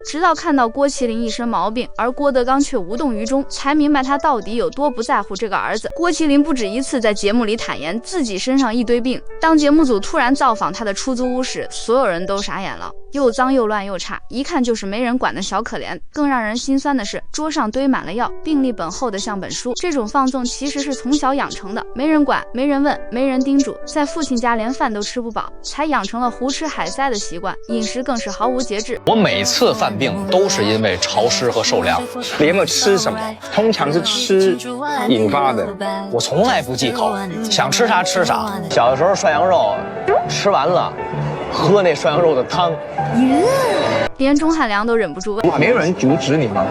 直到看到郭麒麟一身毛病，而郭德纲却无动于衷，才明白他到底有多不在乎这个儿子。郭麒麟不止一次在节目里坦言自己身上一堆病。当节目组突然造访他的出租屋时，所有人都傻眼了，又脏又乱又差，一看就是没人管的小可怜。更让人心酸的是，桌上堆满了药，病历本厚的像本书。这种放纵其实是从小养成的，没人管，没人问，没人叮嘱，在父亲家连饭都吃不饱，才养成了胡吃海塞的习惯，饮食更是毫无节制。我每次犯病都是因为潮湿和受凉。你有没有吃什么？通常是吃引发的。我从来不忌口，想吃啥吃啥。小的时候涮羊肉，吃完了喝那涮羊肉的汤，连钟汉良都忍不住问：没有人阻止你吗？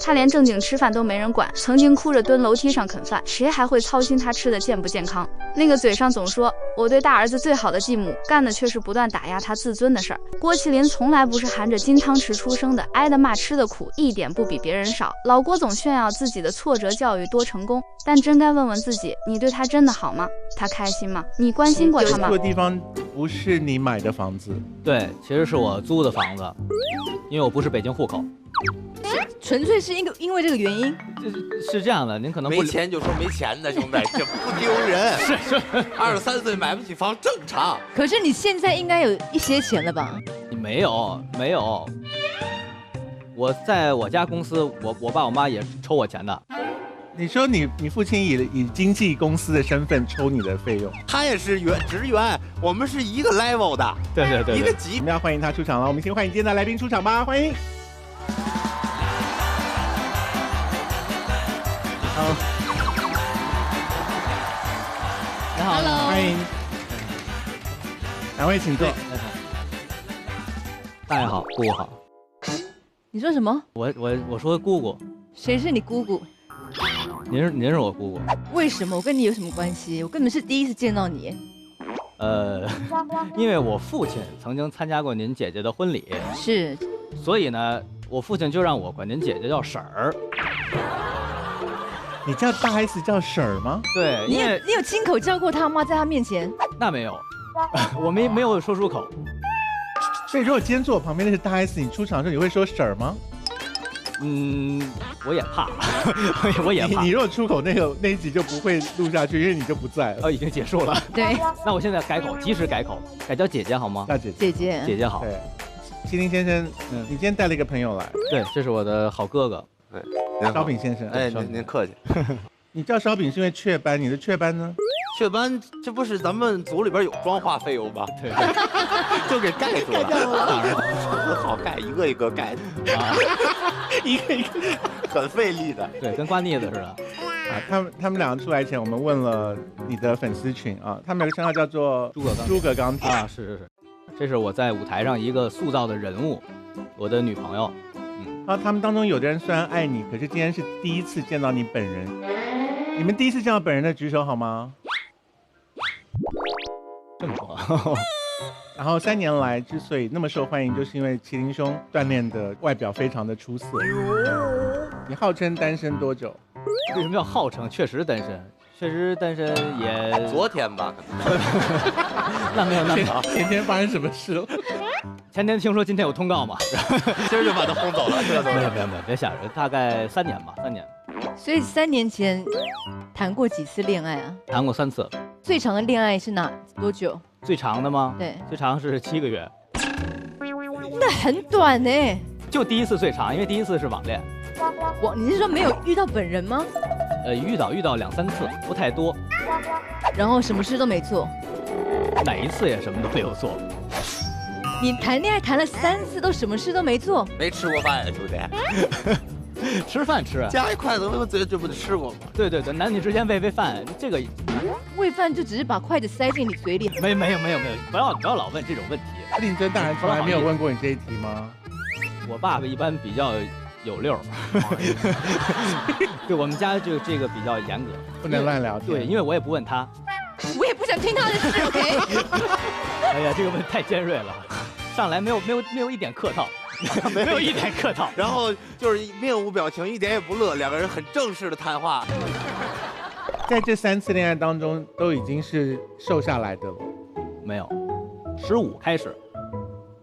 他连正经吃饭都没人管，曾经哭着蹲楼梯上啃饭，谁还会操心他吃的健不健康？那个嘴上总说我对大儿子最好的继母，干的却是不断打压他自尊的事儿。郭麒麟从来不是含着金汤匙出生的，挨的骂吃的苦一点不比别人少。老郭总炫耀自己的挫折教育多成功，但真该问问自己，你对他真的好吗？他开心吗？你关心过他吗？住的地方不是你买的房子，对，其实是我租的房子，因为我不是北京户口。纯粹是因为这个原因，是这样的，您可能不没钱就说没钱的，兄弟，这不丢人。是，23岁买不起房正常。可是你现在应该有一些钱了吧？你没有，我在我家公司，我爸我妈也抽我钱的。你说你父亲以经纪公司的身份抽你的费用，他也是职员，我们是一个 level 的，对，一个级。我们要欢迎他出场了，我们先欢迎今天的来宾出场吧，欢迎。好，你好， Hello 欢迎，两位请坐。大爷好，姑姑好。你说什么？我说姑姑，谁是你姑姑？您是我姑姑。为什么？我跟你有什么关系？我根本是第一次见到你。因为我父亲曾经参加过您姐姐的婚礼，是，所以呢，我父亲就让我管您姐姐叫婶儿。你叫大 S 叫婶儿吗？对，你有亲口叫过他吗？在他面前？那没有，我没有说出口。所以如果今天坐我旁边那是大 S， 你出场的时候你会说婶儿吗？我也怕，我也怕。你如果出口那一集就不会录下去，因为你就不在了。哦，已经结束了。对。那我现在改口，及时改口，改叫姐姐好吗？大姐姐。姐姐好。对，麒麟先生，你今天带了一个朋友来。对，这是我的好哥哥。对，烧饼先生。哎，您客气。你叫烧饼是因为雀斑，你的雀斑呢？雀斑，这不是咱们组里边有妆化费用吗？对，就给盖住了。很好盖，一个一个盖的啊，一个一个，很费力的。对，跟刮腻子似的。啊，他们两个出来前，我们问了你的粉丝群啊，他们有个称号叫做诸葛钢铁啊，是，这是我在舞台上一个塑造的人物，我的女朋友。啊，他们当中有的人虽然爱你，可是今天是第一次见到你本人。你们第一次见到本人的举手好吗？这么多。然后3年来之所以那么受欢迎，就是因为麒麟兄锻炼的外表非常的出色。你号称单身多久？为什么要号称？确实单身也昨天吧。那没有那么好。前天发生什么事了？前天听说今天有通告嘛，今儿就把他轰走了。没有，别吓人，大概3年吧，3年。所以3年前谈过几次恋爱啊？谈过3次。最长的恋爱是多久？最长的吗？对，最长是7个月。那很短呢。就第一次最长，因为第一次是网恋。你是说没有遇到本人吗？遇到2、3次，不太多。然后什么事都没做？哪一次也什么都没有做。你谈恋爱谈了3次，都什么事都没做？没吃过饭呀，兄弟。吃饭吃，夹一筷子我这不得吃过吗？对，男女之间喂饭，这个喂饭就只是把筷子塞进你嘴里。没有，不要老问这种问题。令尊大人从来没有问过你这一题吗？我爸爸一般比较有溜儿，对我们家就这个比较严格，不能乱聊天。对，因为我也不问他，我也不想听他的事。OK。哎呀，这个问题太尖锐了，上来没有一点客套。没有一点客套，然后就是面无表情，一点也不乐，两个人很正式的谈话。在这3次恋爱当中，都已经是瘦下来的了。没有，15开始，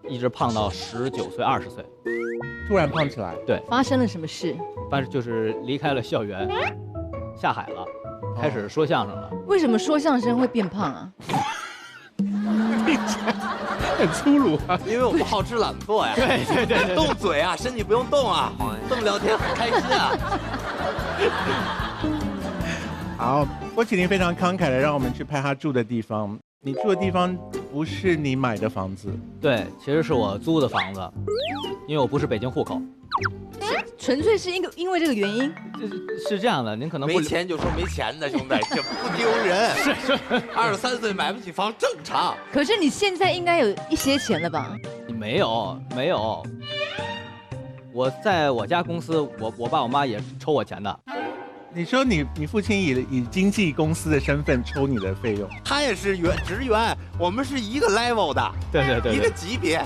一直胖到19岁、20岁。突然胖起来。对，发生了什么事？但是就是离开了校园，下海了，开始说相声了。为什么说相声会变胖啊？很粗鲁啊！因为我们好吃懒做呀。对，动嘴啊，身体不用动啊，这么聊天很开心啊。好，郭麒麟非常慷慨的让我们去拍他住的地方。你住的地方不是你买的房子？对，其实是我租的房子，因为我不是北京户口。纯粹是因为这个原因？是这样的，您可能不没钱就说没钱的，兄弟，这不丢人。是，23岁买不起房正常。可是你现在应该有一些钱了吧？你没有。我在我家公司，我爸我妈也抽我钱的。你说你父亲以经纪公司的身份抽你的费用？他也是职员，我们是一个 level 的，对，一个级别。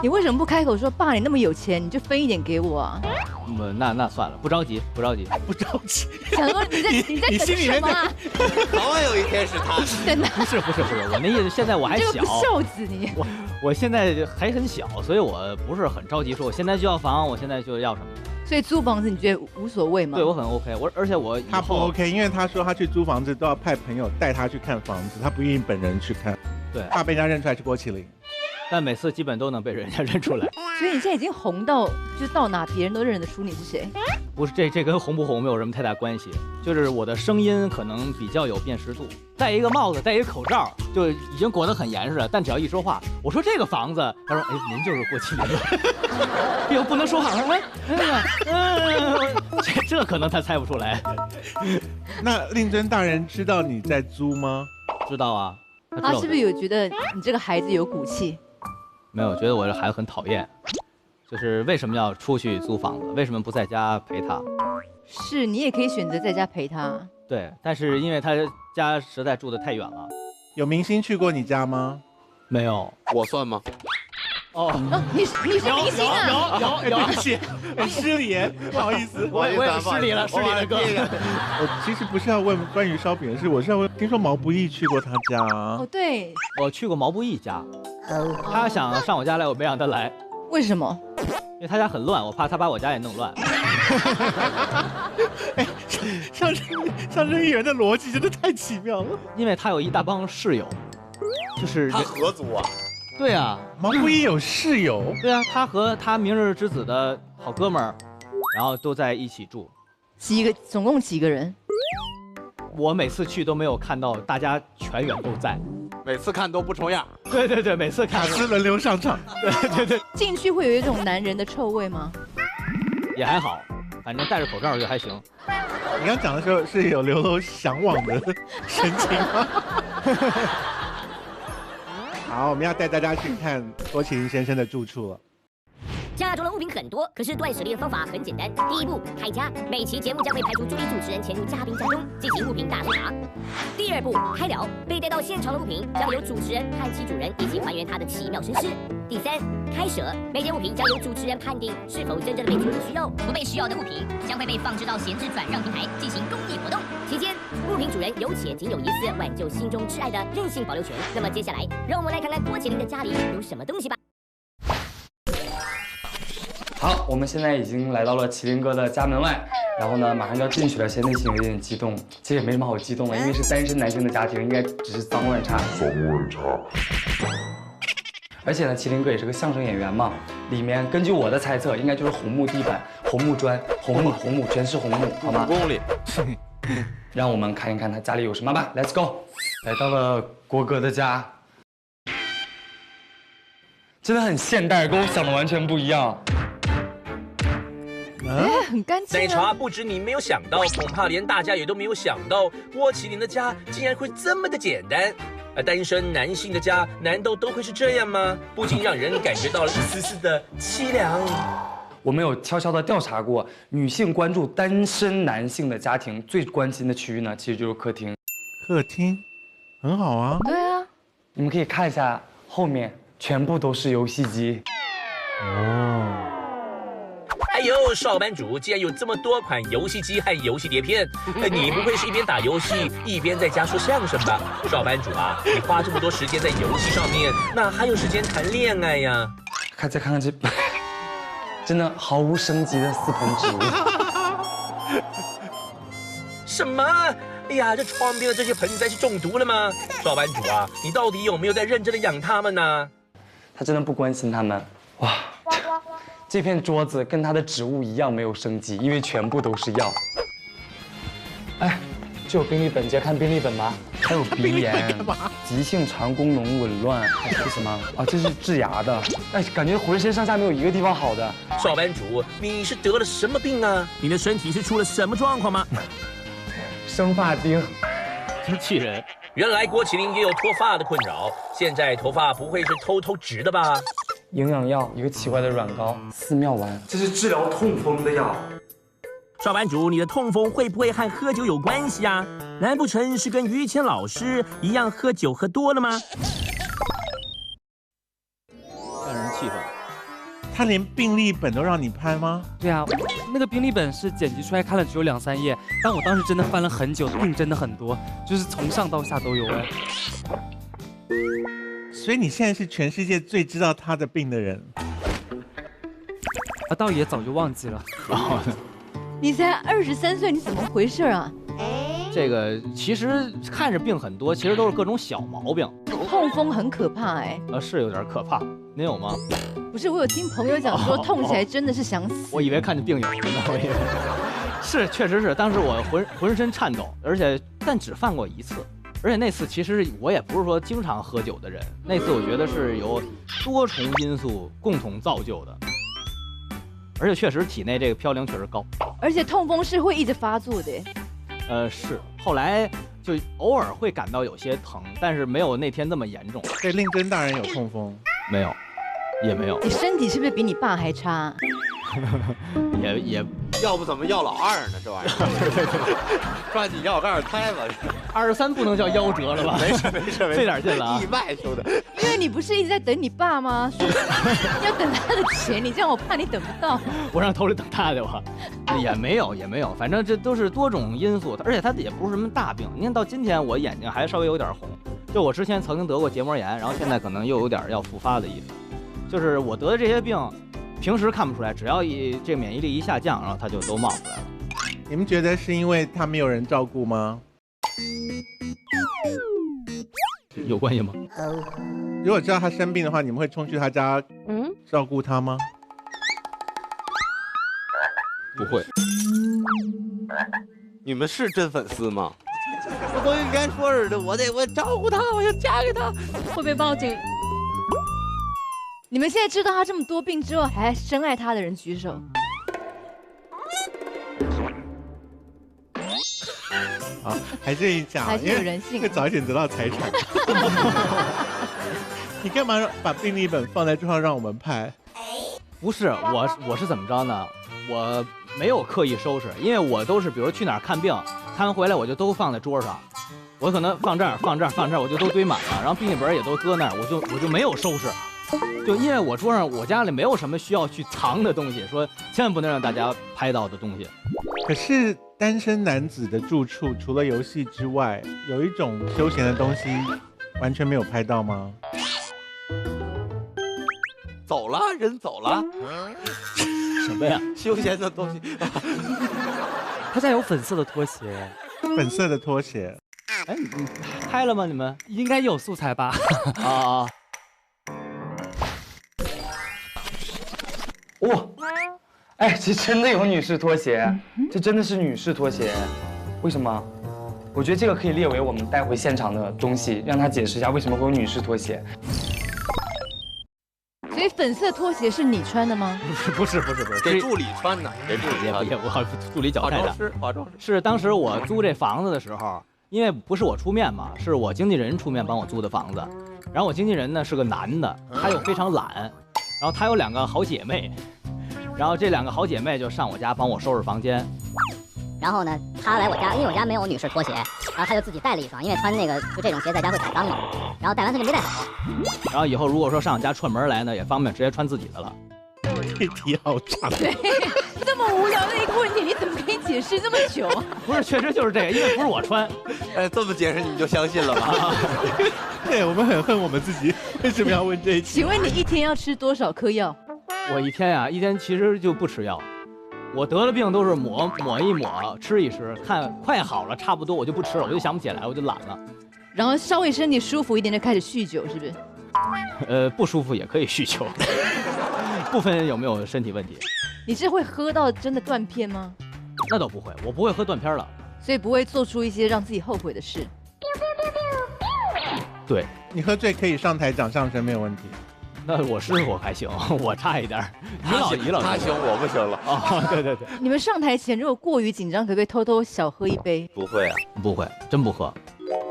你为什么不开口说爸，你那么有钱，你就分一点给我啊？那算了，不着急。想说你在等什么啊？早晚有一天是他。真的？不是，我那意思，现在我还小，这个不孝子你。我现在还很小，所以我不是很着急，说我现在就要房，我现在就要什么。所以租房子你觉得无所谓吗？对我很 OK，而且我他不 OK， 因为他说他去租房子都要派朋友带他去看房子，他不愿意本人去看，对，怕被人家认出来是郭麒麟。但每次基本都能被人家认出来。所以你现在已经红到，就到哪别人都认得出你是谁。不是，这跟红不红没有什么太大关系，就是我的声音可能比较有辨识度。戴一个帽子，戴一个口罩，就已经裹得很严实了。但只要一说话，我说这个房子，他说，哎，您就是郭麒麟。又不能说话，这可能他猜不出来。那令尊大人知道你在租吗？知道啊。他是不是有觉得你这个孩子有骨气？没有，觉得我这孩子很讨厌，就是为什么要出去租房子？为什么不在家陪他？是你也可以选择在家陪他。对，但是因为他家实在住得太远了。有明星去过你家吗？没有。我算吗？哦，你是明星啊？有，对不起，失礼，不好意思，我也失礼了，哥。我其实不是要问关于烧饼的事，我是要问，听说毛不易去过他家。哦，对，我去过毛不易家，他想上我家来，我没让他来。为什么？因为他家很乱，我怕他把我家也弄乱。哎，相声艺人的逻辑真的太奇妙了。因为他有一大帮室友，就是他合租啊。对啊，毛不易有室友。对啊，他和他明日之子的好哥们儿，然后都在一起住。总共几个人？我每次去都没有看到大家全员都在，每次看都不重样。对，每次看是轮流上场。对。进去会有一种男人的臭味吗？也还好，反正戴着口罩就还行。你刚讲的时候是有流露向往的神情吗？好，我们要带大家去看郭麒麟先生的住处了。家中的物品很多，可是断舍离的方法很简单。第一步，开家，每期节目将会派出助理主持人潜入嘉宾家中进行物品大搜查。第二步，开了，被带到现场的物品将由主持人和其主人一起还原它的奇妙身世。第三，开舍，每件物品将由主持人判定是否真正的被主人需要，不被需要的物品将会被放置到闲置转让平台进行公益活动。期间，物品主人有且仅有一次挽救心中挚爱的任性保留权。那么接下来，让我们来看看郭麒麟的家里有什么东西吧。好，我们现在已经来到了麒麟哥的家门外，然后呢，马上就要进去了，现在内心有点激动。其实也没什么好激动的，因为是单身男性的家庭，应该只是脏乱差。而且呢，麒麟哥也是个相声演员嘛，里面根据我的猜测，应该就是红木地板、红木砖、红木，全是红木，好吗？5公里。让我们看一看他家里有什么吧。Let's go， 来到了郭哥的家，真的很现代，跟我想的完全不一样。很干净。奶茶不止你没有想到，恐怕连大家也都没有想到，郭麒麟的家竟然会这么的简单。而单身男性的家难道都会是这样吗？不禁让人感觉到了一丝丝的凄凉。我们有悄悄地调查过，女性关注单身男性的家庭最关心的区域呢，其实就是客厅。客厅，很好啊。对啊，你们可以看一下后面，全部都是游戏机。哦。哎呦，少班主竟然有这么多款游戏机和游戏碟片，你不会是一边打游戏一边在家说相声吧？少班主啊，你花这么多时间在游戏上面，哪还有时间谈恋爱呀？再看看这，真的毫无生机的4盆植物。什么？哎呀，这窗边的这些盆栽是中毒了吗？赵班主啊，你到底有没有在认真的养它们呢？他真的不关心他们。哇，这片桌子跟他的植物一样没有生机，因为全部都是药。哎，这有病历本，直接看病历本吧。还有鼻炎、急性肠功能紊乱，这是什么啊？这是治牙的。哎，感觉浑身上下没有一个地方好的。赵班主，你是得了什么病啊？你的身体是出了什么状况吗？生发病，真气人。原来郭麒麟也有脱发的困扰，现在头发不会是偷植的吧？营养药，一个奇怪的软膏，寺庙丸，这是治疗痛风的药。赵班主，你的痛风会不会和喝酒有关系啊？难不成是跟于谦老师一样喝酒喝多了吗？让人气愤。他连病历本都让你拍吗？对啊，那个病历本是剪辑出来看了只有2、3页，但我当时真的翻了很久，病真的很多，就是从上到下都有哎。所以你现在是全世界最知道他的病的人。啊，倒也早就忘记了。你才23岁，你怎么回事啊？这个其实看着病很多，其实都是各种小毛病。痛风很可怕哎。是有点可怕。您有吗？不是，我有听朋友讲说痛起来真的是想死。我以为看见病友了呢，我以为是，确实是。当时我浑身颤抖，但只犯过1次，而且那次其实我也不是说经常喝酒的人，那次我觉得是由多重因素共同造就的。而且确实体内这个嘌呤确实高，而且痛风是会一直发作的。是，后来就偶尔会感到有些疼，但是没有那天那么严重。对，令珍大人有痛风？没有，也没有。你身体是不是比你爸还差？也要不怎么要老2呢？这玩意儿，抓紧要2胎吧。23不能叫夭折了吧？没事，费点劲了啊！意外修的。因为你不是一直在等你爸吗？要等他的钱，你这样我怕你等不到。我让头里等他的吧。也没有，反正这都是多种因素，而且他也不是什么大病。你看到今天我眼睛还稍微有点红，就我之前曾经得过结膜炎，然后现在可能又有点要复发的意思。就是我得的这些病，平时看不出来，只要这免疫力一下降，然后它就都冒出来了。你们觉得是因为他没有人照顾吗？有关系吗？如果知道他生病的话，你们会冲去他家照顾他吗？不会。你们是真粉丝吗？我都应该说是的，我照顾他，我要嫁给他。会不会报警？你们现在知道他这么多病之后，还深爱他的人举手。好，还是你讲，还是有人性，会早一点得到财产。你干嘛把病历本放在桌上让我们拍？不是，我是怎么着呢？我没有刻意收拾，因为我都是比如去哪儿看病，看完回来我就都放在桌上，我可能放这儿，我就都堆满了，然后病历本也都搁那儿，我就没有收拾。就因为我桌上我家里没有什么需要去藏的东西，说千万不能让大家拍到的东西。可是单身男子的住处除了游戏之外，有一种休闲的东西完全没有拍到吗？走了，人走了。什么呀？休闲的东西。他家有粉色的拖鞋。粉色的拖鞋。哎，你拍了吗？你们应该有素材吧？啊。哇，哎，这真的有女士拖鞋，这真的是女士拖鞋，为什么？我觉得这个可以列为我们带回现场的东西，让他解释一下为什么会有女士拖鞋。所以粉色拖鞋是你穿的吗？不是，给助理穿的，给助理穿的。我助理脚太大。化妆师。是当时我租这房子的时候，因为不是我出面嘛，是我经纪人出面帮我租的房子。然后我经纪人呢是个男的，他又非常懒，然后他有2个好姐妹。然后这2个好姐妹就上我家帮我收拾房间。然后呢，她来我家，因为我家没有女士拖鞋，然后她就自己带了一双，因为穿那个就这种鞋在家会踩脏嘛。然后带完她就没带好。然后以后如果说上我家串门来呢，也方便直接穿自己的了。这题好长。对，这么无聊的一个问题，你怎么可以解释这么久？不是，确实就是这个，因为不是我穿。这么解释你们就相信了吧？对，我们很恨我们自己，为什么要问这一题？请问你一天要吃多少颗药？我一天其实就不吃药，我得了病都是抹一抹，吃一吃，看快好了差不多我就不吃了，我就想不起来，我就懒了。然后稍微身体舒服一点就开始酗酒，是不是？不舒服也可以酗酒，不分有没有身体问题。你是会喝到真的断片吗？那倒不会，我不会喝断片了，所以不会做出一些让自己后悔的事。对，你喝醉可以上台讲相声没有问题。那我师傅还行，我差一点。他行，我不行了。哦，对对对。你们上台前如果过于紧张，可不可以偷偷小喝一杯？不会啊，不会，真不喝，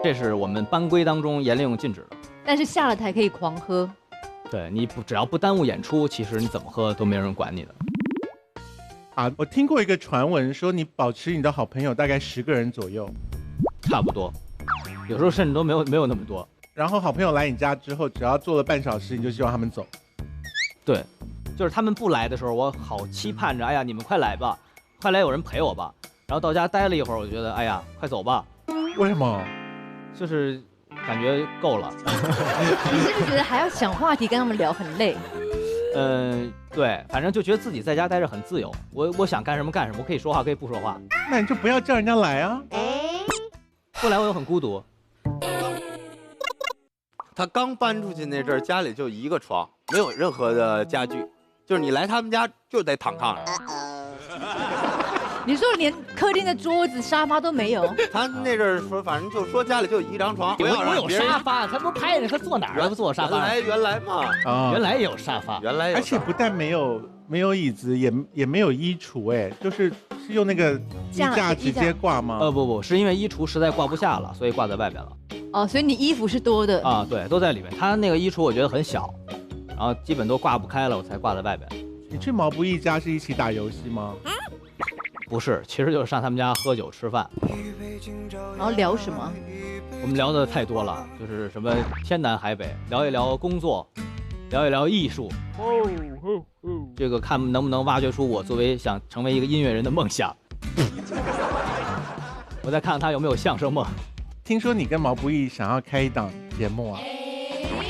这是我们班规当中严令禁止的。但是下了台可以狂喝。对，你只要不耽误演出，其实你怎么喝都没人管你的。啊，我听过一个传闻说，你保持你的好朋友大概10个人左右，差不多，有时候甚至都没有那么多。然后好朋友来你家之后，只要坐了半小时，你就希望他们走。对，就是他们不来的时候，我好期盼着，哎呀，你们快来吧，快来有人陪我吧。然后到家待了一会儿，我觉得，哎呀，快走吧。为什么？就是感觉够了。你是不是觉得还要想话题跟他们聊很累？对，反正就觉得自己在家待着很自由，我想干什么干什么，我可以说话，可以不说话。那你就不要叫人家来啊。后来我又很孤独。他刚搬出去那阵儿，家里就一个床，没有任何的家具，就是你来他们家就得躺炕上。你说连客厅的桌子、沙发都没有？他那阵儿说，反正就说家里就一张床，不要我有沙发，他不拍着他坐哪儿？他不坐沙发？原来嘛，原来也有沙发，原来有。而且不但没有椅子，也没有衣橱，哎，就是用那个衣架直接挂吗？不，是因为衣橱实在挂不下了，所以挂在外边了。哦，所以你衣服是多的啊？对，都在里面。他那个衣橱我觉得很小，然后基本都挂不开了，我才挂在外边。你去毛不易家是一起打游戏吗？不是，其实就是上他们家喝酒吃饭。然后聊什么？我们聊的太多了，就是什么天南海北，聊一聊工作，聊一聊艺术。这个看能不能挖掘出我作为想成为一个音乐人的梦想。我再看看他有没有相声梦。听说你跟毛不易想要开一档节目啊？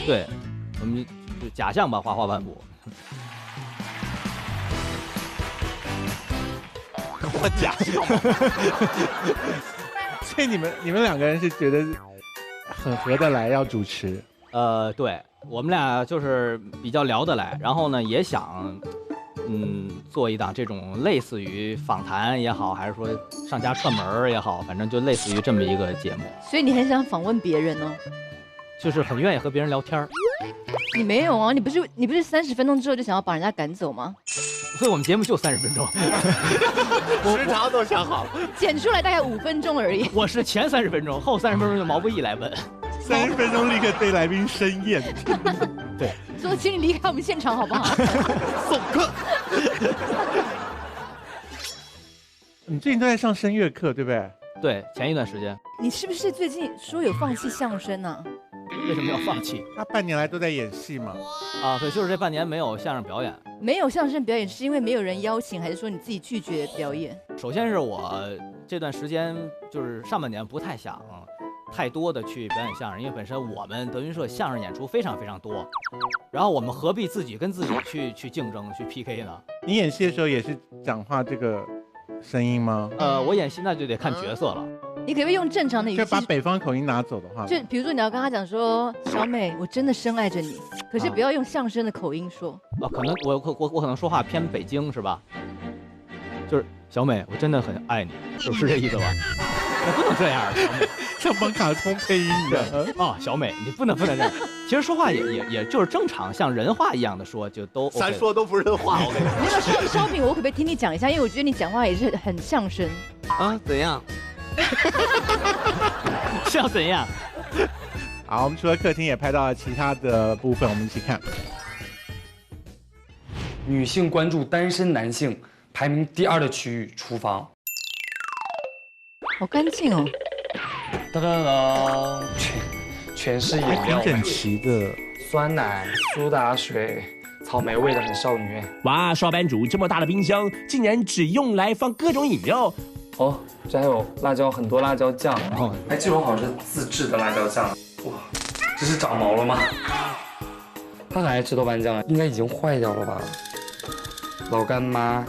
对，我们就假象吧，花花万步。我假象。所以你们2个人是觉得很合得来，要主持？对，我们俩就是比较聊得来，然后呢也想，做一档这种类似于访谈也好，还是说上家串门也好，反正就类似于这么一个节目。所以你很想访问别人哦？就是很愿意和别人聊天。你没有啊？你不是30分钟之后就想要把人家赶走吗？所以我们节目就30分钟，时长都想好了，剪出来大概5分钟而已。我是前30分钟，后30分钟就毛不易来问，30分钟立刻对来宾生厌。对，说请你离开我们现场好不好？送客。你最近都在上声乐课，对不对？对，前一段时间。你是不是最近说有放弃相声呢？为什么要放弃？他半年来都在演戏嘛。啊，对，就是这半年没有相声表演。没有相声表演是因为没有人邀请，还是说你自己拒绝表演？首先是我这段时间就是上半年不太想太多的去表演相声，因为本身我们德云社相声演出非常非常多，然后我们何必自己跟自己去竞争去 PK 呢？你演戏的时候也是讲话这个声音吗？我演戏那就得看角色了。你可不可以用正常的语气？就把北方口音拿走的话，就比如说你要跟他讲说，小美，我真的深爱着你，可是不要用相声的口音说。可能我可能说话偏北京是吧？就是小美，我真的很爱你，是这意思吧？我不能这样，小美，像帮卡通配音的小美，你不能这样。其实说话也就是正常，像人话一样的说，就都、OK。咱说都不是人话，我跟你说。那个烧饼，我可不可以听你讲一下？因为我觉得你讲话也是很相声啊，怎样？是要怎样？好，我们除了客厅也拍到了其他的部分，我们一起看。女性关注单身男性排名第2的区域——厨房。好干净哦！当当当，全是饮料，挺整齐的。酸奶、苏打水、草莓味的，很少女。哇，刷班族这么大的冰箱，竟然只用来放各种饮料。哦，这还有辣椒，很多辣椒酱。哎，这种好像是自制的辣椒酱。哇，这是长毛了吗？他还爱吃豆瓣酱，应该已经坏掉了吧？老干妈，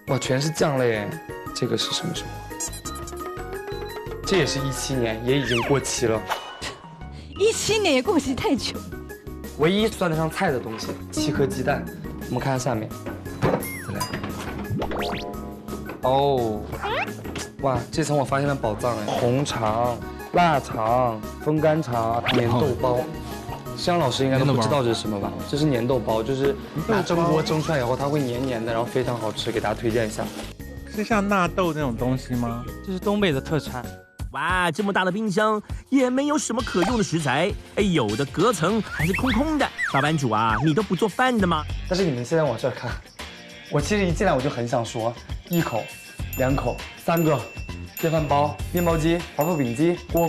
哇，全是酱类。这个是什么时候？这也是17年，也已经过期了。17年也过期太久。唯一算得上菜的东西，7颗鸡蛋。我们看看下面，再来。哦，哇，这层我发现了宝藏哎，红肠、腊肠、风干肠、粘豆包。香老师应该都不知道这是什么吧？这是粘豆包，就是拿蒸锅蒸出来以后，它会黏黏的，然后非常好吃，给大家推荐一下。是像纳豆那种东西吗？这是东北的特产。哇，这么大的冰箱也没有什么可用的食材，哎，有的隔层还是空空的。上班族啊，你都不做饭的吗？但是你们现在往这看，我其实一进来我就很想说，1口、2口、3个，电饭煲、面包机、华夫饼机、锅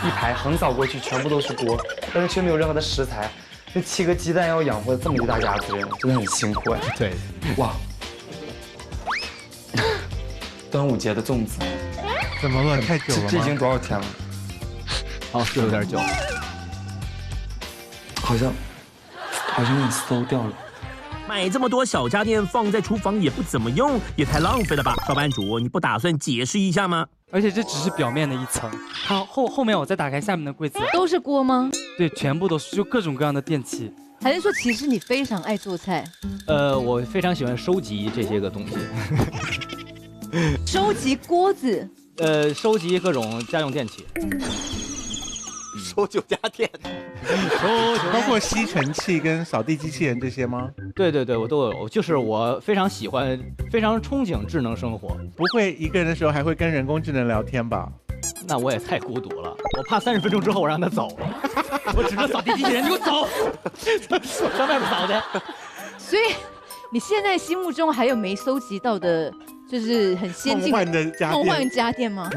一排横扫过去，全部都是锅，但是却没有任何的食材。这7个鸡蛋要养活这么一大家子人，真的很辛苦哎。对，哇，端午节的粽子。怎么了？太久了吗？这已经多少天了？哦，是有点久，好像你馊掉了。买这么多小家电放在厨房也不怎么用，也太浪费了吧？上班族，你不打算解释一下吗？而且这只是表面的一层，它后面我再打开下面的柜子，都是锅吗？对，全部都是，就各种各样的电器。还是说其实你非常爱做菜？我非常喜欢收集这些个东西。收集锅子。收集各种家用电器，收旧家电，包括吸尘器跟扫地机器人这些吗？对，我都有。就是我非常喜欢，非常憧憬智能生活。不会一个人的时候还会跟人工智能聊天吧？那我也太孤独了，我怕30分钟之后我让他走了。我指着扫地机器人，你给我走，上外面扫去。所以你现在心目中还有没收集到的？就是很先进梦幻家电吗？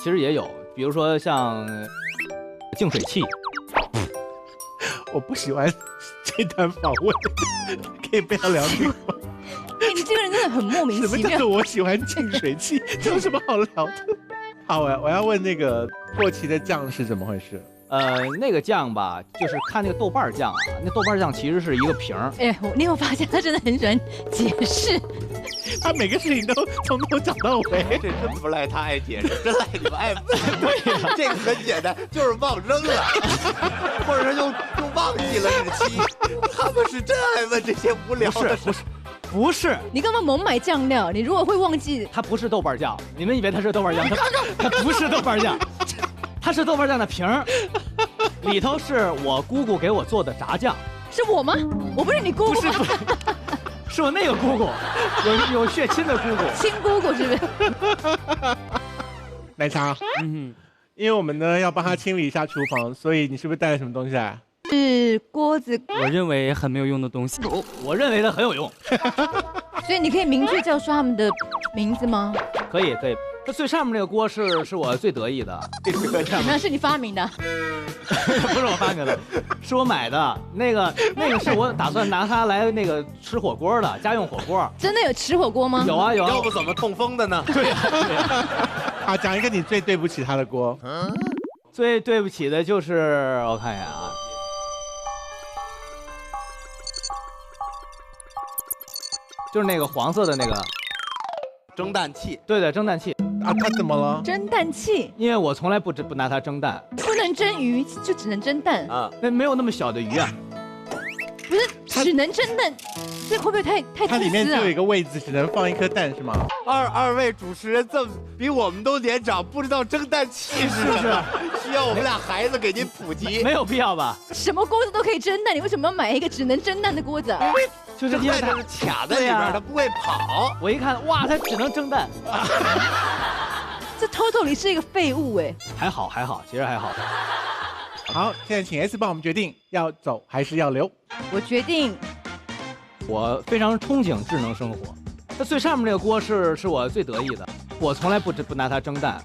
其实也有，比如说像净水器。我不喜欢这段访问，可以不要聊这个吗？你这个人真的很莫名其妙。什么叫做我喜欢净水器？这有什么好聊的？好，我要问那个过期的酱是怎么回事？那个酱吧，就是看那个豆瓣酱啊，那豆瓣酱其实是一个瓶儿。哎，你有发现他真的很喜欢解释，他每个事情都从头讲到尾。这真不赖他爱解释，真赖你们爱问。对，这个很简单，就是忘扔了，或者是又忘记了日期。他们是真爱问这些无聊的事。不是，你干嘛猛买酱料？你如果会忘记，它不是豆瓣酱，你们以为它是豆瓣酱，它不是豆瓣酱。它是豆瓣酱的瓶儿，里头是我姑姑给我做的炸酱。是我吗？我不是你姑姑。不是，是我那个姑姑，有血亲的姑姑。亲姑姑是不是？奶茶，因为我们呢要帮他清理一下厨房，所以你是不是带了什么东西来？是锅子。我认为很没有用的东西。我认为它很有用。所以你可以明确叫出他们的名字吗？可以。它最上面那个锅是我最得意的，那是你发明的？不是我发明的，是我买的。那个是我打算拿它来那个吃火锅的，家用火锅。真的有吃火锅吗？有啊。要不怎么痛风的呢？对呀。好，讲一个你最对不起他的锅。最对不起的就是我看一下啊，就是那个黄色的那个蒸蛋器。对，蒸蛋器。啊，它怎么了？蒸蛋器，因为我从来不拿它蒸蛋，不能蒸鱼，就只能蒸蛋啊。那没有那么小的鱼啊。不是，只能蒸蛋，这会不会太它里面就有一个位置，只能放一颗蛋是吗？二位主持人这么比我们都年长，不知道蒸蛋器是什么？需要我们俩孩子给您普及。没有必要吧？什么锅子都可以蒸蛋，你为什么要买一个只能蒸蛋的锅子？就是因为它是卡在里边，它不会跑。我一看，哇，它只能蒸蛋。这 totally 是一个废物哎。还好，其实还好。好，现在请 S 帮我们决定要走还是要留。我决定。我非常憧憬智能生活。它最上面那个锅是我最得意的，我从来不拿它蒸蛋。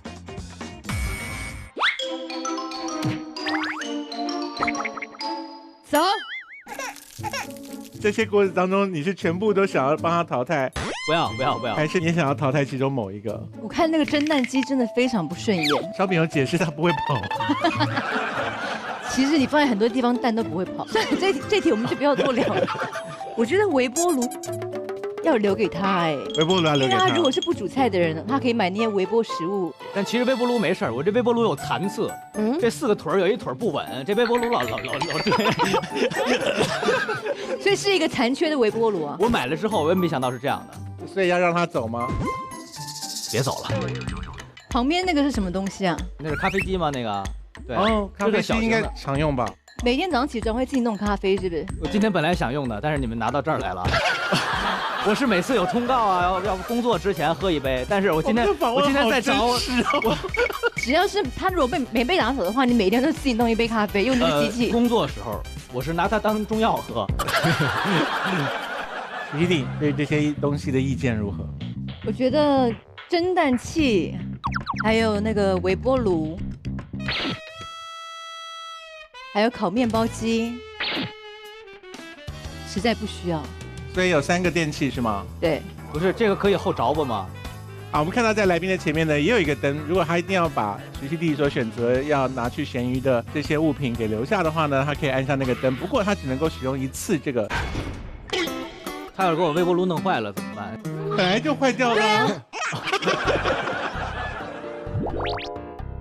走。这些锅子当中，你是全部都想要帮他淘汰？不要，还是你想要淘汰其中某一个？我看那个蒸蛋机真的非常不顺眼。小饼有解释，它不会跑。其实你放在很多地方蛋都不会跑。算了，这题我们就不要多聊了。我觉得微波炉要留给他微波炉要留给他。他如果是不煮菜的人，他可以买那些微波食物。但其实微波炉没事儿，我这微波炉有残次，这4个腿儿有一腿儿不稳，这微波炉老对。所以是一个残缺的微波炉啊。我买了之后，我也没想到是这样的。所以要让他走吗？别走了。旁边那个是什么东西啊？那是咖啡机吗？那个？对。哦，咖啡机应该常用吧？每天早上起床会自己弄咖啡，是不是？我今天本来想用的，但是你们拿到这儿来了。我是每次有通告啊，要工作之前喝一杯，但是我今天在找我，只要是他如果没被拿走的话，你每天都自己弄一杯咖啡，用那个机器。工作时候我是拿它当中药喝。徐弟对这些东西的意见如何？我觉得蒸蛋器，还有那个微波炉。还有烤面包机，实在不需要。所以有3个电器是吗？对，不是这个可以后着吧吗？啊，我们看到在来宾的前面呢也有一个灯，如果他一定要把徐熙娣所选择要拿去咸鱼的这些物品给留下的话呢，他可以按上那个灯，不过他只能够使用1次这个。他要是给我微波炉弄坏了怎么办？本来就坏掉了。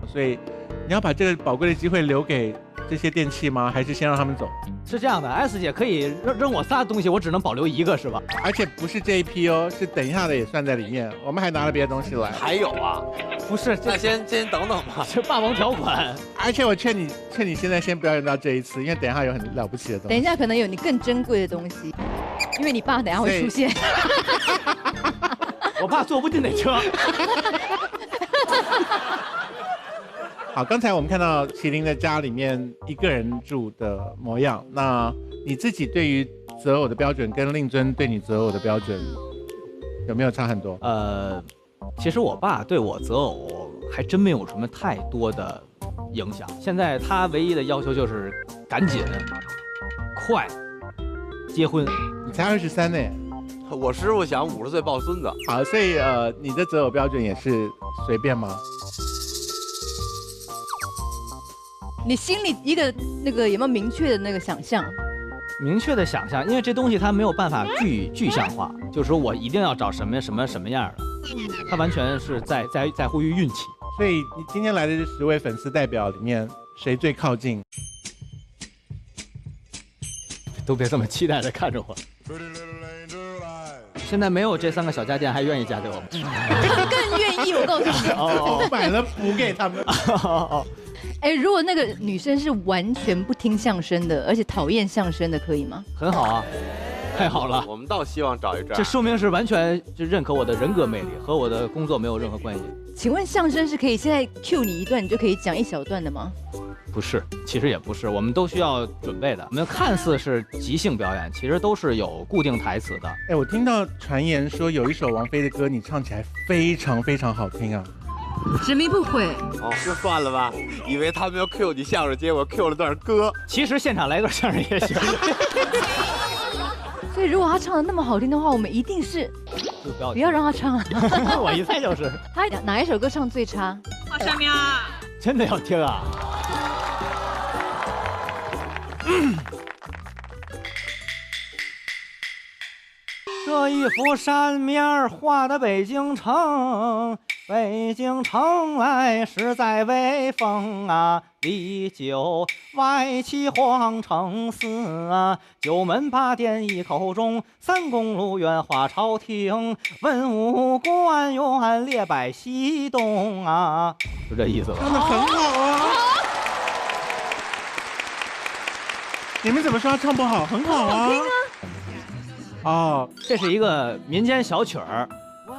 所以你要把这个宝贵的机会留给这些电器吗？还是先让他们走？是这样的 ，S 姐可以扔我仨东西，我只能保留1个是吧？而且不是这一批哦，是等一下的也算在里面。我们还拿了别的东西来。还有啊？不是，那先等等吧。这霸王条款。而且我劝你现在先不要用到这一次，因为等一下有很了不起的东西。等一下可能有你更珍贵的东西，因为你爸等一下会出现。我爸坐不进那车。好，刚才我们看到麒麟的家里面一个人住的模样，那你自己对于择偶的标准跟令尊对你择偶的标准有没有差很多？其实我爸对我择偶还真没有什么太多的影响。现在他唯一的要求就是赶紧、快结婚。你才23呢。我师傅想50岁抱孙子。好，所以你的择偶标准也是随便吗？你心里一个那个有没有明确的那个想象？明确的想象，因为这东西它没有办法具象化，就是说我一定要找什么样的，它完全是在乎于运气。所以你今天来的这10位粉丝代表里面，谁最靠近？都别这么期待的看着我。现在没有这3个小家电还愿意嫁给我吗？更愿意，我告诉你。我买了补给他们。哎，如果那个女生是完全不听相声的，而且讨厌相声的，可以吗？很好啊，太好了。我们倒希望找一这，这说明是完全就认可我的人格魅力，和我的工作没有任何关系。请问相声是可以现在 cue 你一段，你就可以讲1小段的吗？不是，其实也不是，我们都需要准备的。我们看似是即兴表演，其实都是有固定台词的。哎，我听到传言说有一首王菲的歌，你唱起来非常非常好听啊。执迷不悔。哦，就算了吧，以为他们要 cue 你相声，结果 cue 了段歌。其实现场来段相声也行。所以如果他唱的那么好听的话，我们一定是不要让他唱。我一猜就是。他哪一首歌唱最差？好下面啊！真的要听啊！这一幅扇面画的北京城，北京城来实在威风啊！里9外7皇城4啊，九门八殿一口钟，3公路远画朝廷，文武官员列摆西东啊，就这意思吧。唱得很好啊！你们怎么说他唱不好？很好啊！哦，这是一个民间小曲儿，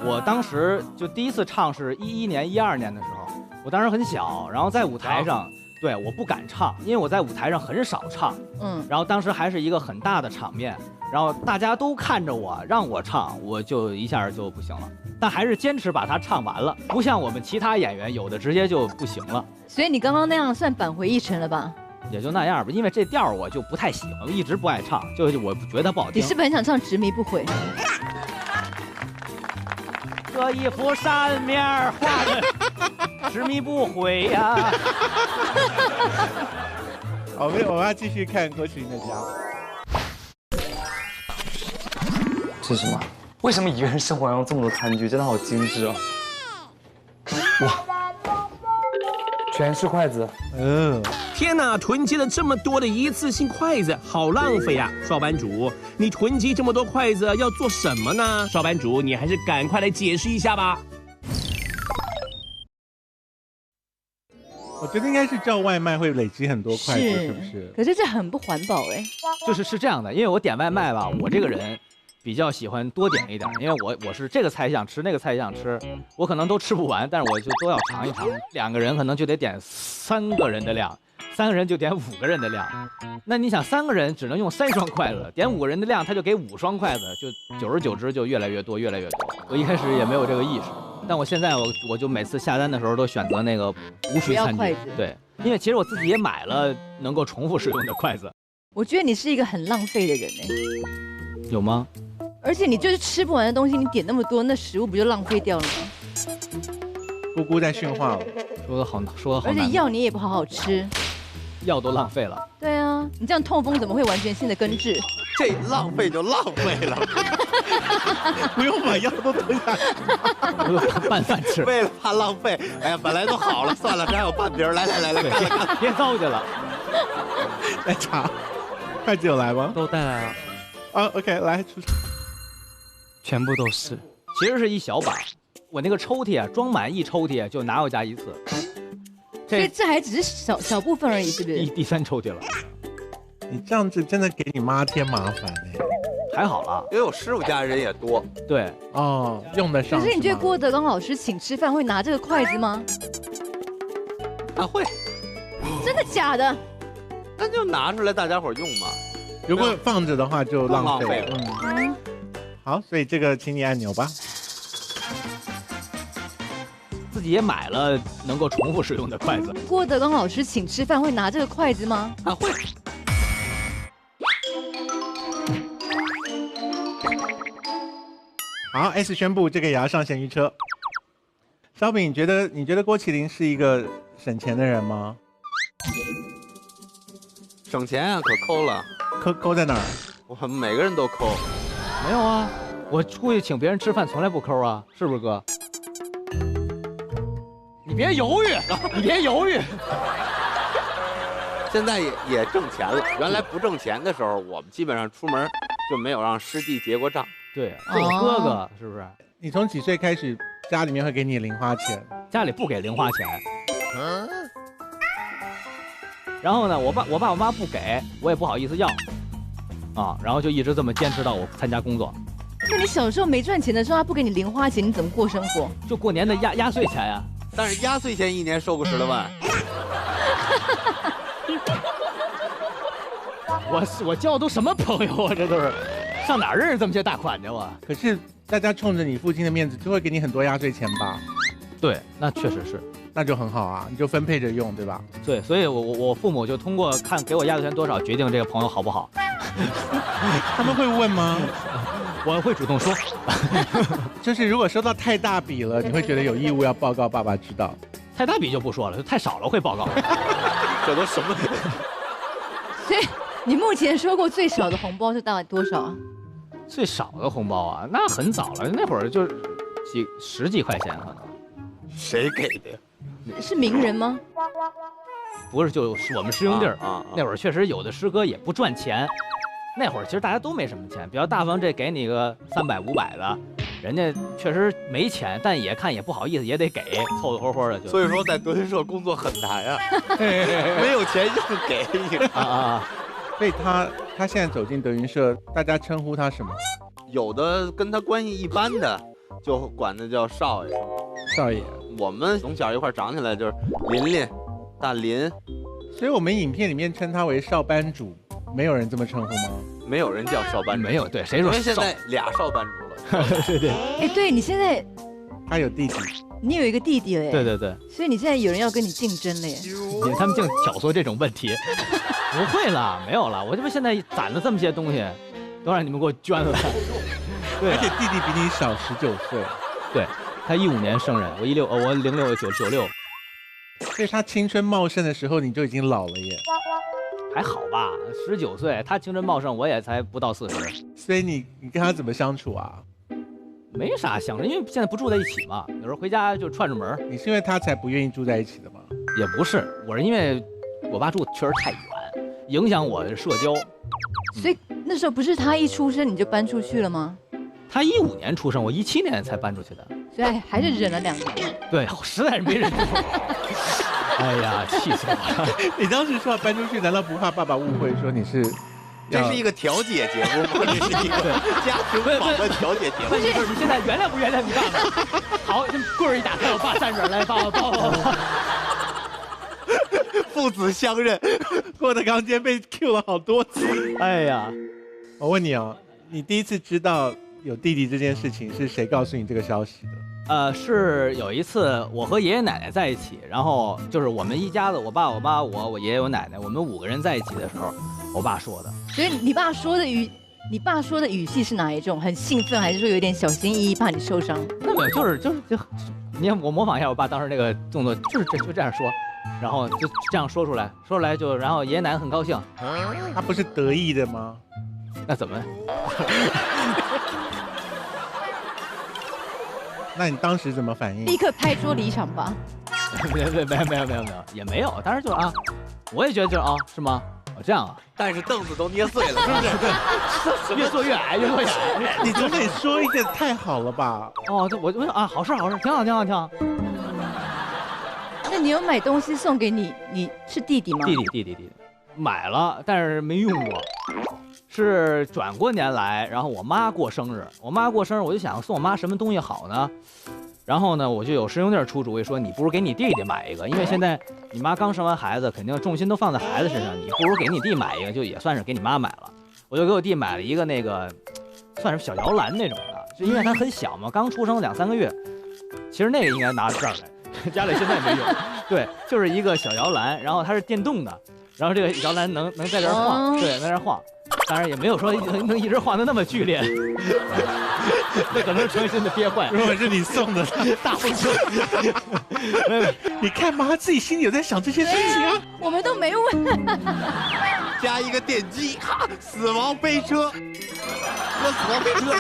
我当时就第一次唱是11年、12年的时候，我当时很小，然后在舞台上，对，我不敢唱，因为我在舞台上很少唱，然后当时还是一个很大的场面，然后大家都看着我，让我唱，我就一下就不行了，但还是坚持把它唱完了，不像我们其他演员，有的直接就不行了。所以你刚刚那样算扳回一城了吧？也就那样吧，因为这调我就不太喜欢，我一直不爱唱，就我觉得不好听。你是不是很想唱执迷不悔？这一幅扇面画的执迷不悔呀！我们要继续看郭麒麟的家。这是什么？为什么一个人生活要用这么多餐具？真的好精致哦！哇，全是筷子。天哪，囤积了这么多的一次性筷子，好浪费啊！少班主，你囤积这么多筷子要做什么呢？少班主，你还是赶快来解释一下吧。我觉得应该是叫外卖会累积很多筷子，是不是？可是这很不环保哎。是这样的，因为我点外卖吧，我这个人比较喜欢多点一点，因为我是这个菜想吃，那个菜想吃，我可能都吃不完，但是我就都要尝一尝。2个人可能就得点3个人的量，3个人就点5个人的量。那你想3个人只能用3双筷子，点5个人的量他就给5双筷子，就久而久之就越来越多，越来越多。我一开始也没有这个意识，但我现在我就每次下单的时候都选择那个无需餐具，对，因为其实我自己也买了能够重复使用的筷子。我觉得你是一个很浪费的人哎。有吗？而且你就是吃不完的东西，你点那么多，那食物不就浪费掉了吗？姑姑在训话了，说得好。而且药你也不好好吃，药都浪费了。对啊，你这样痛风怎么会完全性的根治？这浪费就浪费了，不用把药都吞下去，拌饭吃。为了怕浪费，哎呀，本来都好了，算了，这还有半瓶，来，看，别糟践了。来茶，筷子有来吗？都带来了。啊 ，OK， 来出。全部都是，其实是一小把，我那个抽屉啊，装满一抽屉就拿回家一次。所以这还只是小部分而已，是不是？第3抽屉了。你这样子真的给你妈添麻烦哎。还好啦，因为我师傅家人也多。对，哦，用得上。可是你觉得郭德纲老师请吃饭会拿这个筷子吗？啊，会。真的假的？那就拿出来大家伙用嘛。如果放着的话就浪费了。好，所以这个请你按钮吧。自己也买了能够重复使用的筷子。郭德纲老师请吃饭会拿这个筷子吗？啊，会。好 ，S 宣布这个也要上咸鱼车。烧饼，你觉得郭麒麟是一个省钱的人吗？省钱啊，可抠了。抠在哪儿？我们每个人都抠。没有啊，我出去请别人吃饭从来不抠啊，是不是哥？你别犹豫，你别犹豫。现在也挣钱了，原来不挣钱的时候，我们基本上出门就没有让师弟结过账。对，做我哥哥是不是？你从几岁开始家里面会给你零花钱？家里不给零花钱。然后呢，我爸我妈不给，我也不好意思要，啊，然后就一直这么坚持到我参加工作。那你小时候没赚钱的时候，他不给你零花钱，你怎么过生活？就过年的压岁钱呀。但是压岁钱1年收个10来万。我交的都什么朋友啊？这都是上哪儿认识这么些大款去我？可是大家冲着你父亲的面子，就会给你很多压岁钱吧？对，那确实是，那就很好啊，你就分配着用，对吧？对，所以我父母就通过看给我压岁钱多少，决定这个朋友好不好。他们会问吗？我会主动说。嗯就是如果收到太大笔了，你会觉得有义务要报告爸爸知道。太大笔就不说了，太少了会报告。这都什么？所以你目前收过最少的红包是大概多少啊？最少的红包啊，那很早了，那会儿就是10几块钱可能。谁给的呀？是名人吗？不是，就是我们师兄弟儿那会儿确实有的师哥也不赚钱。那会儿其实大家都没什么钱，比较大方，这给你个300、500的，人家确实没钱，但也看也不好意思，也得给，凑凑合合的就。所以说在德云社工作很难啊，没有钱硬给你啊。所以他现在走进德云社，大家称呼他什么？有的跟他关系一般的，就管他叫少爷。少爷，我们从小一块长起来就是琳琳、大林，所以我们影片里面称他为少班主。没有人这么称呼吗？没有人叫少班主，没有，对，谁说？因为现在俩少班主了。对对。哎，对你现在，他有弟弟，你有一个弟弟了耶。对对对。所以你现在有人要跟你竞争了耶。他们净挑唆这种问题。不会啦，没有啦，我这不现在攒了这么些东西，都让你们给我捐了。对、而且弟弟比你小19岁。对，他15年生人，我16，我06，96。所以他青春茂盛的时候，你就已经老了耶。还好吧，19岁，他青春茂盛，我也才不到40。所以你跟他怎么相处啊？没啥相处，因为现在不住在一起嘛，有时候回家就串着门。你是因为他才不愿意住在一起的吗？也不是，我是因为我爸住的确实太远，影响我的社交。所以那时候不是他一出生你就搬出去了吗？他15年出生，我17年才搬出去的，所以还是忍了2年。对，实在是没忍住。哎呀，气死我了！你当时说要搬出去，难道不怕爸爸误会说你是？这是一个调解节目吗？这是一个家庭访问调解节目。问题是你现在原谅不原谅你爸爸？好，这棍儿一打开，我爸站着来抱。父子相认，郭德纲今天被 Q 了好多次。哎呀，我问你哦，你第一次知道有弟弟这件事情是谁告诉你这个消息的？是有一次我和爷爷奶奶在一起，然后就是我们一家子，我爸、我妈、我爷爷、我奶奶，我们5个人在一起的时候，我爸说的。所以你爸说的语气是哪一种？很兴奋，还是说有点小心翼翼，怕你受伤？那没有，就是，你看我模仿一下我爸当时那个动作，就这样说，然后就这样说出来就，然后爷爷奶奶很高兴。他不是得意的吗？那怎么？那你当时怎么反应？立刻拍桌离场吧。没有，也没有。当时就啊，我也觉得就啊，是吗？这样啊。但是凳子都捏碎了，是不是？越坐越矮，越坐越矮。你总得说一个太好了吧？哦，我说啊，好事，挺好。那你有买东西送给你是弟弟吗？弟弟，买了，但是没用过。是转过年来，然后我妈过生日，我就想送我妈什么东西好呢？然后呢，我就有师兄弟出主意说，你不如给你弟弟买一个，因为现在你妈刚生完孩子，肯定重心都放在孩子身上，你不如给你弟买一个，就也算是给你妈买了。我就给我弟买了一个那个，算是小摇篮那种的，就因为他很小嘛，刚出生2、3个月，其实那个应该拿这儿来，家里现在没用。对，就是一个小摇篮，然后它是电动的，然后这个摇篮能在这儿晃，对，在这儿晃。当然也没有说能一直晃得那么剧烈，那可能是成心的憋坏。如果是你送的大风车，你看嘛，他自己心里有在想这些事情啊。我们都没问。加一个电击，死亡飞车，喝死亡飞车，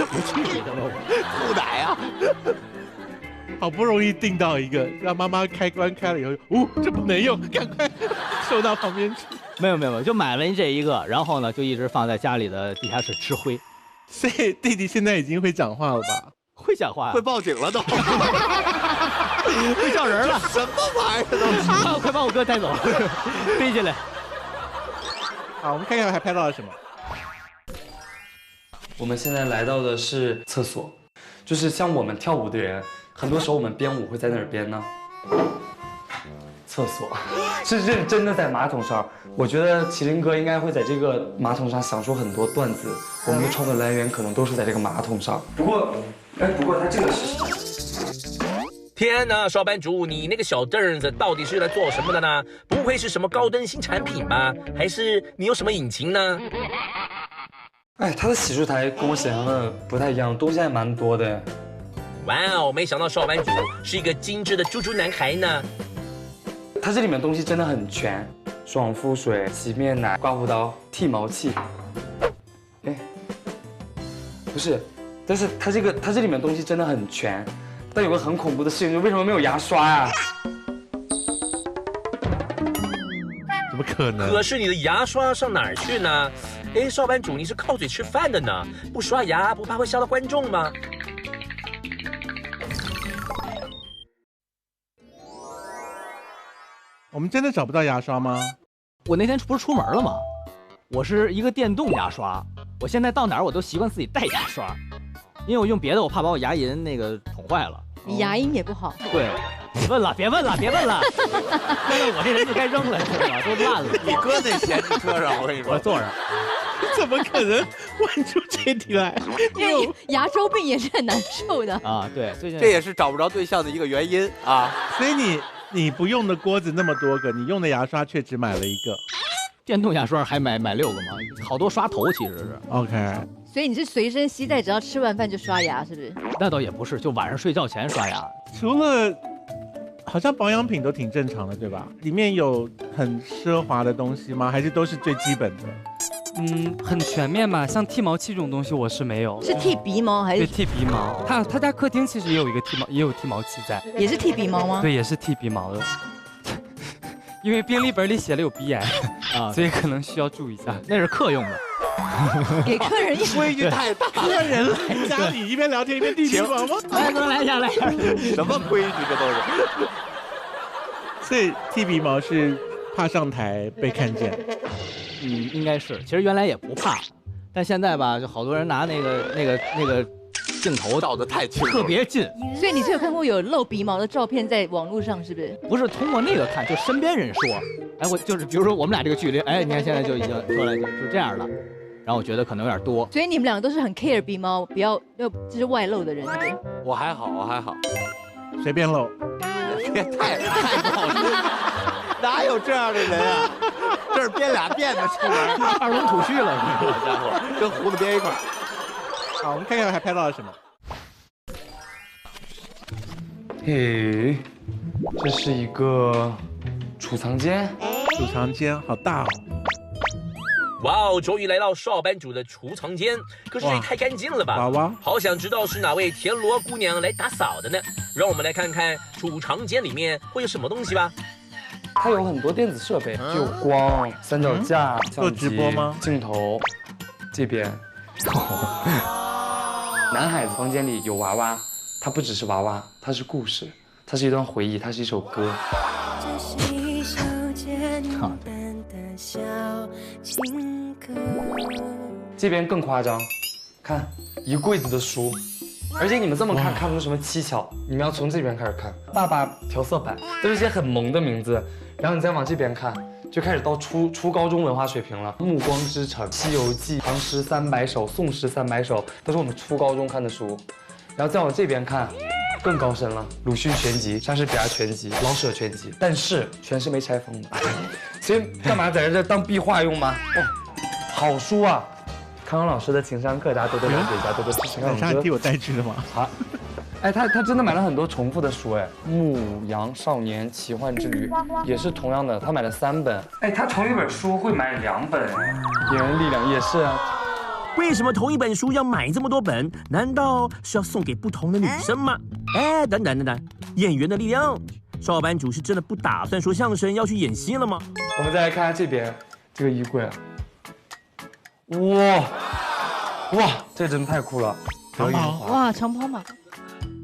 不去你的喽，吐奶啊！好不容易订到一个，让妈妈开关开了以后，这不能用，赶快收到旁边去。没有，就买了这一个，然后呢，就一直放在家里的地下室吃灰。所以弟弟现在已经会讲话了吧？会讲话，会报警了都，会叫人了。什么玩意儿都？快把我哥带走，背进来。好，我们看看还拍到了什么。我们现在来到的是厕所，就是像我们跳舞的人，很多时候我们编舞会在哪儿编呢？厕所，是认真的在马桶上。我觉得麒麟哥应该会在这个马桶上想出很多段子，我们的创作来源可能都是在这个马桶上。不过他这个是……天哪，邵班主，你那个小凳子到底是用来做什么的呢？不会是什么高登新产品吧？还是你有什么隐情呢？哎，他的洗漱台跟我想象的不太一样，东西还蛮多的。哇哦，没想到邵班主是一个精致的猪猪男孩呢。它这里面东西真的很全，爽肤水、洗面奶、刮胡刀、剃毛器。哎，不是，但是它这里面东西真的很全，但有个很恐怖的事情，就为什么没有牙刷呀？怎么可能？可是你的牙刷上哪儿去呢？哎，邵班主，你是靠嘴吃饭的呢，不刷牙不怕会吓到观众吗？我们真的找不到牙刷吗？我那天不是出门了吗？我是一个电动牙刷，我现在到哪儿我都习惯自己带牙刷，因为我用别的我怕把我牙龈那个捅坏了。你牙龈也不好。对，别问了，要不我这人就该扔了，知道吗？都烂了。你搁那闲置车上，我跟你说，我坐上。怎么可能问出这题来？因为牙周病也是很难受的啊。对，最近这也是找不着对象的一个原因啊。所以你不用的锅子那么多个，你用的牙刷却只买了一个。电动牙刷还买6个吗？好多刷头其实是。OK。所以你是随身携带，只要吃完饭就刷牙，是不是？那倒也不是，就晚上睡觉前刷牙。除了好像保养品都挺正常的，对吧？里面有很奢华的东西吗？还是都是最基本的？很全面吧，像剃毛器这种东西我是没有。是剃鼻毛还是？对，剃鼻毛。他家客厅其实也有一个剃毛器在。也是剃鼻毛吗？对，也是剃鼻毛的。因为病历本里写了有鼻炎啊，所以可能需要注意一下。那是客用的。给客人规矩太大，客人来家里一边聊天一边剃鼻毛吗？来一下，什么规矩这都是。所以剃鼻毛是怕上台被看见。应该是。其实原来也不怕，但现在吧，就好多人拿那个镜头照得太近，特别近。所以你是有看过有露鼻毛的照片在网络上，是不是？不是通过那个看，就身边人说，哎，我就是比如说我们俩这个距离，哎，你看现在就已经说了就这样了，然后我觉得可能有点多。所以你们两个都是很 care 鼻毛，不要就是外露的人，对不对？我还好，随便露。别太不好听，哪有这样的人啊？这儿编俩辫子出来，二龙吐须了，好家伙，跟胡子编一块。好，我们看看还拍到了什么。嘿，这是一个储藏间。储藏间好大哦。哇哦，终于来到少班主的储藏间，可是也太干净了吧！娃娃，好想知道是哪位田螺姑娘来打扫的呢？让我们来看看储藏间里面会有什么东西吧。它有很多电子设备，就有光、三脚架、做直播吗？镜头，这边。男孩子房间里有娃娃，它不只是娃娃，它是故事，它是一段回忆，它是一首歌。这边更夸张，看一柜子的书，而且你们这么看看不出什么蹊跷，你们要从这边开始看。爸爸调色板都是一些很萌的名字，然后你再往这边看，就开始到初高中文化水平了。《暮光之城》《西游记》《唐诗300首》《宋诗300首》都是我们初高中看的书，然后再往这边看。更高深了，鲁迅全集、莎士比亚全集、老舍全集，但是全是没拆封的，所以干嘛在这当壁画用吗？哦，好书啊！康康老师的情商课，大家多多了解一下，多多支持。晚上替我带去的吗？好，哎，他真的买了很多重复的书，哎，《牧羊少年奇幻之旅》也是同样的，他买了3本。哎，他同一本书会买2本，《演员力量》也是啊。为什么同一本书要买这么多本？难道是要送给不同的女生吗？哎，等，演员的力量，少班主是真的不打算说相声，要去演戏了吗？我们再来看看这边这个衣柜，哇，这真太酷了，长袍，哇，长袍嘛。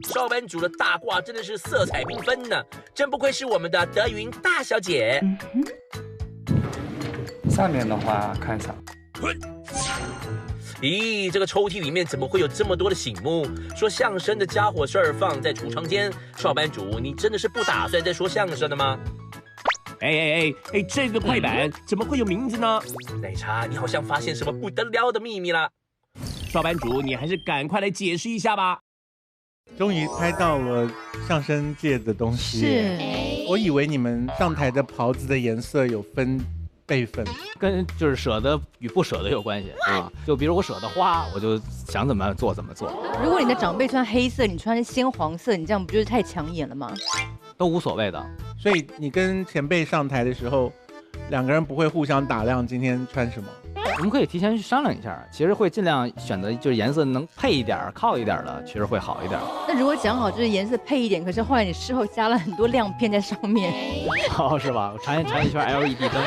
少班主的大褂真的是色彩缤纷呢，真不愧是我们的德云大小姐。下面的话看一下。咦，这个抽屉里面怎么会有这么多的醒目？说相声的家伙事儿放在储藏间，少班主，你真的是不打算再说相声的吗？哎，这个快板怎么会有名字呢？奶茶，你好像发现什么不得了的秘密了。少班主，你还是赶快来解释一下吧。终于拍到了相声界的东西。是，我以为你们上台的袍子的颜色有分辈分，跟就是舍得与不舍得有关系啊。就比如我舍得花，我就想怎么做怎么做。如果你的长辈穿黑色，你穿鲜黄色，你这样不就是太抢眼了吗？都无所谓的。所以你跟前辈上台的时候，2个人不会互相打量今天穿什么。我们可以提前去商量一下，其实会尽量选择就是颜色能配一点、靠一点的，其实会好一点。那如果讲好就是颜色配一点，可是后来你事后加了很多亮片在上面，哦，是吧？我缠一圈 LED 灯，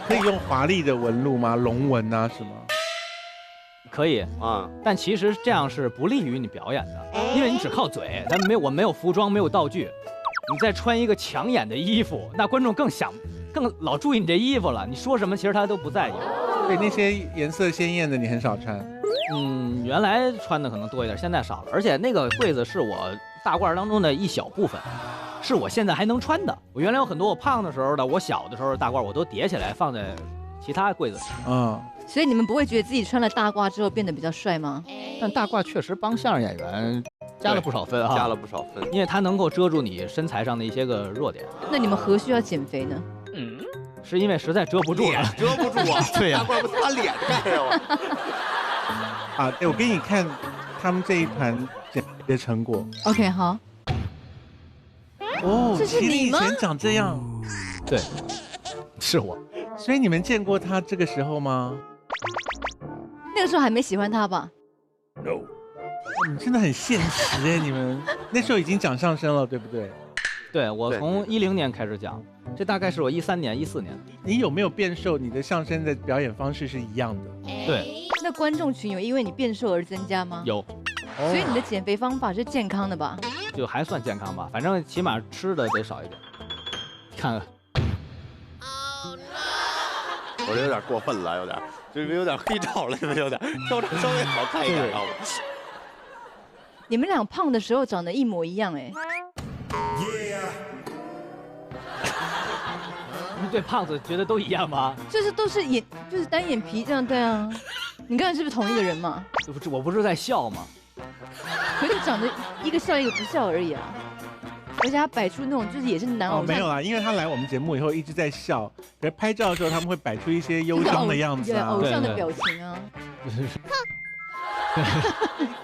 可以用华丽的纹路吗？龙纹啊什么？可以啊，但其实这样是不利于你表演的，因为你只靠嘴，我没有服装，没有道具，你再穿一个抢眼的衣服，那观众更老注意你这衣服了，你说什么其实他都不在意。对，那些颜色鲜艳的你很少穿。原来穿的可能多一点，现在少了。而且那个柜子是我大褂当中的一小部分，是我现在还能穿的。我原来有很多我胖的时候的，我小的时候的大褂我都叠起来放在其他柜子上。所以你们不会觉得自己穿了大褂之后变得比较帅吗？但大褂确实帮相声演员加了不少分啊，加了不少分，因为它能够遮住你身材上的一些个弱点。那你们何须要减肥呢？是因为实在遮不住了，遮不住啊！对呀，大褂不是他脸盖呀？啊，我给你看他们这一团减肥的成果。OK， 好。哦，这是你吗？以前长这样，对，是我。所以你们见过他这个时候吗？那个时候还没喜欢他吧 ？No。你真的很现实哎，你们那时候已经讲相声了，对不对？对，我从10年开始讲，这大概是我13年、14年。你有没有变瘦？你的相声的表演方式是一样的？对。那观众群有因为你变瘦而增加吗？有。所以你的减肥方法是健康的吧？就还算健康吧，反正起码吃的得少一点。看看。我这有点过分了，有点，就是有点黑照了，有点稍微好看一点，知道吗？你们俩胖的时候长得一模一样哎。你对胖子觉得都一样吗？就是都是就是单眼皮这样，对啊。你看是不是同一个人嘛？我不是在笑吗？可是长得一个笑一个不笑而已啊。而且他摆出那种就是也是男偶像。没有啦，因为他来我们节目以后一直在笑，可是拍照的时候他们会摆出一些忧伤的样子啊，偶像的表情啊。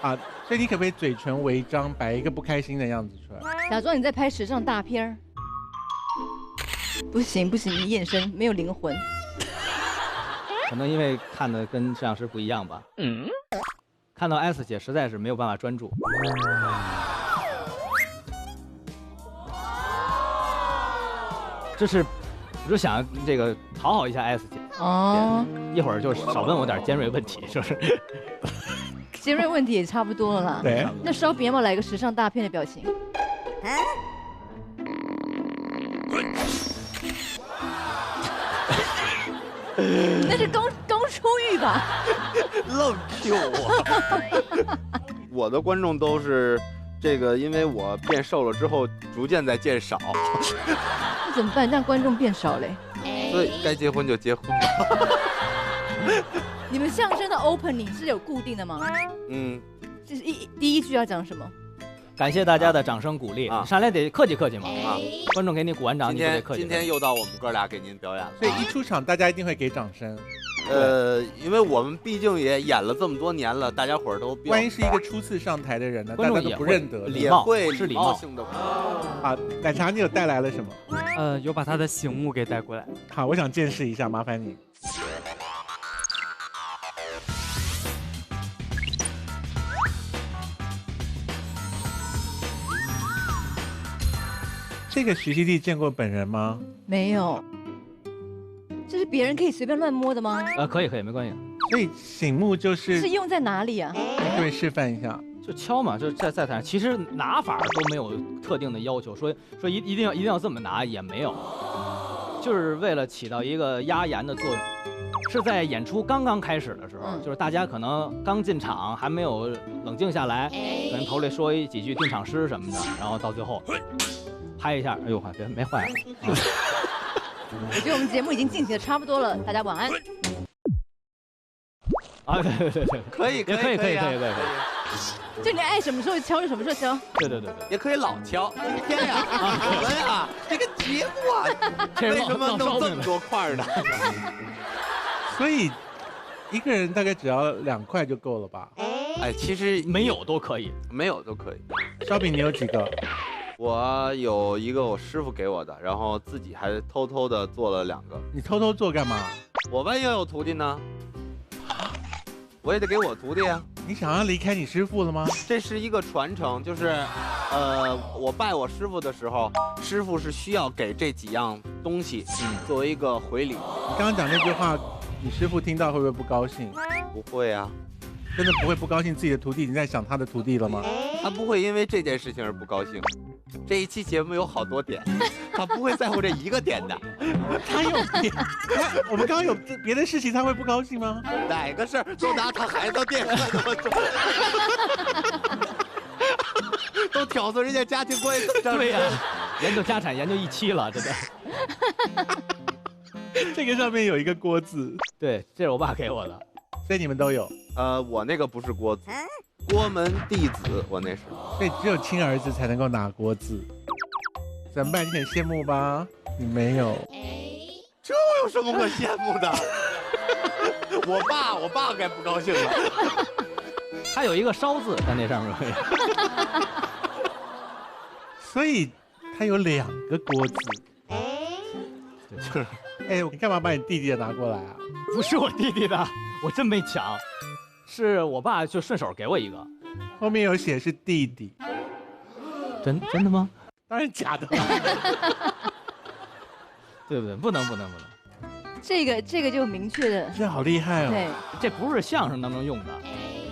啊，所以你可不可以嘴唇微张，摆一个不开心的样子出来？假装你在拍时尚大片儿。不行，你眼神没有灵魂。可能因为看的跟摄像师不一样吧。看到 S 姐实在是没有办法专注。就是我就想这个讨好一下 S 姐哦，一会儿就少问我点尖锐问题，是不是？尖锐问题也差不多了啦。对。那烧饼要不要来个时尚大片的表情？那是刚出狱吧？愣 Q 我。我的观众都是这个，因为我变瘦了之后，逐渐在减少。那怎么办？让观众变少嘞？所以该结婚就结婚吧。你们相声的 opening 是有固定的吗？这是第一句要讲什么？感谢大家的掌声鼓励，上来得客气客气嘛。观众给你鼓完掌，你就得客气。今天又到我们哥俩给您表演了，所以一出场大家一定会给掌声。因为我们毕竟也演了这么多年了，大家伙儿都万一是一个初次上台的人呢，大家都不认得，也会礼貌性的。好，奶茶，你有带来了什么？有把他的醒目给带过来。好，我想见识一下，麻烦你。这个徐熙娣见过本人吗？没有。这是别人可以随便乱摸的吗？可以，没关系。所以醒目就是用在哪里啊？可不可以示范一下？就敲嘛，就在台上。其实拿法都没有特定的要求，说一定要这么拿也没有，就是为了起到一个压言的作用。是在演出刚刚开始的时候，就是大家可能刚进场，还没有冷静下来，可能头里说几句定场诗什么的，然后到最后拍一下，哎呦，别没坏了。我觉得我们节目已经进行的差不多了，大家晚安。啊，对，可以。就你爱什么时候敲就什么时候敲。对，也可以老敲。今天呀，我们呀，这个节目啊，为什么弄这么多块呢？所以一个人大概只要2块就够了吧？哎，其实没有都可以，没有都可以。烧饼，你有几个？我有一个我师傅给我的，然后自己还偷偷的做了2个。你偷偷做干嘛？我万一要有徒弟呢？我也得给我徒弟啊。你想要离开你师傅了吗？这是一个传承，就是我拜我师傅的时候，师傅是需要给这几样东西，作为一个回礼。你刚刚讲那句话，你师傅听到会不会不高兴？不会啊。真的不会不高兴自己的徒弟？你在想他的徒弟了吗？他不会因为这件事情而不高兴。这一期节目有好多点，他不会在乎这一个点的。他有别，我们刚刚有别的事情，他会不高兴吗？哪个事儿都拿他孩子电视那么重，都挑唆人家家庭关系。对呀，研究家产研究1期了，真的。这个上面有一个郭字，对，这是我爸给我的，所以你们都有。我那个不是郭字。郭门弟子，我那是，所以只有亲儿子才能够拿郭字，怎么办？你很羡慕吧？你没有，这有什么可羡慕的？我爸该不高兴了。他有一个烧字在那上面。所以他有2个锅子。就是，你干嘛把你弟弟的拿过来啊？不是我弟弟的，我真没抢，是我爸就顺手给我一个。后面有写是弟弟。真的吗？当然假的。对不对？不能。这个就明确的。这好厉害哦。对，这不是相声当中用的，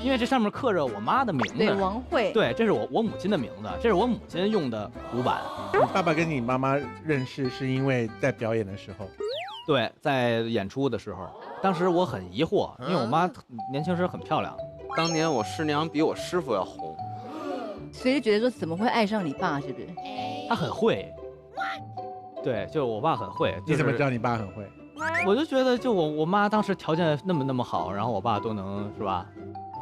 因为这上面刻着我妈的名字。对，王慧。对，这是我母亲的名字，这是我母亲用的古板。你爸爸跟你妈妈认识是因为在表演的时候？对，在演出的时候，当时我很疑惑，因为我妈年轻时很漂亮。当年我师娘比我师傅要红，所以就觉得说怎么会爱上你爸，是不是？他很会。对，就是我爸很会。你怎么知道你爸很会？我就觉得，就我妈当时条件那么好，然后我爸都能，是吧？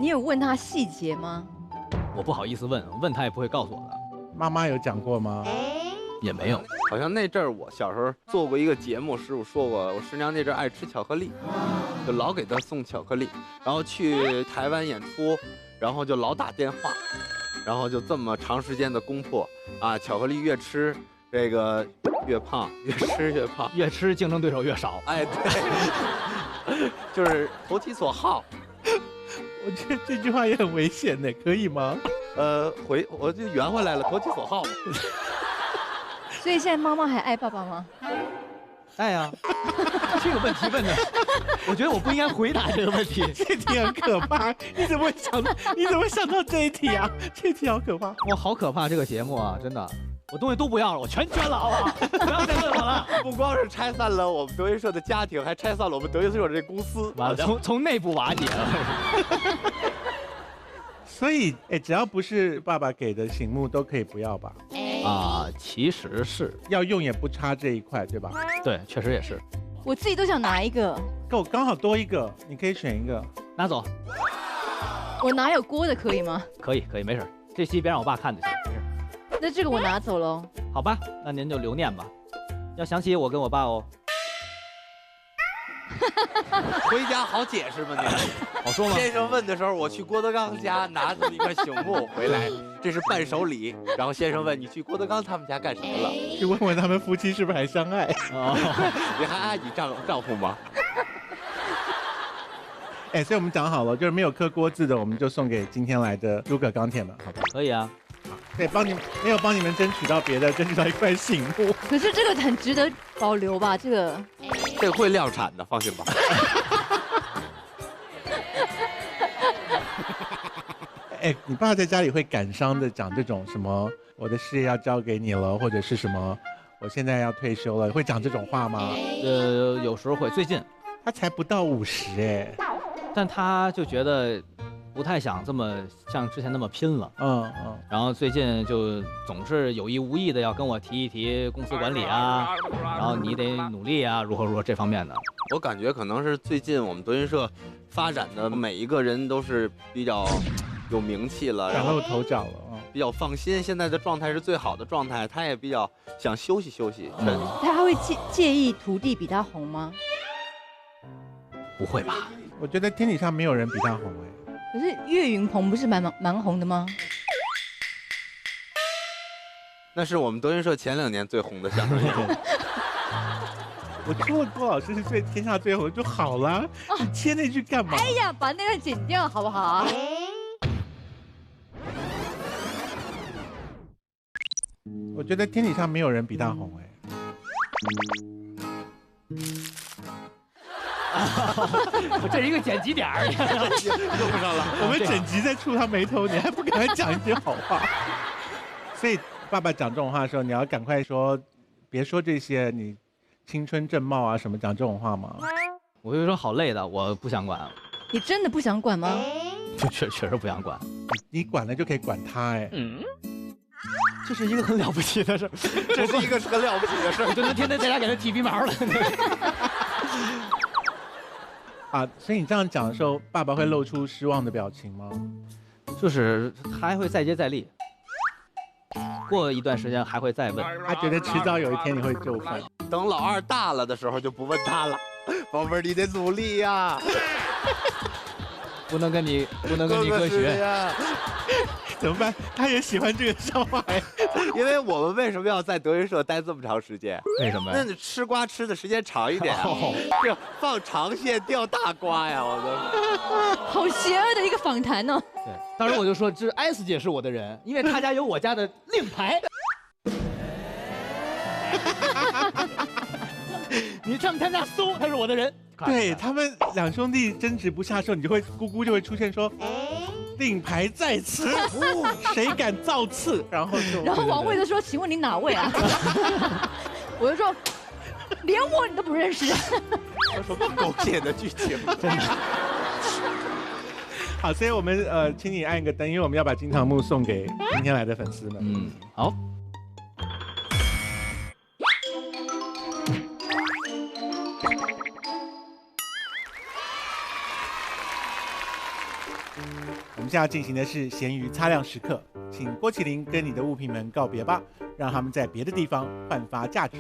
你有问他细节吗？我不好意思问他也不会告诉我的。妈妈有讲过吗？也没有。好像那阵儿我小时候做过一个节目，师傅说过，我师娘那阵儿爱吃巧克力，就老给她送巧克力，然后去台湾演出，然后就老打电话，然后就这么长时间的攻破啊，巧克力越吃这个越胖，越吃越胖，越吃竞争对手越少。哎，对，就是投其所好。我觉得这句话也很危险的，可以吗？我就圆回来了，投其所好。所以现在妈妈还爱爸爸吗？爱呀。这个问题问的，我觉得我不应该回答这个问题。这题很可怕，你怎么会想到这一题啊？这题好可怕。我好可怕这个节目啊，真的。我东西都不要了，我全捐了，好不好？不要再问我了。不光是拆散了我们德云社的家庭，还拆散了我们德云社这公司，完了，从内部瓦解了。所以，只要不是爸爸给的醒目，都可以不要吧？其实是要用也不差这一块，对吧？对，确实也是。我自己都想拿一个，够刚好多一个，你可以选一个，拿走。我拿有锅的可以吗？可以，没事。这期别让我爸看就行，没事。那这个我拿走喽。好吧，那您就留念吧，要想起我跟我爸哦。回家好解释吗？你好说吗？先生问的时候，我去郭德纲家拿这么一块醒目回来，这是伴手礼。然后先生问你去郭德纲他们家干什么了？去问问他们夫妻是不是还相爱？你还爱你丈夫吗？所以我们讲好了，就是没有刻锅字的，我们就送给今天来的诸葛钢铁了，好吧？可以啊。对，没有帮你们争取到别的，争取到一块醒目。可是这个很值得保留吧？这个会量产的，放心吧。你爸在家里会感伤的讲这种什么“我的事业要交给你了”，或者是什么“我现在要退休了”，会讲这种话吗？有时候会。最近他才不到50但他就觉得不太想这么像之前那么拼了。然后最近就总是有意无意的要跟我提一提公司管理啊，然后你得努力啊，如何这方面的。我感觉可能是最近我们德云社发展的每一个人都是比较有名气了，崭露头角了，比较放心，现在的状态是最好的状态，他也比较想休息休息。他会介意徒弟比他红吗？不会吧？我觉得天底下没有人比他红可是岳云鹏不是蛮红的吗？那是我们德云社前2年最红的相声演员。我说了郭老师是天下最红就好了，你切那句干嘛？哎呀，把那段剪掉好不好？我觉得天底下没有人比他红这是一个剪辑点儿，用不上了。我们整集在触他眉头，你还不给他讲一句好话？所以爸爸讲这种话的时候，你要赶快说，别说这些你青春正茂啊什么，讲这种话吗？我就说好累的，我不想管。你真的不想管吗？确实不想管。你管了就可以管他这是一个很了不起的事，这是一个很了不起的事，我就能天天在家给他剃鼻毛了。所以你这样讲的时候，爸爸会露出失望的表情吗？就是还会再接再厉，过一段时间还会再问。他觉得迟早有一天你会就范。等老二大了的时候就不问他了，宝贝儿，你得努力呀，不能跟你哥学呀。怎么办？他也喜欢这个笑话哎。因为我们为什么要在德云社待这么长时间？为什么呀？那你吃瓜吃的时间长一点啊！这放长线钓大瓜呀！我的，好邪恶的一个访谈哦。对，当时我就说这 S 姐是我的人，因为她家有我家的令牌。你上他家搜，他是我的人。对他们两兄弟争执不下的时候，你就会姑姑就会出现说，令牌在此，谁敢造次？然后王慧就说，请问你哪位啊？我就说，连我你都不认识。什么狗血的剧情，真的。好，所以我们请你按一个灯，因为我们要把金堂木送给今天来的粉丝们。嗯，好。我们现在要进行的是咸鱼擦亮时刻，请郭麒麟跟你的物品们告别吧，让他们在别的地方焕发价值。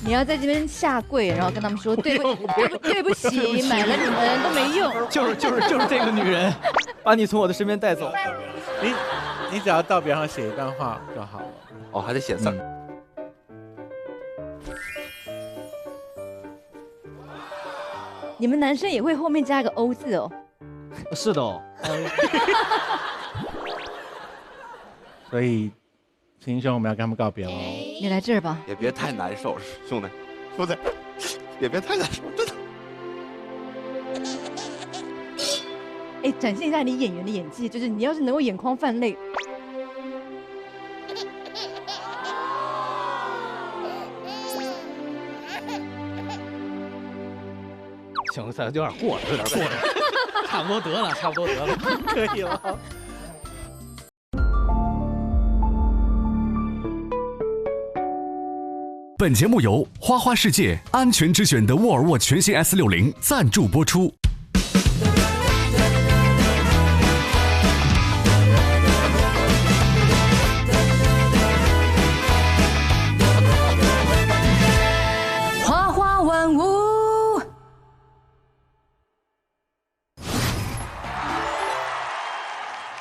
你要在这边下跪，然后跟他们说对不起，买了你们都没用。就是这个女人，把你从我的身边带走。你只要到边上写一段话就好了。哦，还得写字。你们男生也会后面加一个 O 字哦。是的哦。所以，秦兄，我们要跟他们告别了。你来这儿吧。也别太难受，兄弟，也别太难受，真的。哎，展现一下你演员的演技，就是你要是能够眼眶泛泪。行，有点过了，差不多得了，可以了。本节目由花花世界安全之选的沃尔沃全新 S60赞助播出。花花万物。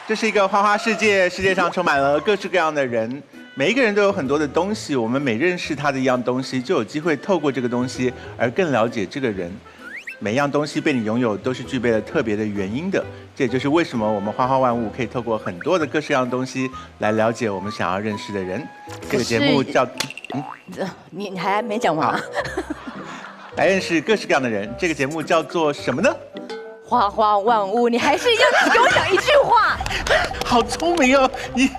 这是一个花花世界，世界上充满了各式各样的人，每一个人都有很多的东西，我们每认识他的一样东西，就有机会透过这个东西而更了解这个人。每样东西被你拥有，都是具备了特别的原因的。这也就是为什么我们花花万物可以透过很多的各式各样的东西来了解我们想要认识的人。这个节目叫你还没讲完啊？来认识各式各样的人。这个节目叫做什么呢？花花万物，你还是要只给我讲一句话。好聪明哦，你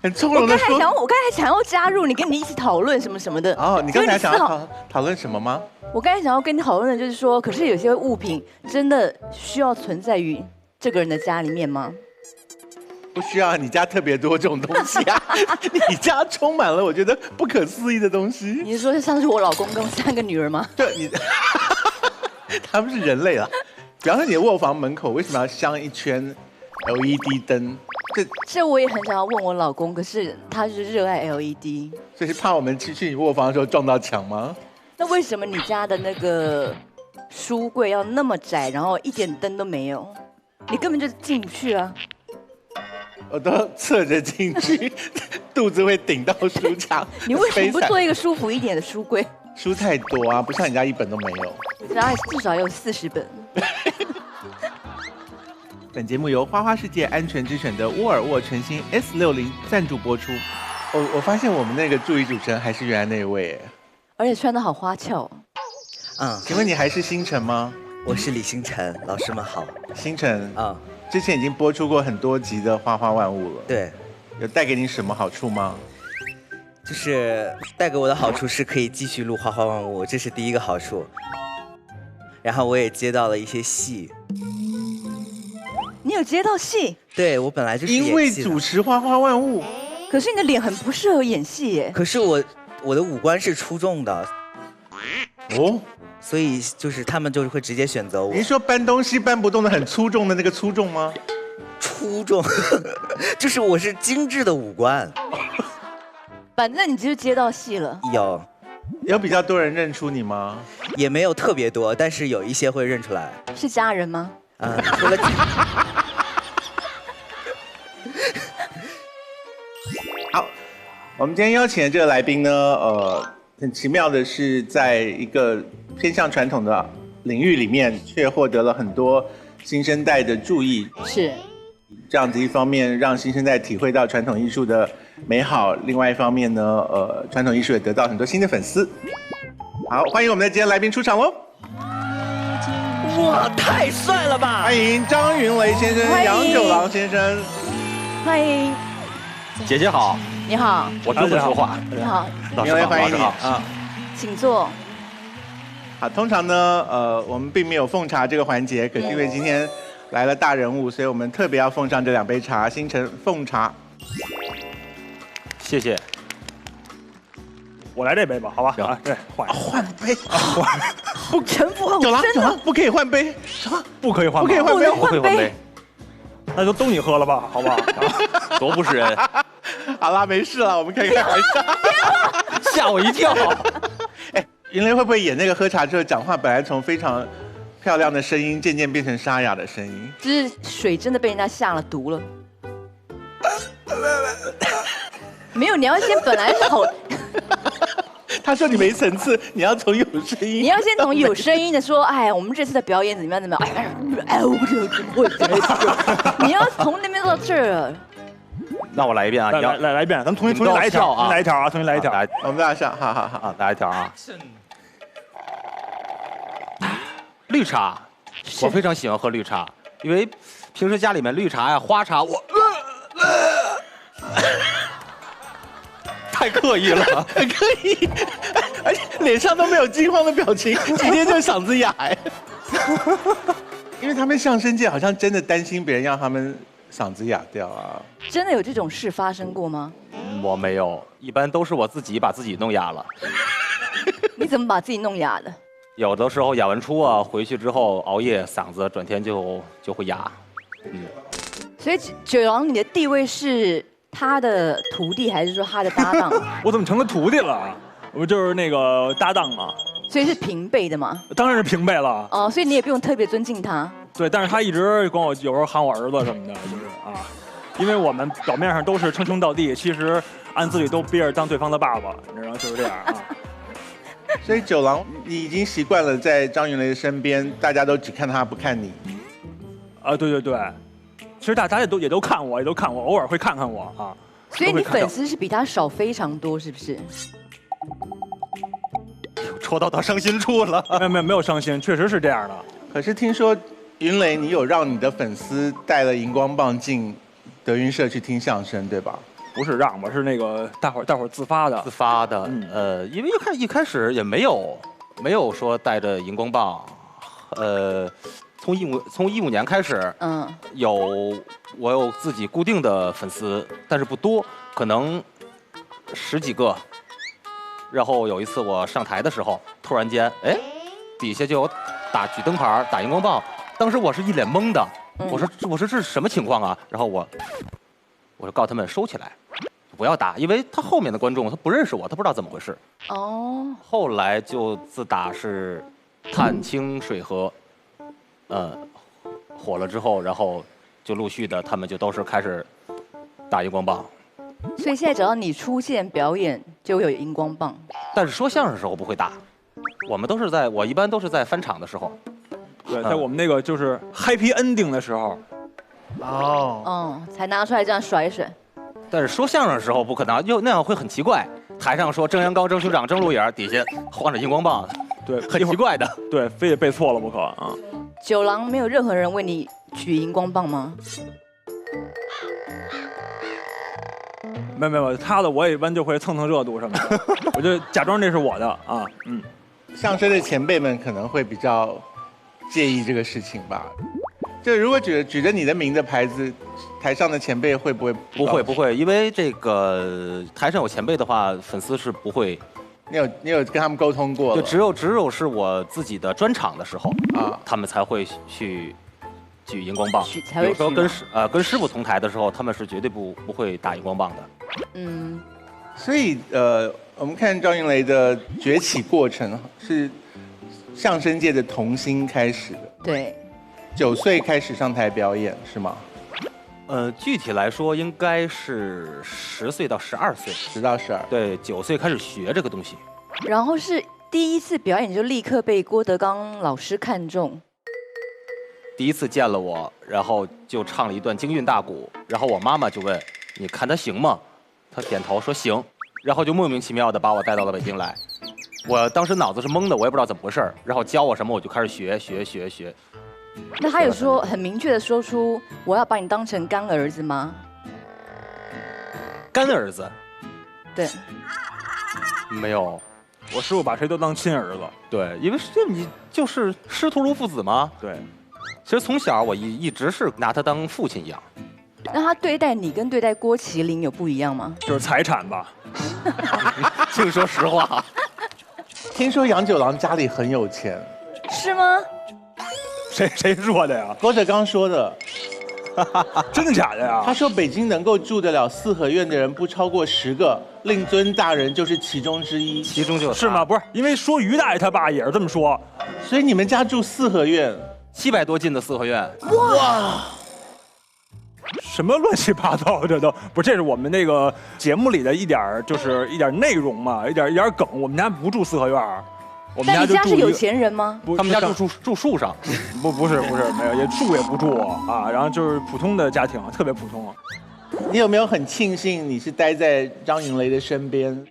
很从容的说。我刚才想要加入你，跟你一起讨论什么什么的。哦，你刚才想要讨论什么吗？我刚才想要跟你讨论的就是说，可是有些物品真的需要存在于这个人的家里面吗？不需要，你家特别多这种东西啊！你家充满了我觉得不可思议的东西。你是说像是我老公跟3个女儿吗？对，他们是人类啦。比方说你的卧房门口为什么要镶一圈 LED 灯？这我也很想要问我老公，可是他是热爱 LED， 所以是怕我们去你卧房的时候撞到墙吗？那为什么你家的那个书柜要那么窄，然后一点灯都没有？你根本就进不去啊！我都侧着进去，肚子会顶到书墙。你为什么不做一个舒服一点的书柜？书太多啊，不像你家1本都没有。我家至少有40本。本节目由花花世界安全之选的沃尔沃全新 S60赞助播出。我发现我们那个助理主持人还是原来那一位，而且穿得好花俏。请问你还是星辰吗？我是李星辰，老师们好。星辰之前已经播出过很多集的花花万物了。对，有带给你什么好处吗？就是带给我的好处是可以继续录花花万物，这是第一个好处。然后我也接到了一些戏。你有接到戏？对，我本来就是演戏的。因为主持花花万物。可是你的脸很不适合演戏耶。可是我的五官是出众的。哦。所以就是他们就是会直接选择我。你说搬东西搬不动的很粗重的那个粗重吗？出众，就是我是精致的五官。反正你就接到戏了。有。有比较多人认出你吗？也没有特别多，但是有一些会认出来。是家人吗？除了好，我们今天邀请的这个来宾呢，很奇妙的是，在一个偏向传统的领域里面，却获得了很多新生代的注意。是。这样子一方面让新生代体会到传统艺术的美好，另外一方面呢，传统艺术也得到很多新的粉丝。好，欢迎我们的今天来宾出场喽！哇，太帅了吧！欢迎张云雷先生、杨九郎先生。欢迎。姐姐好。你好。我真会说话。你好。老师好，欢迎你啊。请坐。好，通常呢，我们并没有奉茶这个环节，可是因为今天来了大人物，所以我们特别要奉上这2杯茶，星辰奉茶。谢谢。我来这杯吧，好吧？啊，对，换杯，不，城府好深啊！不可以换杯，什么？不可以换，不可以换杯，不可以换杯。那就都你喝了吧，好不好？多不是人。好了，没事了，我们可以开玩笑。吓我一跳。哎，云雷会不会演那个喝茶之后讲话，本来从非常漂亮的声音，渐渐变成沙哑的声音？就是水真的被人家下了毒了。没有，你要先本来是好。他说你没层次，你要从有声音。你要先从有声音的说，哎，我们这次的表演怎么样？哎，我不知道怎么会。你要从那边到这儿。那我来一遍啊！来一遍，咱们重新来一条啊！来一条啊！重新来一条。我们大笑，好好好，来一条啊！绿茶，我非常喜欢喝绿茶，因为平时家里面绿茶呀、花茶，我太刻意了，很刻意，而且脸上都没有惊慌的表情，今天就是嗓子哑哎。因为他们相声界好像真的担心别人让他们嗓子哑掉啊。真的有这种事发生过吗？我没有，一般都是我自己把自己弄哑了。你怎么把自己弄哑的？有的时候哑完出啊，回去之后熬夜，嗓子转天就会哑。所以九郎，你的地位是他的徒弟，还是说他的搭档？我怎么成了徒弟了？我就是那个搭档嘛。所以是平辈的吗？当然是平辈了。哦，所以你也不用特别尊敬他。对，但是他一直管我，有时候喊我儿子什么的，就是啊，因为我们表面上都是称兄道弟，其实暗地里都憋着当对方的爸爸，你知道，就是这样啊。所以九郎，你已经习惯了在张云雷的身边，大家都只看他不看你。啊，对对对，其实大家也都看我，偶尔会看看我啊。所以你粉丝是比他少非常多，是不是？戳到他伤心处了。没有伤心，确实是这样的。可是听说云雷，你有让你的粉丝带了荧光棒进德云社去听相声，对吧？不是让，我是那个大伙儿自发的。自发的，因为一开始也没有说带着荧光棒，从15年开始，我有自己固定的粉丝，但是不多，可能10几个。然后有一次我上台的时候，突然间，哎，底下就有举灯牌、打荧光棒，当时我是一脸懵的，我说这是什么情况啊？然后我说告诉他们收起来，不要打，因为他后面的观众他不认识我，他不知道怎么回事。哦。后来就自打是探清水河，火了之后，然后就陆续的他们就都是开始打荧光棒。所以现在只要你出现表演，就会有荧光棒。但是说相声的时候不会打，我一般都是在翻场的时候。对，在我们那个就是 happy ending 的时候。才拿出来这样甩一甩。但是说相声的时候不可能，那样会很奇怪。台上说蒸羊羔、蒸熊掌、蒸鹿眼，底下晃着荧光棒，对，很奇怪的。对，非得背错了不可啊。九郎没有任何人为你举荧光棒吗？没有，他的我也一般就会蹭热度什么的，我就假装这是我的啊。相声的前辈们可能会比较介意这个事情吧。就如果举着你的名的牌子，台上的前辈会不会？不会，因为这个台上有前辈的话，粉丝是不会。你有跟他们沟通过？就只有是我自己的专场的时候啊，他们才会去举荧光棒。有时候跟师傅同台的时候，他们是绝对不会打荧光棒的。所以我们看张云雷的崛起过程是相声界的童星开始的。对，9岁开始上台表演是吗？具体来说应该是10岁到12岁，10到12。对，9岁开始学这个东西。然后是第一次表演就立刻被郭德纲老师看中。第一次见了我，然后就唱了一段京韵大鼓，然后我妈妈就问：“你看他行吗？”他点头说行，然后就莫名其妙的把我带到了北京来。我当时脑子是懵的，我也不知道怎么回事，然后教我什么我就开始学。那他有说很明确的说出我要把你当成干儿子吗？干儿子？对，没有。我师傅把谁都当亲儿子。对，因为你就是师徒如父子嘛。对，其实从小我一直是拿他当父亲养。那他对待你跟对待郭麒麟有不一样吗？就是财产吧。净说实话。听说杨九郎家里很有钱，是吗？谁说的呀？郭德纲说的。真的假的呀？他说北京能够住得了4合院的人不超过10个，令尊大人就是其中之一。其中就是吗？不是，因为说于大爷他爸也是这么说，所以你们家住4合院，700多进的4合院。哇！什么乱七八糟的，这都不是，这是我们那个节目里的一点内容嘛，一点梗。我们家不住4合院，我们家就住。那你家是有钱人吗？他们家住树上，不是没有，树也不住啊。然后就是普通的家庭，特别普通。你有没有很庆幸你是待在张云雷的身边？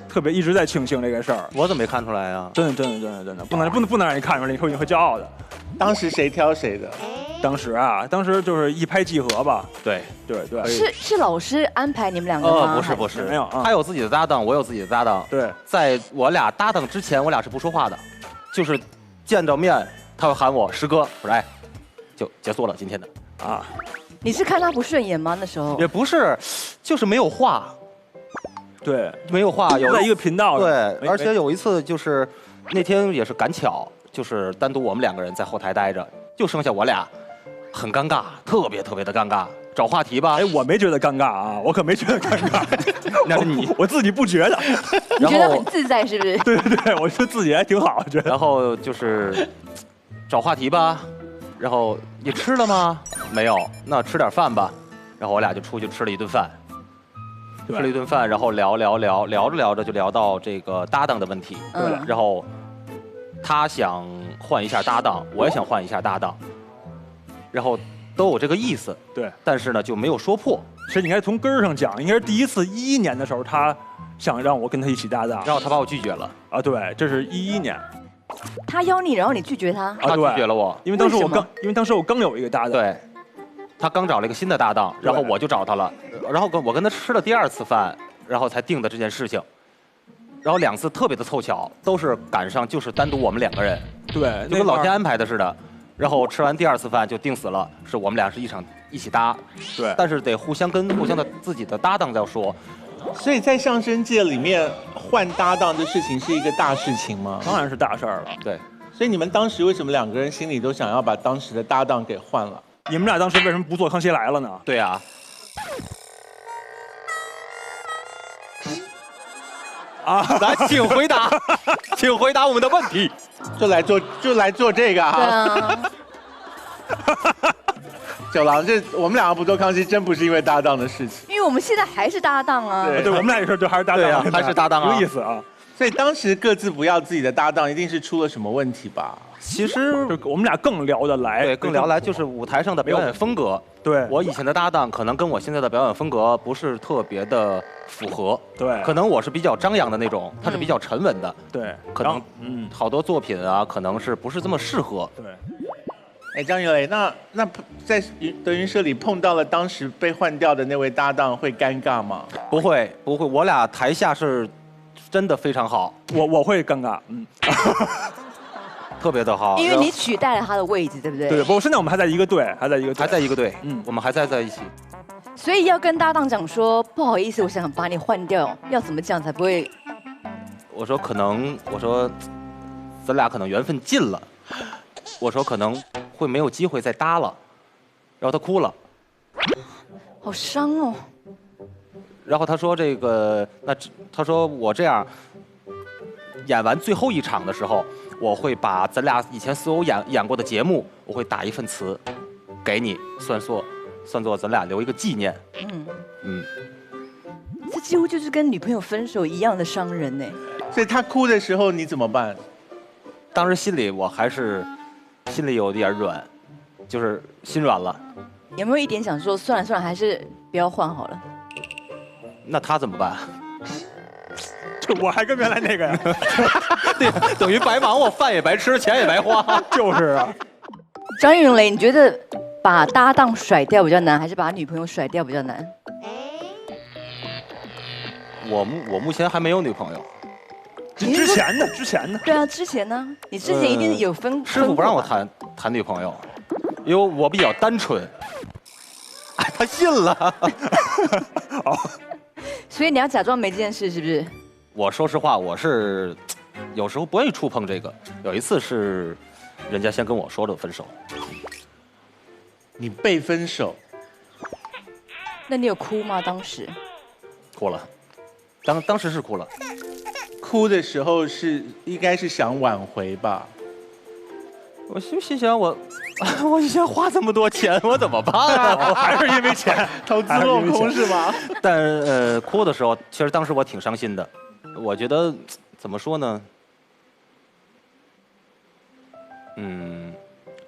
特别一直在庆幸这个事儿。我怎么没看出来啊？真的，不能让你看出来，以后你会骄傲的。当时谁挑谁的？当时就是一拍即合吧。对。是老师安排你们两个吗？不是，没有。他有自己的搭档，我有自己的搭档。对，在我俩搭档之前，我俩是不说话的，就是见着面他会喊我师哥，我说哎，就结束了今天的啊。你是看他不顺眼吗？那时候也不是，就是没有话。对，没有话，在一个频道。对，而且有一次就是那天也是赶巧，就是单独我们2个人在后台待着，就剩下我俩，很尴尬，特别的尴尬。找话题吧。哎，我没觉得尴尬啊，我可没觉得尴尬。那是你，我自己不觉得。你觉得很自在是不是？对，我觉得自己还挺好，觉得。然后就是找话题吧，然后你吃了吗？没有，那吃点饭吧。然后我俩就出去吃了一顿饭。吃了一顿饭，然后聊着就聊到这个搭档的问题。然后他想换一下搭档，我也想换一下搭档，然后都有这个意思。对，但是呢就没有说破。其实你应该从根儿上讲，应该是第一次11年的时候，他想让我跟他一起搭档，然后他把我拒绝了。啊，对，这是11年。他邀你，然后你拒绝他。他拒绝了我，因为当时我刚有一个搭档。对。他刚找了一个新的搭档，然后我就找他了，然后我跟他吃了第2次饭，然后才定的这件事情，然后2次特别的凑巧，都是赶上就是单独我们2个人，对，就跟老天安排的似的，然后吃完第2次饭就定死了，是我们俩是一起搭，对，但是得互相的自己的搭档再说，所以在相声界里面换搭档的事情是一个大事情吗？当然是大事儿了，对，所以你们当时为什么2个人心里都想要把当时的搭档给换了？你们俩当时为什么不做《康熙来了》呢？对呀。来，请回答，请回答我们的问题。就来做这个啊。对啊。九郎，我们2个不做康熙，真不是因为搭档的事情。因为我们现在还是搭档啊。对，我们俩也是，就还是搭档啊，还是搭档啊，有意思啊。所以当时各自不要自己的搭档，一定是出了什么问题吧？其实我们俩更聊得来，对，更聊来，就是舞台上的表演风格。对，我以前的搭档可能跟我现在的表演风格不是特别的符合。对，可能我是比较张扬的那种，他是比较沉稳的。对，可能好多作品啊，可能是不是这么适合。对。哎，张云雷，那在德云社里碰到了当时被换掉的那位搭档，会尴尬吗？不会，我俩台下是真的非常好。我会尴尬，特别的好，因为你取代了他的位置，对不对？对，不过现在我们还在一个队，还在一个队，我们还在一起。所以要跟搭档讲说，不好意思，我想把你换掉，要怎么讲才不会？我说咱俩可能缘分尽了，我说可能会没有机会再搭了，然后他哭了，好伤哦。然后他说他说我这样演完最后一场的时候，我会把咱俩以前所有演过的节目，我会打一份词给你，算作咱俩留一个纪念。这几乎就是跟女朋友分手一样的伤人呢。所以他哭的时候你怎么办？当时心里有点软，就是心软了。有没有一点想说算了，还是不要换好了？那他怎么办？就我还跟原来那个呀，对，等于白忙活，饭也白吃，钱也白花。就是啊。张云雷，你觉得把搭档甩掉比较难，还是把女朋友甩掉比较难？我目前还没有女朋友。之前的。对啊，之前呢？你之前一定有分。师傅不让我谈女朋友，因为我比较单纯。哎，他信了。哦。所以你要假装没这件事，是不是？我说实话，我是有时候不愿意触碰这个。有一次是人家先跟我说的分手。你被分手？那你有哭吗？当时？哭了，当时是哭了。哭的时候应该是想挽回吧？我心想我以前花这么多钱，我怎么办啊？我还是因为钱投资落空是吗？但哭的时候，其实当时我挺伤心的。我觉得怎么说呢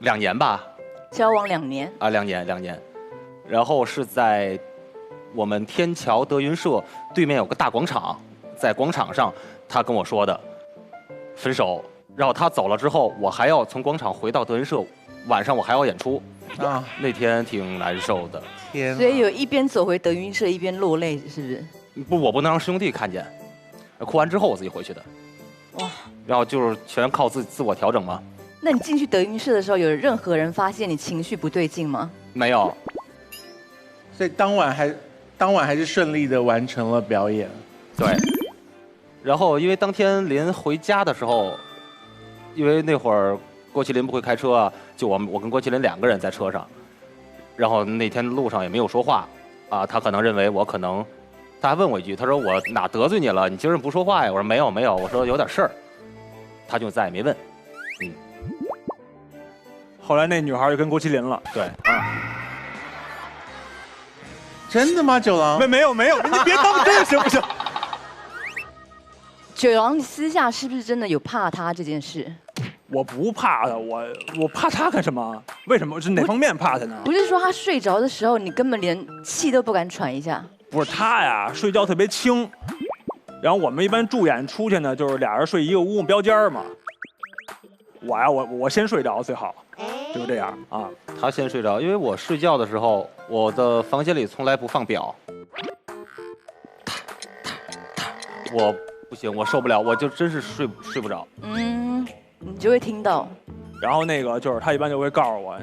？2年吧。交往2年啊，2年。然后是在我们天桥德云社对面有个大广场，在广场上他跟我说的分手。然后他走了之后，我还要从广场回到德云社，晚上我还要演出啊，那天挺难受的。天！所以有一边走回德云社一边落泪，是不是？不，我不能让师兄弟看见。哭完之后我自己回去的。哇！然后就是全靠自我调整嘛。那你进去德云社的时候，有任何人发现你情绪不对劲吗？没有。所以当晚还是顺利的完成了表演。对。然后因为当天临回家的时候，因为那会儿郭麒麟不会开车啊，就我跟郭麒麟2个人在车上，然后那天路上也没有说话啊，他可能认为我可能，他还问我一句，他说我哪得罪你了？你今儿不说话呀？我说没有，我说有点事儿，他就再也没问。后来那女孩就跟郭麒麟了。对啊。真的吗？九郎？没有，你别当真行不行？九郎，你私下是不是真的有怕他这件事？我不怕他，我怕他干什么？为什么？是哪方面怕他呢？不是说他睡着的时候，你根本连气都不敢喘一下。不是他呀，睡觉特别轻。然后我们一般助演出去呢，就是俩人睡一个屋标间嘛。我先睡着最好，就是这样啊。他先睡着，因为我睡觉的时候，我的房间里从来不放表。我不行，我受不了，我就真是睡不着。你就会听到。然后那个就是他一般就会告诉我，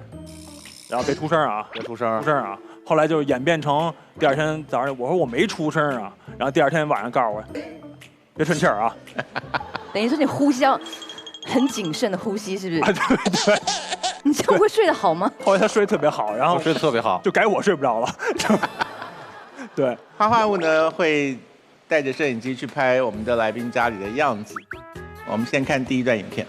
然后别出声啊，别出声啊。后来就演变成第2天早上，我说我没出声啊，然后第2天晚上告诉我，别喘气儿啊。等于说你呼吸要很谨慎的呼吸，是不是？啊，对。你这样会睡得好吗？后来他睡得特别好，然后睡得特别好，就改我睡不着了。对，花花物呢会带着摄影机去拍我们的来宾家里的样子。我们先看第一段影片。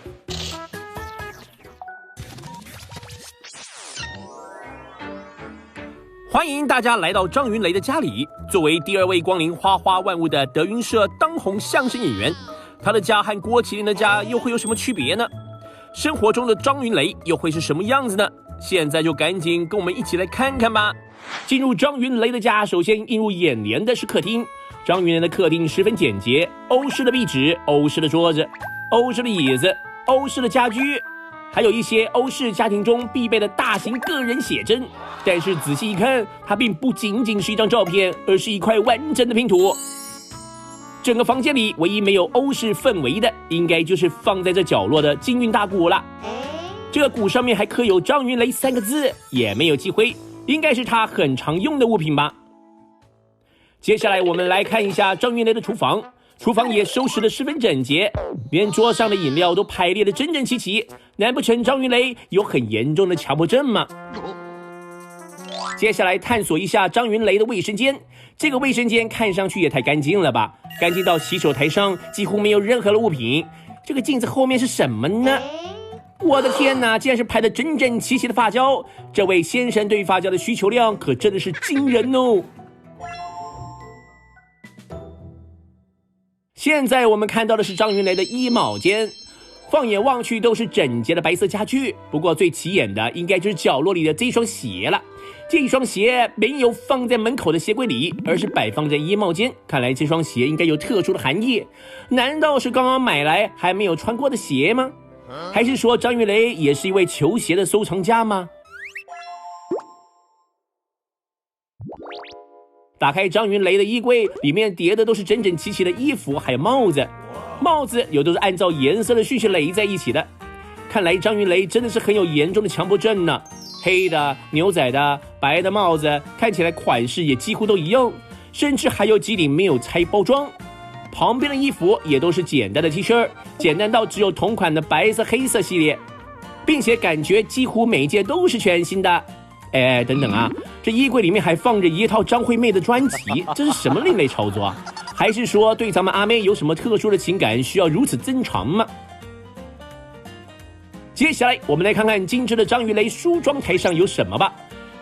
欢迎大家来到张云雷的家里。作为第2位光临花花万物的德云社当红相声演员，他的家和郭麒麟的家又会有什么区别呢？生活中的张云雷又会是什么样子呢？现在就赶紧跟我们一起来看看吧。进入张云雷的家，首先映入眼帘的是客厅。张云雷的客厅十分简洁，欧式的壁纸、欧式的桌子、欧式的椅子、欧式的家居，还有一些欧式家庭中必备的大型个人写真。但是仔细一看，它并不仅仅是一张照片，而是一块完整的拼图。整个房间里唯一没有欧式氛围的，应该就是放在这角落的金运大鼓了。这个鼓上面还刻有张云雷3个字，也没有忌讳，应该是他很常用的物品吧。接下来我们来看一下张云雷的厨房，厨房也收拾得十分整洁，连桌上的饮料都排列得整整齐齐，难不成张云雷有很严重的强迫症吗？接下来探索一下张云雷的卫生间，这个卫生间看上去也太干净了吧，干净到洗手台上几乎没有任何的物品。这个镜子后面是什么呢？我的天哪，竟然是排得整整齐齐的发胶。这位先生对发胶的需求量可真的是惊人哦。现在我们看到的是张云雷的衣帽间，放眼望去都是整洁的白色家具，不过最起眼的应该就是角落里的这双鞋了。这双鞋没有放在门口的鞋柜里，而是摆放在衣帽间，看来这双鞋应该有特殊的含义。难道是刚刚买来还没有穿过的鞋吗？还是说张云雷也是一位球鞋的收藏家吗？打开张云雷的衣柜，里面叠的都是整整齐齐的衣服，还有帽子。帽子有都是按照颜色的顺序垒在一起的。看来张云雷真的是很有严重的强迫症呢。黑的、牛仔的、白的帽子，看起来款式也几乎都一样，甚至还有几顶没有拆包装。旁边的衣服也都是简单的 T 恤，简单到只有同款的白色、黑色系列，并且感觉几乎每一件都是全新的。哎，等等啊，这衣柜里面还放着一套张惠妹的专辑，这是什么另类操作啊？还是说对咱们阿妹有什么特殊的情感需要如此珍藏吗？接下来我们来看看精致的张云雷梳妆台上有什么吧。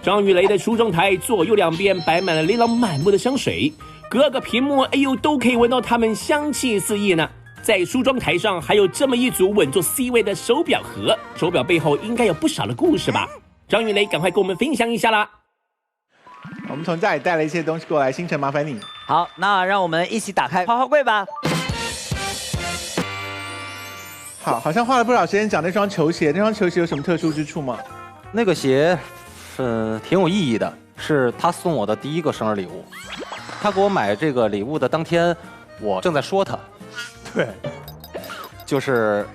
张云雷的梳妆台左右两边摆满了琳琅满目的香水，各个屏幕哎呦都可以闻到它们香气四溢呢。在梳妆台上还有这么一组稳坐 C 位的手表盒，手表背后应该有不少的故事吧？张云雷赶快跟我们分享一下啦！我们从家里带了一些东西过来，星辰麻烦你。好，那让我们一起打开花花柜吧。好像花了不少时间讲那双球鞋，那双球鞋有什么特殊之处吗？那个鞋是挺有意义的，是他送我的第一个生日礼物。他给我买这个礼物的当天，我正在说他，对，就是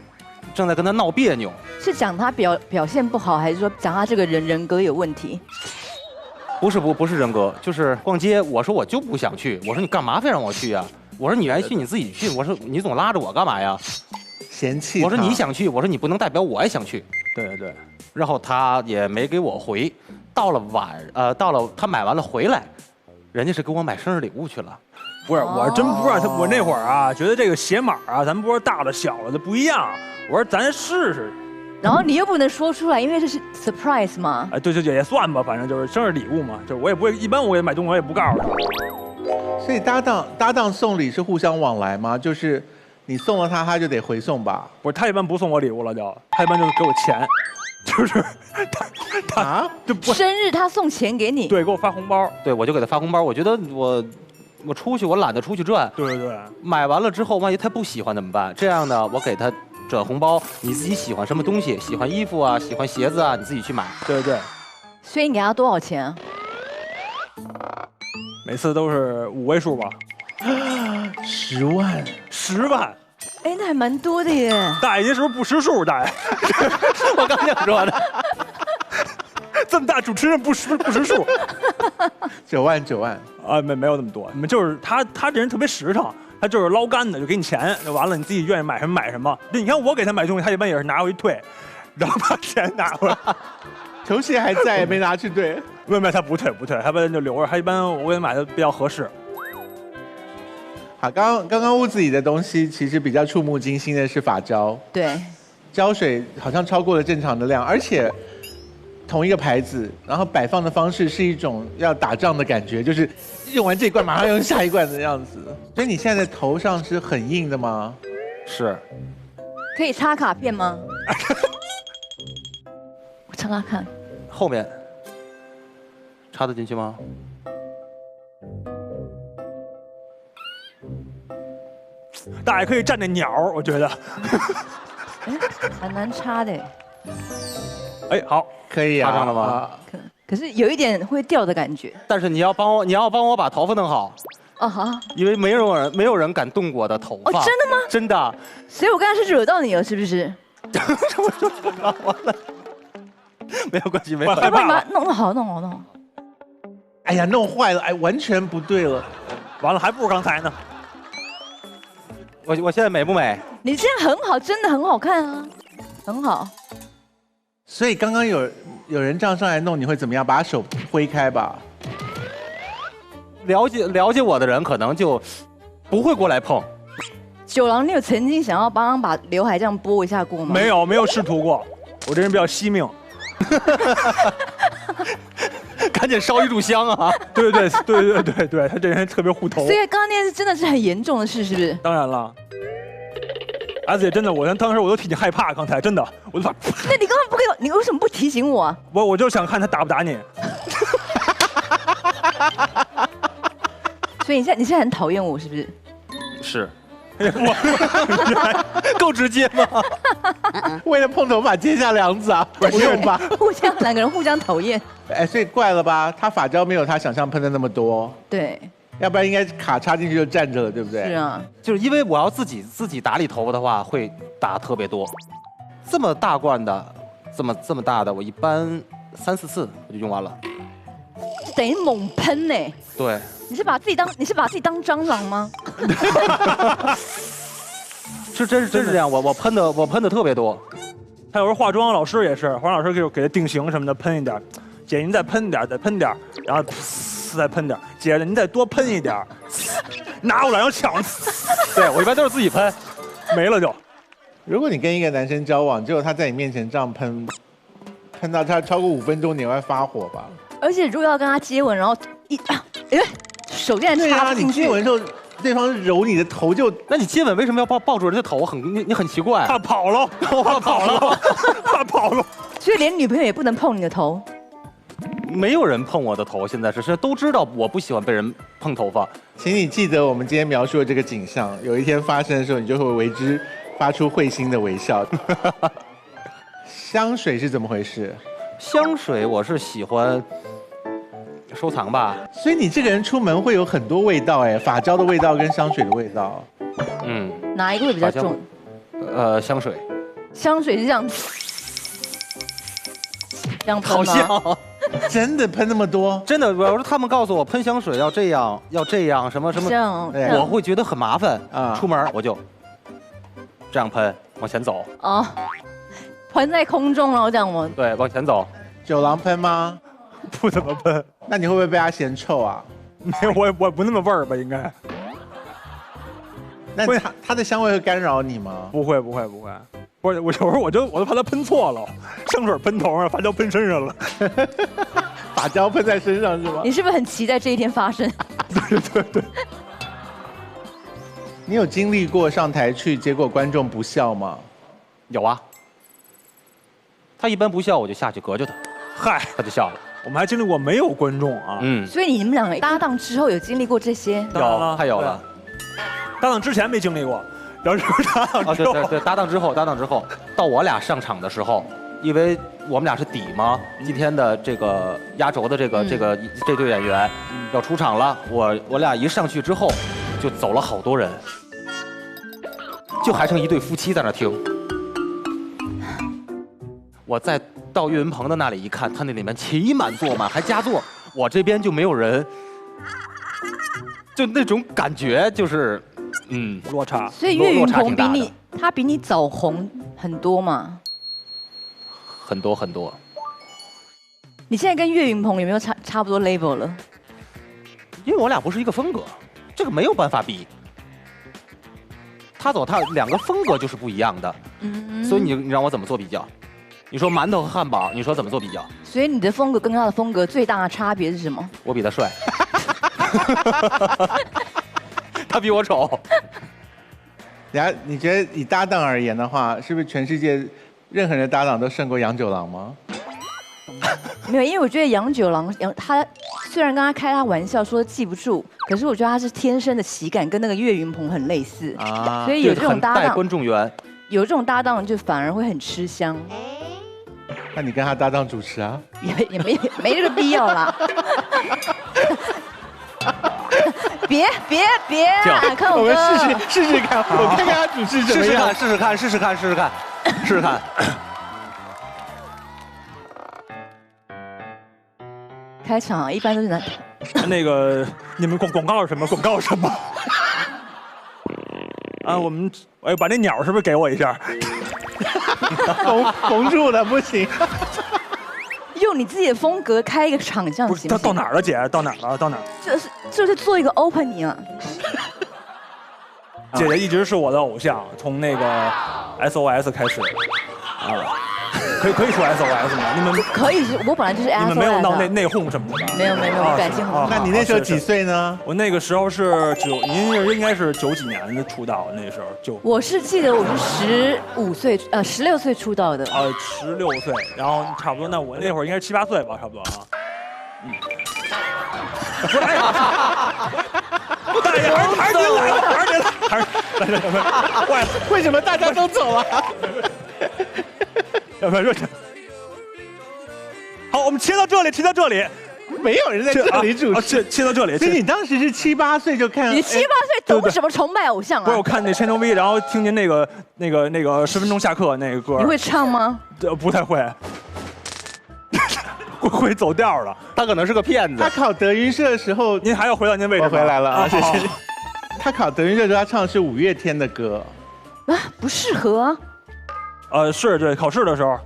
正在跟他闹别扭。是讲他表现不好，还是说讲他这个人格有问题？不是人格，就是逛街。我说我就不想去，我说你干嘛非让我去呀？我说你愿意去你自己去，我说你总拉着我干嘛呀？嫌弃。我说你想去，我说你不能代表我也想去。对对。然后他也没给我回。到了他买完了回来，人家是给我买生日礼物去了。不是，我真不知道他，我那会儿啊，觉得这个鞋码啊，咱不说大的小的不一样。我说咱试试。然后你又不能说出来，因为这是 surprise 嘛。对，也算吧，反正就是生日礼物嘛。就是我也不会，一般我也买东西我也不告诉他。所以搭档送礼是互相往来吗？就是你送了他，他就得回送吧？不是，他一般不送我礼物了，他一般就给我钱，就是他就不生日他送钱给你，对，给我发红包，对，我就给他发红包。我觉得我出去我懒得出去转，对，买完了之后万一他不喜欢怎么办？这样呢，我给他转红包，你自己喜欢什么东西，喜欢衣服啊，喜欢鞋子啊，你自己去买。对。所以你给他多少钱啊？每次都是5位数吧。10万，10万。哎，那还蛮多的耶。大爷，您是不是不识数？大爷，我刚想说的。这么大主持人不识数。9万啊，没有那么多。你们就是他这人特别实诚，他就是捞干的，就给你钱就完了，你自己愿意买什么买什么。你看我给他买东西，他一般也是拿回去退，然后把钱拿回来。球鞋还在，没拿去退。没有，他不退，他一般就留着。他一般我给他买的比较合适。好，刚刚屋子里的东西其实比较触目惊心的是发胶，对，胶水好像超过了正常的量，而且同一个牌子，然后摆放的方式是一种要打仗的感觉，就是用完这一罐马上用下一罐的样子。所以你现在的头上是很硬的吗？是。可以插卡片吗？我插插看。后面插得进去吗？大爷可以站那鸟，我觉得。蛮难插的。哎，好，可以啊，插上了吗？可是有一点会掉的感觉。但是你要帮我把头发弄好。哦好。因为没有人敢动我的头发。哦，真的吗？真的。所以我刚才是惹到你了，是不是？我就惹到我了。没有关系，没有关系。要不然把它弄好。哎呀，弄坏了，哎，完全不对了。完了，还不如刚才呢。我现在美不美？你这样很好，真的很好看啊，很好。所以刚刚有人这样上来弄，你会怎么样？把他手挥开吧。了解我的人，可能就不会过来碰。九郎，你有曾经想要帮他把刘海这样拨一下过吗？没有试图过，我这人比较惜命。赶紧烧一炷香啊！对，他这人特别护头。所以刚刚那是真的是很严重的事，是不是？当然了。而且真的，当时我都替你害怕，刚才真的，我就怕。那你刚刚不给我，你为什么不提醒我啊？我就想看他打不打你。所以你现在很讨厌我，是不是？是。够直接吗？为了碰头发接下梁子啊？不用吧？两个人互相讨厌。所以怪了吧？他发胶没有他想象喷的那么多。对。要不然应该卡插进去就站着了，对不对？是啊。就是因为我要自己打理头发的话，会打特别多。这么大罐的，这么大的，我一般3、4次我就用完了。等于猛喷呢。对。你是把自己当蟑螂吗？真是这样，我喷的特别多。还有时候化妆老师也是，化妆老师就给他定型什么的，喷一点，姐您再喷点，然后再喷点，姐您再多喷一点，拿过来要抢。对我一般都是自己喷，没了就。如果你跟一个男生交往，结果他在你面前这样喷到他超过5分钟，你会发火吧？而且如果要跟他接吻，然后手竟然插不进去。你接吻的时候，对方揉你的头就，那你接吻为什么要抱住人的头？你很奇怪。怕跑了，怕跑了。所以连女朋友也不能碰你的头。没有人碰我的头，现在是都知道我不喜欢被人碰头发。请你记得我们今天描述的这个景象，有一天发生的时候，你就会为之发出会心的微笑。香水是怎么回事？香水我是喜欢收藏吧。所以你这个人出门会有很多味道发胶的味道跟香水的味道。哪一个会比较重？香水。香水是这样喷吗？好像。真的喷那么多？真的，我说他们告诉我喷香水要这样什么，我会觉得很麻烦啊。出门我就这样喷，往前走。哦，喷在空中然后这样吗？对，往前走。九郎喷吗？不怎么喷。那你会不会被他嫌臭啊？没有，我不那么味儿吧，应该。那他的香味会干扰你吗？不会。不是，我有时候我都怕他喷错了，香水喷头上，发胶喷身上了，发胶喷在身上是吗？你是不是很期待这一天发生？对。你有经历过上台去，结果观众不笑吗？有啊。他一般不笑，我就下去隔着他，嗨，他就笑了。我们还经历过没有观众啊。所以你们两个搭档之后有经历过这些？太有了。搭档之前没经历过。然后搭档之后，对，搭档之后，到我俩上场的时候，因为我们俩是底嘛，今天的这个压轴的这对演员要出场了，我俩一上去之后，就走了好多人，就还剩一对夫妻在那听。我再到岳云鹏的那里一看，他那里面挤满坐满，还加座，我这边就没有人，就那种感觉就是。落差。所以岳云鹏比你早红很多嘛？很多。你现在跟岳云鹏有没有差不多 level 了？因为我俩不是一个风格，这个没有办法比。他两个风格就是不一样的，所以你让我怎么做比较？你说馒头和汉堡，你说怎么做比较？所以你的风格跟他的风格最大的差别是什么？我比他帅。他比我丑。你觉得以搭档而言的话，是不是全世界任何人的搭档都胜过杨九郎吗？没有，因为我觉得杨九郎他虽然跟他开他玩笑说记不住，可是我觉得他是天生的喜感跟那个岳云鹏很类似啊，所以有这种搭档，带观众缘，有这种搭档就反而会很吃香。那你跟他搭档主持啊？也没这个必要啦。别看我们试试看，我看看他主持怎么样。试试看。开场一般都是那个你们广告什么？啊，我们把那鸟是不是给我一下？缝住了不行。用你自己的风格开一个场，这样行不行？到哪儿了，姐？到哪儿了？到哪儿？就是做一个 opening 啊。姐姐一直是我的偶像，从那个 SOS 开始啊。可以说 SOS 吗？你们可以，我本来就是 SOS。你们没有闹内讧什么的吧？没有，感情很好。那你那时候几岁呢？我那个时候是您应该是90几年的出道，那时候就。我是记得我是16岁出道的。16岁，然后差不多，那我那会儿应该是7、8岁吧，差不多啊。不是，大爷还是您来了，还是坏了，为什么大家都走了？要不要热情？好，我们切到这里，没有人在这里主持，切到这里。所以你当时是7、8岁就看？你7、8岁懂什么崇拜偶像啊？不是，我看那千牛 V， 然后听见那个10分钟下课那个歌。你会唱吗？不太会，会走调了。他可能是个骗子。他考德云社的时候，您还要回到您位置。我回来了啊，谢谢。他考德云社的时候，他唱的是5月天的歌。啊，不适合啊。是对，考试的时候。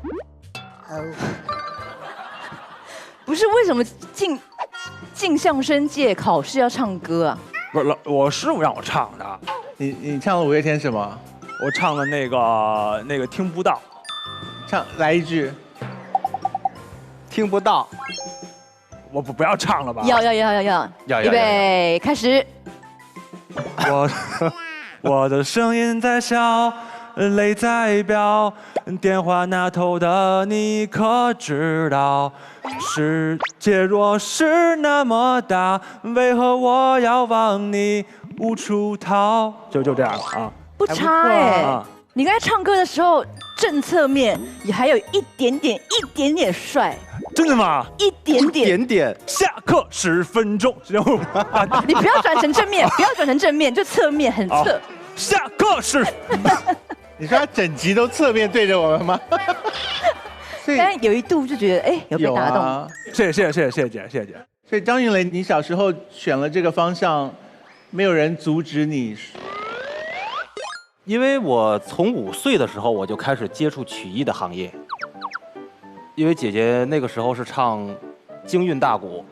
不是，为什么进相声界考试要唱歌啊？不是，我师傅让我唱的。你唱了5月天什么？我唱了那个听不到。来一句。听不到。我不要唱了吧？要，预备，开始。我的声音在笑。泪在飙，电话那头的你可知道？世界若是那么大，为何我要往你无处逃？就这样啊，不差哎。你刚才唱歌的时候，正侧面也还有一点点帅。真的吗？一点点。下课10分钟，你不要转成正面，就侧面很侧。下课10。你说他整集都侧面对着我们吗？但有一度就觉得有被打动。谢谢姐。所以张云雷，你小时候选了这个方向，没有人阻止你。因为我从5岁的时候我就开始接触曲艺的行业，因为姐姐那个时候是唱京韵大鼓，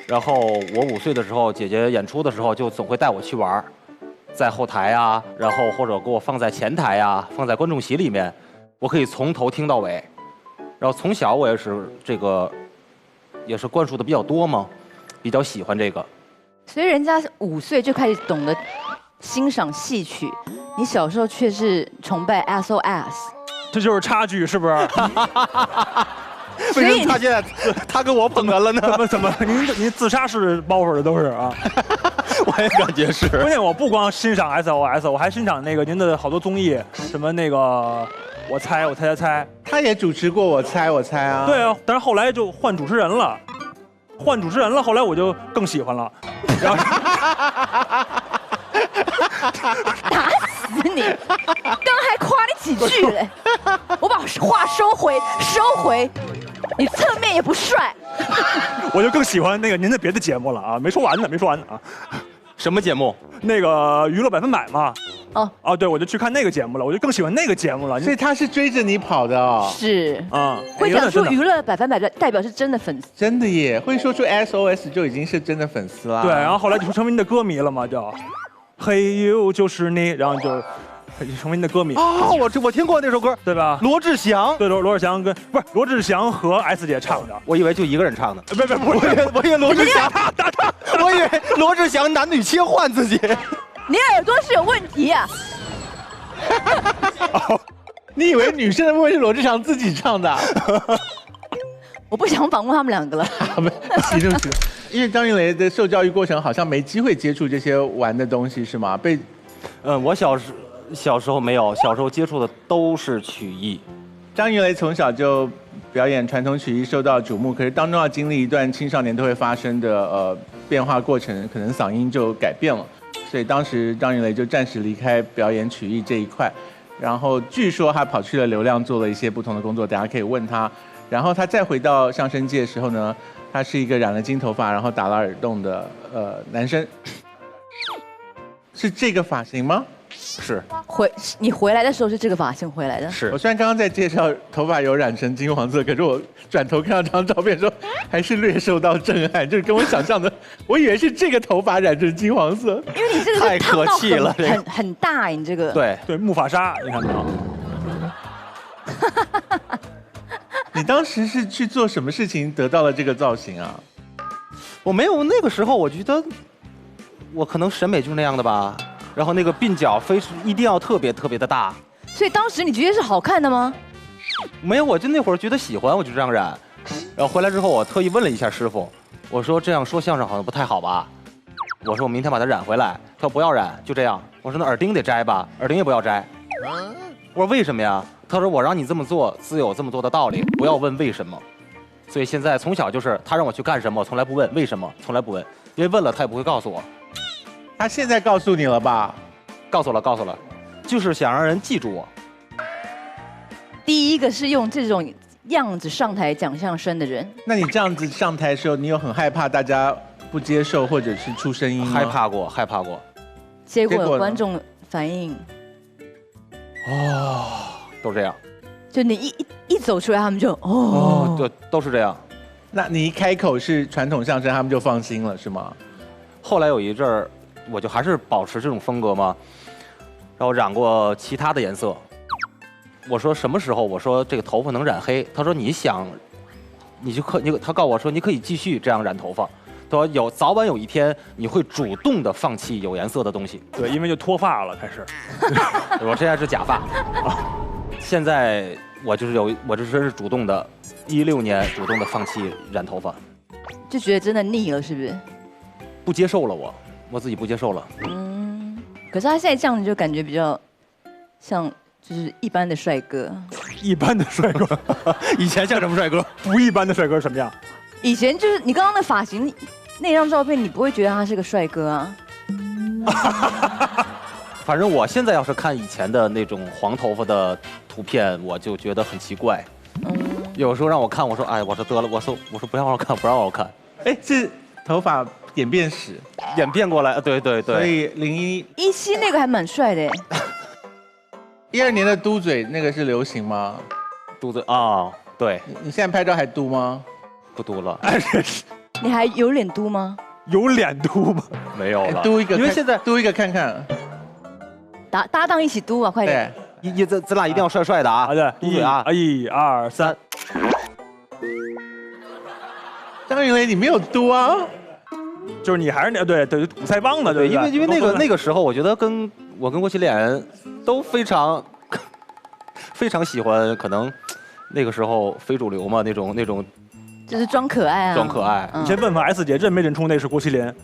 然后我5岁的时候，姐姐演出的时候就总会带我去玩。在后台啊，然后或者给我放在前台啊，放在观众席里面，我可以从头听到尾。然后从小我也是也是灌输的比较多嘛，比较喜欢这个。所以人家5岁就开始懂得欣赏戏曲，你小时候却是崇拜 SOS， 这就是差距，是不是？为什么他现在他跟我捧哏了呢？怎么？您自杀式包袱的都是啊？我也感觉是。关键我不光欣赏 SOS， 我还欣赏那个您的好多综艺，什么那个我猜，他也主持过我猜啊。对啊，但是后来就换主持人了，后来我就更喜欢了。然后打死你！刚还夸你几句嘞，我把话收回。你侧面也不帅。我就更喜欢那个您的别的节目了啊，没说完呢啊。什么节目？那个娱乐100%嘛。哦，对，我就去看那个节目了，我就更喜欢那个节目了。所以他是追着你跑的哦。是啊，会讲出娱乐100%代表是真的粉丝。真的耶，会说出 SOS 就已经是真的粉丝啦。对，然后后来就成为您的歌迷了嘛，就嘿呦就是你，然后就成为您的歌迷。哦，我听过那首歌，对吧？罗志祥，对，罗志祥不是罗志祥和 S 姐唱的，我以为就一个人唱的。不是，我以为罗志祥，我以为罗志祥男女切换自己。你耳朵是有问题啊！你以为女生的部分是罗志祥自己唱的？我不想访问他们2个了。对不起。因为张云雷的受教育过程好像没机会接触这些玩的东西，是吗？我小时候没有，小时候接触的都是曲艺。张云雷从小就表演传统曲艺受到瞩目，可是当中要经历一段青少年都会发生的变化过程，可能嗓音就改变了。所以当时张云雷就暂时离开表演曲艺这一块，然后据说他跑去了流量做了一些不同的工作，大家可以问他。然后他再回到相声界的时候呢，他是一个染了金头发，然后打了耳洞的男生，是这个发型吗？是你回来的时候是这个发型回来的？是我虽然刚刚在介绍头发有染成金黄色，可是我转头看到这张照片的时候，还是略受到震撼，就是跟我想象的，我以为是这个头发染成金黄色，因为你这个太可气了，很大，你这个对木法沙，你看到？你当时是去做什么事情得到了这个造型啊？我没有，那个时候我觉得我可能审美就是那样的吧。然后那个鬓角一定要特别的大。所以当时你觉得是好看的吗？没有，我就那会儿觉得喜欢，我就这样染。然后回来之后，我特意问了一下师傅，我说这样说相声好像不太好吧？我说我明天把它染回来。他说不要染，就这样。我说那耳钉得摘吧，耳钉也不要摘。我说为什么呀？他说我让你这么做，自有这么做的道理，不要问为什么。所以现在从小就是他让我去干什么，我从来不问为什么，从来不问，因为问了他也不会告诉我。他现在告诉你了吧？告诉了，就是想让人记住我。第一个是用这种样子上台讲相声的人。那你这样子上台的时候，你有很害怕大家不接受或者是出声音吗？害怕过。结果观众反应，都这样。就你一走出来，他们就对，都是这样。那你一开口是传统相声，他们就放心了，是吗？后来有一阵儿，我就还是保持这种风格嘛，然后染过其他的颜色。我说什么时候？我说这个头发能染黑。他说你想，他告诉我说你可以继续这样染头发。他说早晚有一天你会主动的放弃有颜色的东西。对，因为就脱发了开始。我现在是假发，现在我这是主动的，16年主动的放弃染头发，就觉得真的腻了，是不是？不接受了我自己不接受了。可是他现在这样子就感觉比较像就是一般的帅哥。一般的帅哥，以前像什么帅哥？不一般的帅哥是什么样？以前就是你刚刚的发型，那张照片你不会觉得他是个帅哥啊？反正我现在要是看以前的那种黄头发的图片，我就觉得很奇怪。有时候让我看，我说哎，我说得了，我说不让我看，不让我看。哎，是头发演变史演变过来，对。所以17那个还蛮帅的。12年的嘟嘴那个是流行吗？嘟嘴啊，对。你现在拍照还嘟吗？不嘟了。你还有脸嘟吗？有脸嘟吗？没有了。嘟一个，因为现在嘟一个看看。搭档一起嘟啊，快点！咱俩一定要帅帅的啊！对，嘟嘴啊！1、2、3。张云雷，你没有嘟啊？就是你还是对堵腮帮的，对，因为那个时候，我觉得我跟郭麒麟都非常喜欢，可能那个时候非主流嘛，那种就是装可爱啊，装可爱。你先问问 S 姐认没认出那是郭麒麟？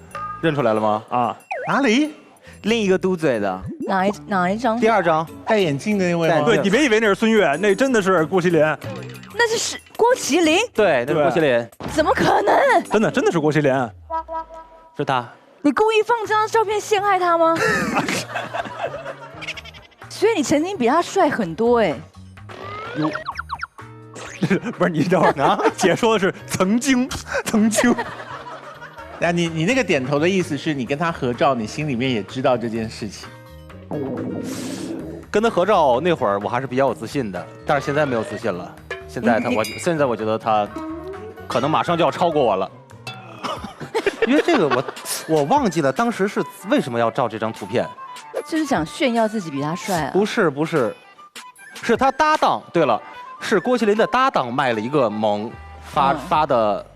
认出来了吗？啊，哪里？另一个嘟嘴的，哪一张？第2张戴眼镜的那位吗？对，你别以为那是孙越，那真的是郭麒麟。那是郭麒麟？对，那是郭麒麟。怎么可能？真的是郭麒麟。是他。你故意放这张照片陷害他吗？所以你曾经比他帅很多哎。哟，不是你等会儿啊？姐说的是曾经。那你那个点头的意思是你跟他合照，你心里面也知道这件事情。跟他合照那会儿我还是比较有自信的，但是现在没有自信了。现在我觉得他可能马上就要超过我了。因为这个我忘记了当时是为什么要照这张图片，就是想炫耀自己比他帅啊？不是，是他搭档。对了，是郭麒麟的搭档卖了一个萌发的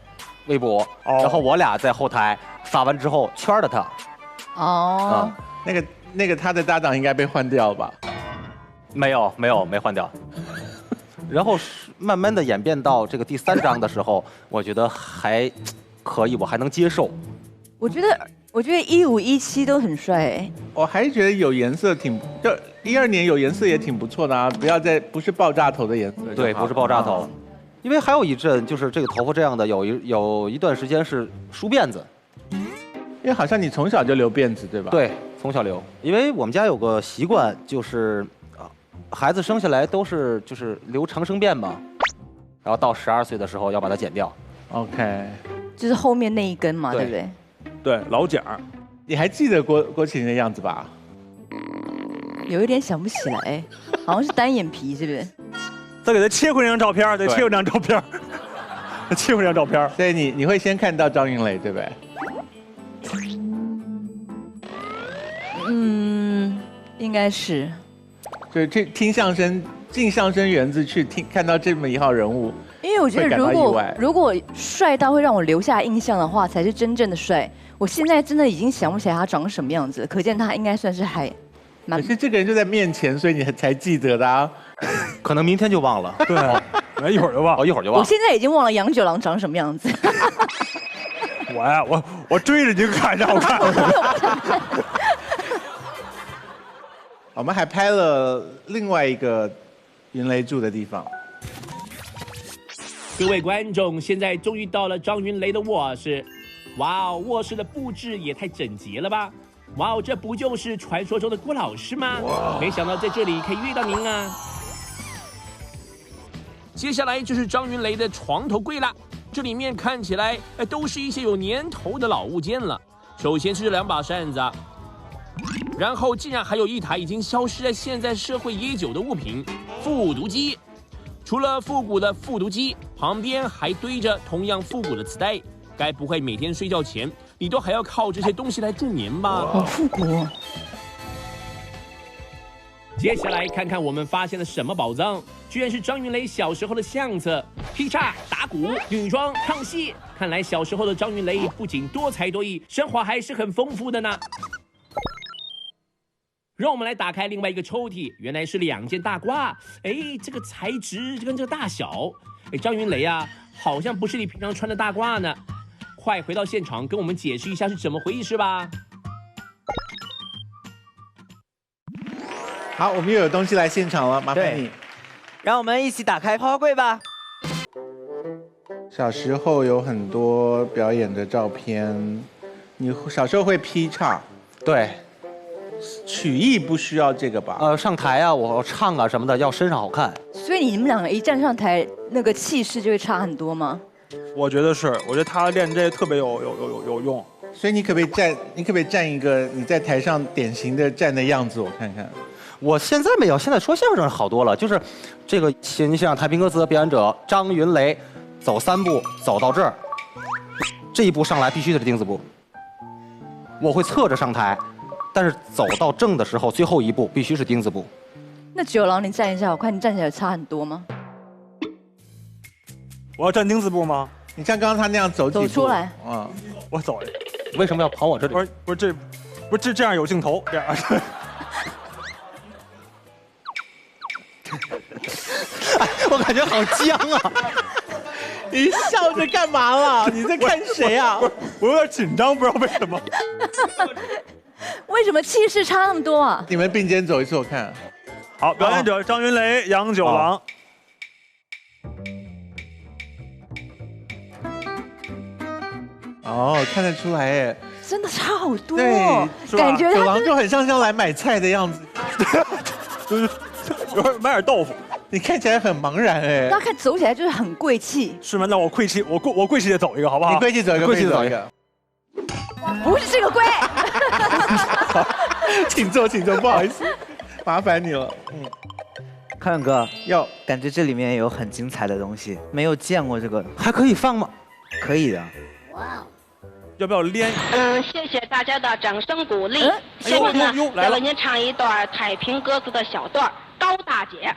微博，然后我俩在后台发完之后圈了他。那个他的搭档应该被换掉吧？没换掉。然后慢慢的演变到这个第3章的时候，我觉得还可以，我还能接受。我觉得15、17都很帅哎。我还觉得有颜色就12年有颜色也挺不错的啊，不是爆炸头的颜色。对，不是爆炸头。因为还有一阵就是这个头发这样的，有一段时间是梳辫子。因为好像你从小就留辫子对吧？对，从小留。因为我们家有个习惯，就是孩子生下来都是就是留长生辫嘛，然后到12岁的时候要把它剪掉。OK， 就是后面那一根嘛，对不对？对，老茧。你还记得郭麒麟的样子吧？有一点想不起来，好像是单眼皮，是不是？再给他切回那张照片，对，切回那张照片，切回那张照片。所以你会先看到张云雷，对不对？应该是。就是听相声，进相声园子去看到这么一号人物，因为我觉得如果帅到会让我留下印象的话，才是真正的帅。我现在真的已经想不起来他长什么样子，可见他应该算是还蛮。可是这个人就在面前，所以你才记得的啊。可能明天就忘了。对，一会儿就忘了，一会儿就忘了。我现在已经忘了杨九郎长什么样子。我追着你看，让我看。我们还拍了另外一个云雷住的地方。各位观众，现在终于到了张云雷的卧室。哇哦，卧室的布置也太整洁了吧！哇哦，这不就是传说中的郭老师吗？没想到在这里可以遇到您啊！接下来就是张云雷的床头柜啦，这里面看起来都是一些有年头的老物件了。首先是这2把扇子。然后竟然还有一台已经消失在现在社会已久的物品——复读机。除了复古的复读机，旁边还堆着同样复古的磁带。该不会每天睡觉前你都还要靠这些东西来助眠吧？好复古。接下来看看我们发现了什么宝藏，居然是张云雷小时候的相册，劈叉、打鼓、女装、唱戏。看来小时候的张云雷不仅多才多艺，生活还是很丰富的呢。让我们来打开另外一个抽屉，原来是2件大褂。这个材质跟这个大小，张云雷啊，好像不是你平常穿的大褂呢。快回到现场，跟我们解释一下是怎么回事吧。好，我们又有东西来现场了，麻烦你。让我们一起打开花花柜吧。小时候有很多表演的照片，你小时候会劈叉？对。曲艺不需要这个吧？上台啊，我唱啊什么的，要身上好看。所以你们2个一站上台，那个气势就会差很多吗？我觉得是，我觉得他练这特别有用。所以你可不可以站一个你在台上典型的站的样子，我看看。我现在没有，现在说相声好多了，就是这个你想太平歌词的表演者张云雷，走3步走到这儿，这一步上来必须得是钉子步。我会侧着上台。但是走到正的时候，最后一步必须是钉子步。那九郎，你站一下，我看你站起来差很多吗？我要站钉子步吗？你像刚刚他那样走几步？走出来。我走。为什么要跑我这里？不是这样有镜头这样。我感觉好僵啊！你笑着干嘛了？你在看谁啊？我有点紧张，不知道为什么。为什么气势差那么多啊？你们并肩走一次，我看。好，表演者张云雷、杨九郎。哦，看得出来哎，真的差好多。对，感觉九郎就很像来买菜的样子，就是买点豆腐。你看起来很茫然哎。他看走起来就是很贵气。是吗？那我贵气，我贵气的走一个好不好？你贵气走一个，贵气走一个。不是这个贵。请坐，不好意思，麻烦你了。康永哥，感觉这里面有很精彩的东西，没有见过这个，还可以放吗？可以的。哇，要不要连？谢谢大家的掌声鼓励。下面呢，再为您唱一段太平歌词的小段，高大姐。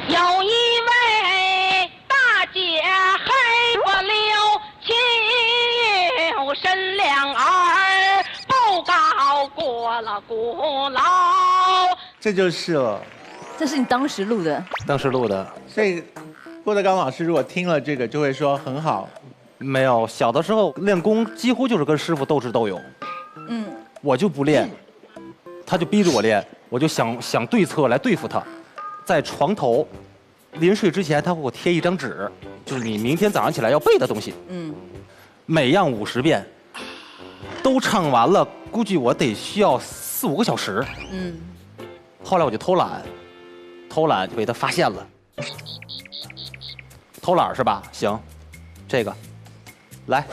有一位大姐黑不溜秋身两儿，不高过了鼓楼。这就是了。这是你当时录的？当时录的。所以郭德纲老师如果听了这个，就会说很好。没有，小的时候练功几乎就是跟师傅斗智斗勇。我就不练，他就逼着我练，我就想对策来对付他。在床头，临睡之前，他会给我贴一张纸，就是你明天早上起来要背的东西。每样50遍，都唱完了，估计我得需要4、5个小时。后来我就偷懒就被他发现了。偷懒是吧？行，这个，来，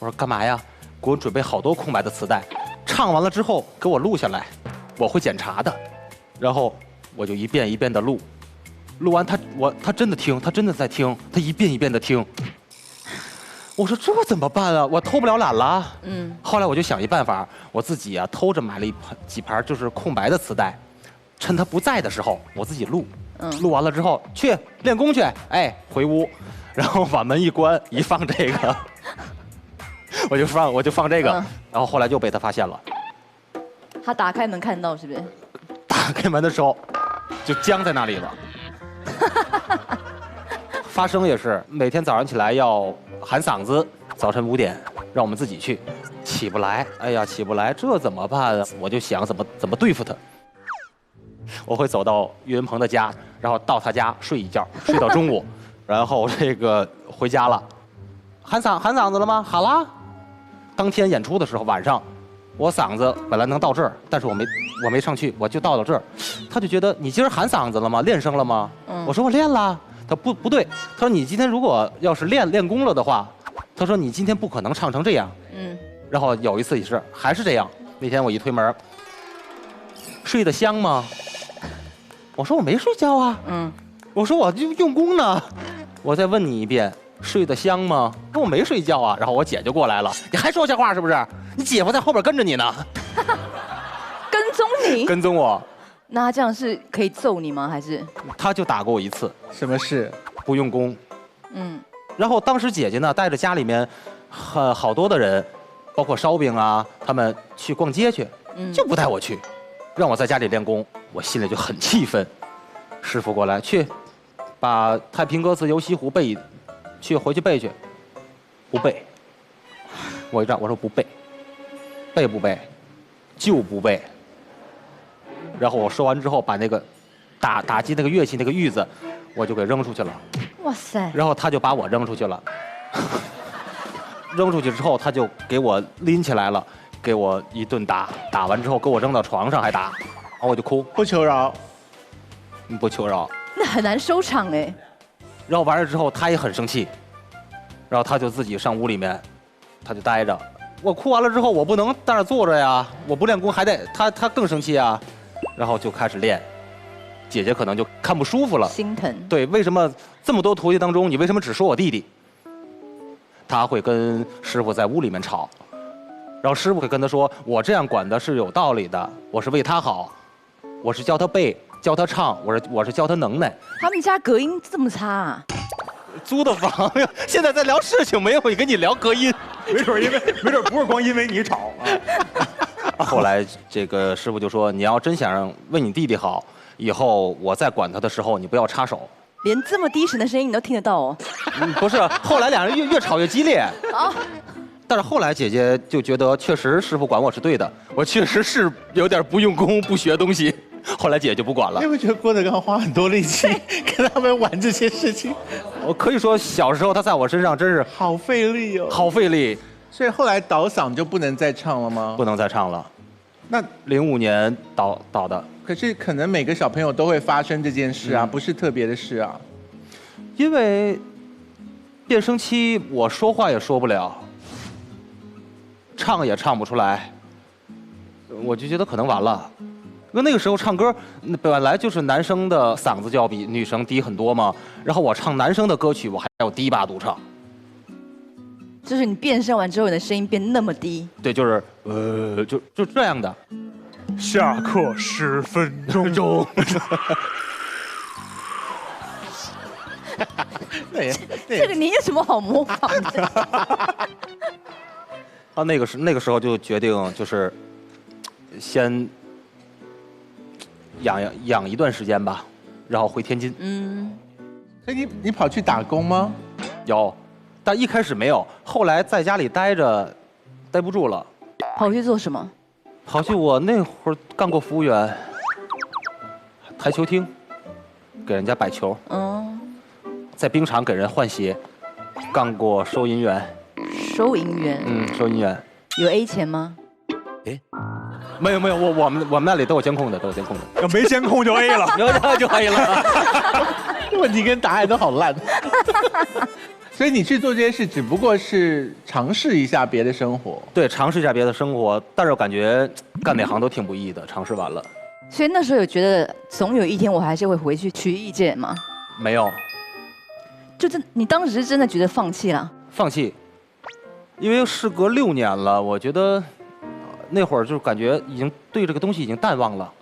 我说干嘛呀？给我准备好多空白的磁带，唱完了之后给我录下来。我会检查的。然后我就一遍一遍的录，录完他真的听，他真的在听，他一遍一遍的听。我说这怎么办啊？我偷不了懒了。后来我就想一办法，我自己啊偷着买了几盘就是空白的磁带，趁他不在的时候我自己录。录完了之后去练功去，哎，回屋，然后把门一关，一放这个，我就放这个，然后后来就被他发现了。他打开门看到是不是？打开门的时候，就僵在那里了。发声也是每天早上起来要喊嗓子，早晨5点让我们自己去，起不来，哎呀起不来，这怎么办啊？我就想怎么对付他。我会走到岳云鹏的家，然后到他家睡一觉，睡到中午，然后这个回家了，喊嗓子了吗？喊了。当天演出的时候晚上，我嗓子本来能到这儿，但是我没上去，我就到这儿。他就觉得你今儿喊嗓子了吗？练声了吗？我说我练了。他不对，他说你今天如果要是练功了的话，他说你今天不可能唱成这样。然后有一次也是还是这样，那天我一推门，睡得香吗？我说我没睡觉啊。我说我就用功呢。我再问你一遍，睡得香吗？我没睡觉啊。然后我姐就过来了，你还说瞎话是不是？你姐夫在后边跟着你呢。跟踪你？跟踪我。那他这样是可以揍你吗？还是？他就打过我一次。什么事？不用功。然后当时姐姐呢带着家里面好多的人，包括烧饼啊，他们去逛街去，就不带我去，让我在家里练功，我心里就很气愤。师傅过来去，把太平歌词《游西湖》背，回去背去，不背。我一站，我说不背，背不背，就不背。然后我说完之后，把那个打击那个乐器那个玉子，我就给扔出去了。哇塞！然后他就把我扔出去了。扔出去之后，他就给我拎起来了，给我一顿打。打完之后，给我扔到床上还打，然后我就哭，不求饶，不求饶。那很难收场哎。然后完了之后，他也很生气，然后他就自己上屋里面，他就待着。我哭完了之后，我不能在那坐着呀，我不练功还得他更生气啊。然后就开始练，姐姐可能就看不舒服了，心疼。对，为什么这么多徒弟当中，你为什么只说我弟弟？他会跟师傅在屋里面吵，然后师傅会跟他说：“我这样管的是有道理的，我是为他好，我是教他背，教他唱，我是教他能耐。”他们家隔音这么差啊？租的房呀，现在在聊事情，没有跟你聊隔音，没准不是光因为你吵啊。后来这个师傅就说：“你要真想为你弟弟好，以后我再管他的时候，你不要插手。”连这么低沉的声音你都听得到哦？不是，后来两人越吵越激烈。但是后来姐姐就觉得，确实师傅管我是对的，我确实是有点不用功、不学东西。后来姐姐就不管了。你会觉得郭德纲花很多力气跟他们玩这些事情？我可以说，小时候他在我身上真是好费力哦，好费力。所以后来倒嗓就不能再唱了吗？不能再唱了。那05年倒的。可是可能每个小朋友都会发生这件事啊，不是特别的事啊。因为变声期，我说话也说不了，唱也唱不出来，我就觉得可能完了。因为那个时候唱歌本来就是男生的嗓子就要比女生低很多嘛，然后我唱男生的歌曲，我还要低八度唱。就是你变声完之后，你的声音变那么低。对，就是就这样的。下课10分钟。这个你有什么好模仿的？啊，那个时候就决定就是先养一段时间吧，然后回天津。所以你跑去打工吗？有。但一开始没有，后来在家里待着，待不住了。跑去做什么？跑去我那会儿干过服务员，台球厅，给人家摆球。在冰场给人换鞋，干过收银员。收银员。收银员。有 A 钱吗？没有，我们那里都有监控的，都有监控的。要没监控就 A 了，有就 A 了。问题跟答案都好烂。所以你去做这些事，只不过是尝试一下别的生活。对，尝试一下别的生活，但是我感觉干哪行都挺不易的，尝试完了。所以那时候有觉得总有一天我还是会回去取意见吗？没有。你当时是真的觉得放弃了？放弃，因为事隔6年了，我觉得那会儿就感觉已经对这个东西已经淡忘了。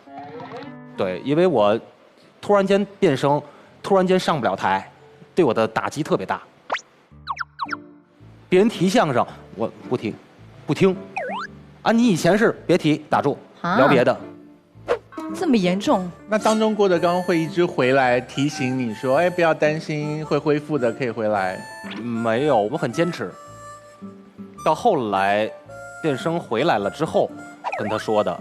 对，因为我突然间变声，突然间上不了台，对我的打击特别大。别人提相声，我不听，不听。啊，你以前是别提，打住，聊别的。这么严重？那当中郭德纲会一直回来提醒你说，哎，不要担心，会恢复的，可以回来。没有，我很坚持。到后来变声回来了之后，跟他说的，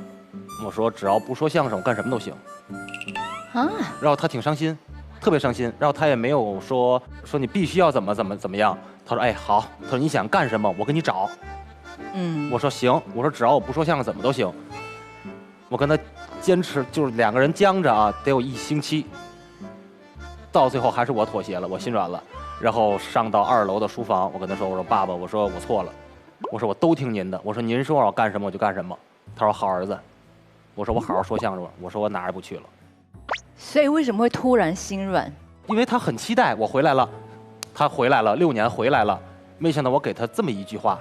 我说只要不说相声，我干什么都行。啊。然后他挺伤心，特别伤心。然后他也没有说你必须要怎么样。他说哎好，他说你想干什么，我给你找。我说行，我说只要我不说相声，怎么都行。我跟他坚持，就是2个人僵着啊，得有1星期。到最后还是我妥协了，我心软了。然后上到2楼的书房，我跟他说，我说爸爸，我说我错了，我说我都听您的，我说您说我干什么我就干什么。他说好儿子，我说我好好说相声吧，我说我哪儿也不去了。所以为什么会突然心软？因为他很期待我回来了，他回来了6年回来了，没想到我给他这么一句话，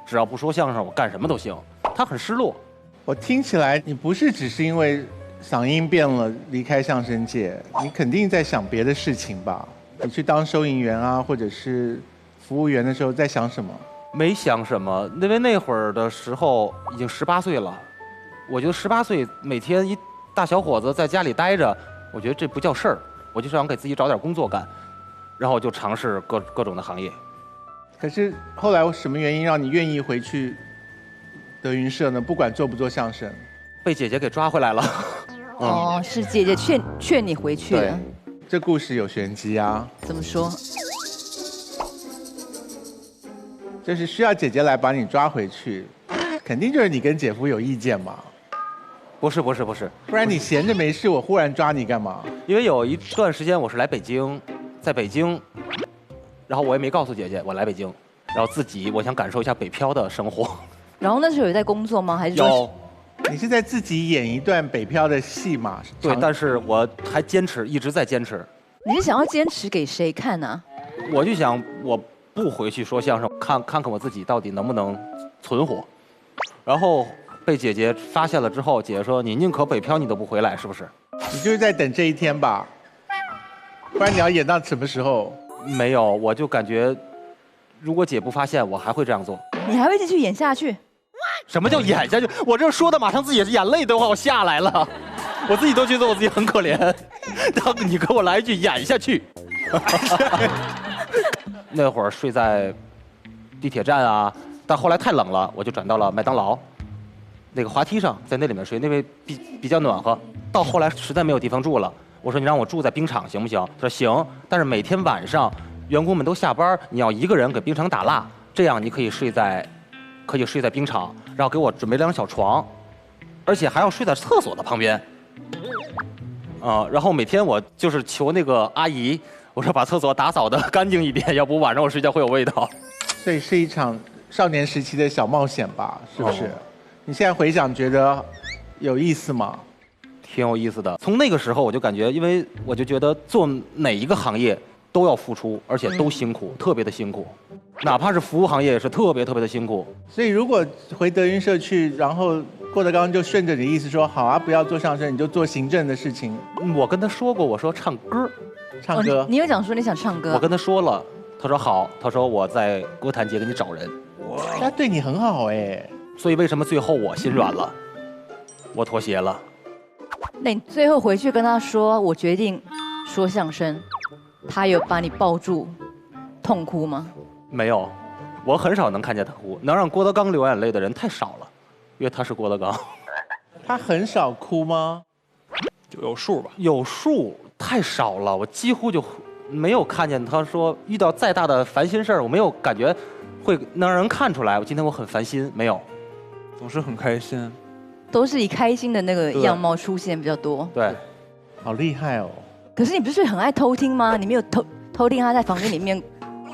只要不说相声我干什么都行，他很失落。我听起来你不是只是因为嗓音变了离开相声界，你肯定在想别的事情吧？你去当收银员啊，或者是服务员的时候在想什么？没想什么，因为那会儿的时候已经18岁了，我觉得18岁每天一大小伙子在家里待着，我觉得这不叫事儿，我就想给自己找点工作干，然后我就尝试各种的行业。可是后来什么原因让你愿意回去德云社呢？不管做不做相声，被姐姐给抓回来了。哦，是姐姐劝你回去的。这故事有玄机啊。怎么说？就是需要姐姐来把你抓回去，肯定就是你跟姐夫有意见嘛。不是，不然你闲着没事，我忽然抓你干嘛？因为有一段时间我是来北京，在北京，然后我也没告诉姐姐我来北京，然后我想感受一下北漂的生活。然后那时候有在工作吗？还是有？你是在自己演一段北漂的戏嘛？对，但是我还坚持，一直在坚持。你是想要坚持给谁看呢？我就想我不回去说相声，看看我自己到底能不能存活。然后被姐姐发现了之后，姐姐说你宁可北漂你都不回来，是不是？你就是在等这一天吧？不然你要演到什么时候？没有，我就感觉如果姐不发现，我还会这样做。你还会继续演下去？什么叫演下去？我这说的马上自己眼泪都要下来了，我自己都觉得我自己很可怜。你给我来一句演下去。那会儿睡在地铁站啊，但后来太冷了，我就转到了麦当劳那个滑梯上，在那里面睡，那边比较暖和。到后来实在没有地方住了，我说你让我住在冰场行不行？他说行，但是每天晚上员工们都下班，你要一个人给冰场打蜡，这样你可以睡在冰场，然后给我准备2张小床，而且还要睡在厕所的旁边。然后每天我就是求那个阿姨，我说把厕所打扫的干净一点，要不晚上我睡觉会有味道。所以是一场少年时期的小冒险吧，是不是？你现在回想觉得有意思吗？挺有意思的。从那个时候我就感觉，因为我就觉得做哪一个行业都要付出，而且都辛苦，特别的辛苦。哪怕是服务行业也是特别的辛苦。所以如果回德云社去，然后郭德纲就顺着你的意思说，好啊，不要做相声，你就做行政的事情。我跟他说过，我说唱歌。你有讲说你想唱歌？我跟他说了，他说好，他说我在歌坛界给你找人。他对你很好哎。所以为什么最后我心软了，我妥协了？那你最后回去跟他说，我决定说相声，他有把你抱住痛哭吗？没有，我很少能看见他哭，能让郭德纲流眼泪的人太少了，因为他是郭德纲。他很少哭吗？就有数吧，有数太少了，我几乎就没有看见他说遇到再大的烦心事儿，我没有感觉会能让人看出来。我今天我很烦心，没有，总是很开心，都是以开心的那个样貌出现比较多。对，好厉害哦。可是你不是很爱偷听吗？你没有偷听他在房间里面？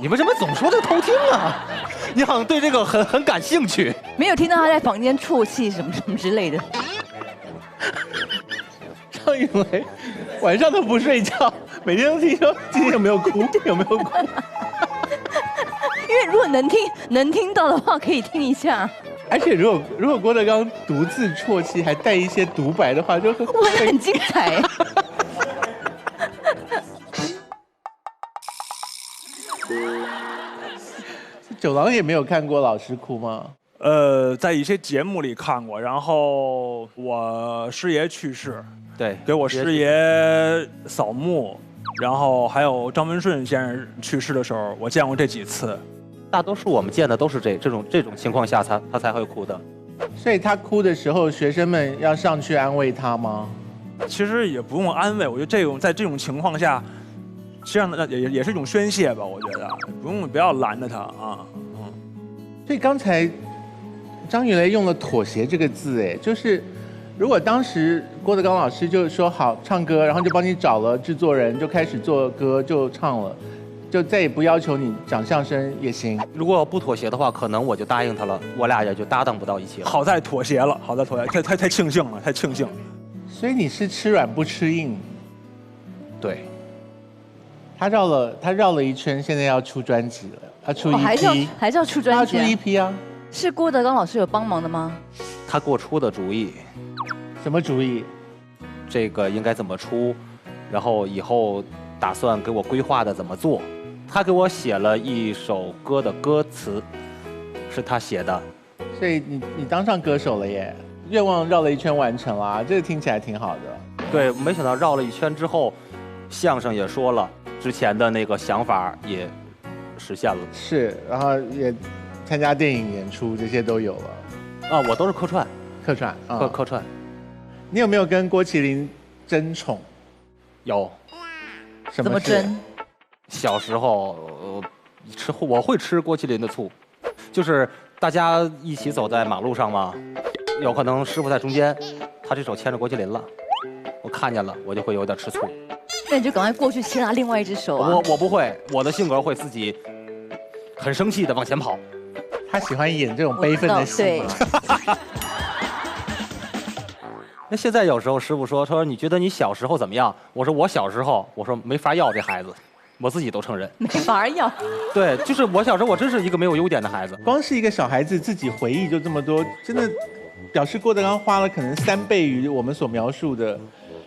你为什么总说这个偷听啊？你好像对这个很感兴趣。没有听到他在房间啜泣什么之类的。张云雷晚上都不睡觉，每天都听说今天有没有哭，有没有哭。因为如果能听到的话，可以听一下。而且如果郭德纲独自啜泣，还带一些独白的话，就很精彩。九郎也没有看过老师哭吗？在一些节目里看过，然后我师爷去世，对，给我师爷扫墓，然后还有张文顺先生去世的时候，我见过这几次。大多数我们见的都是这种情况下他才会哭的。所以他哭的时候，学生们要上去安慰他吗？其实也不用安慰，我觉得在这种情况下，实际上也是一种宣泄吧。我觉得不要拦着他啊。所以刚才张云雷用了“妥协”这个字，哎，就是如果当时郭德纲老师就说好唱歌，然后就帮你找了制作人，就开始做歌就唱了。就再也不要求你讲相声也行。如果不妥协的话，可能我就答应他了，我俩也就搭档不到一起了。好在妥协了，太庆幸了，太庆幸了。所以你是吃软不吃硬。对。他绕了一圈，现在要出专辑了，他出EP，还是要出专辑。他出EP啊。是郭德纲老师有帮忙的吗？他给我出的主意。什么主意？这个应该怎么出，然后以后打算给我规划的怎么做。他给我写了一首歌的歌词，是他写的，所以你当上歌手了耶，愿望绕了一圈完成了，这个听起来挺好的。对，没想到绕了一圈之后，相声也说了，之前的那个想法也实现了。是，然后也参加电影演出，这些都有了。啊，我都是客串，客串。你有没有跟郭麒麟争宠？有。怎么争？小时候，我会吃郭麒麟的醋，就是大家一起走在马路上嘛，有可能师傅在中间，他这手牵着郭麒麟了，我看见了，我就会有点吃醋。那你就赶快过去牵他另外一只手啊！我不会，我的性格会自己很生气的往前跑。他喜欢演这种悲愤的戏吗？那现在有时候师傅说你觉得你小时候怎么样？我说我小时候，我说没法要这孩子，我自己都承认没法要。对，就是我小时候我真是一个没有优点的孩子。光是一个小孩子自己回忆就这么多，真的表示郭德纲花了可能3倍于我们所描述的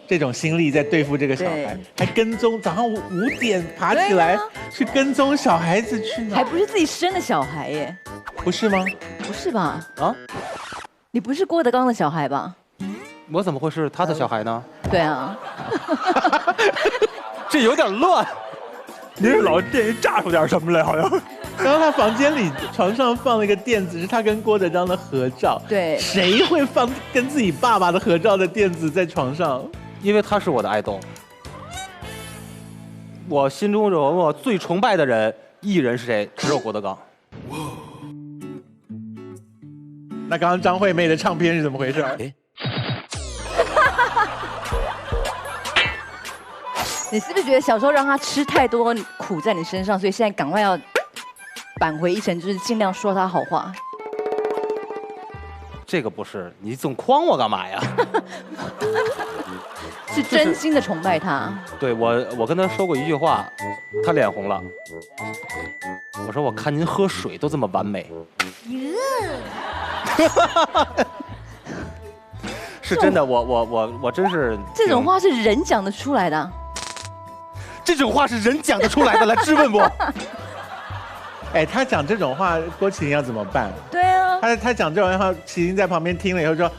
这种心力在对付这个小孩，还跟踪早上5点爬起来去跟踪小孩子去哪？还不是自己生的小孩耶？不是吗？不是吧？啊？你不是郭德纲的小孩吧？我怎么会是他的小孩呢？对啊，这有点乱。你是老电视炸出点什么来？好像。然后他房间里床上放了一个垫子，是他跟郭德纲的合照。对。谁会放跟自己爸爸的合照的垫子在床上？因为他是我的爱豆。我心中我最崇拜的人艺人是谁？只有郭德纲。那刚刚张惠妹的唱片是怎么回事？你是不是觉得小时候让他吃太多苦在你身上，所以现在赶快要扳回一城，就是尽量说他好话？这个不是，你总诓我干嘛呀？是真心的崇拜他。对，我跟他说过一句话，他脸红了。我说我看您喝水都这么完美。是真的，我真是。这种话是人讲得出来的。这种话是人讲得出来的，来质问我。哎，他讲这种话，郭麒麟要怎么办？对啊，他讲这种话，麒麟在旁边听了以后说：“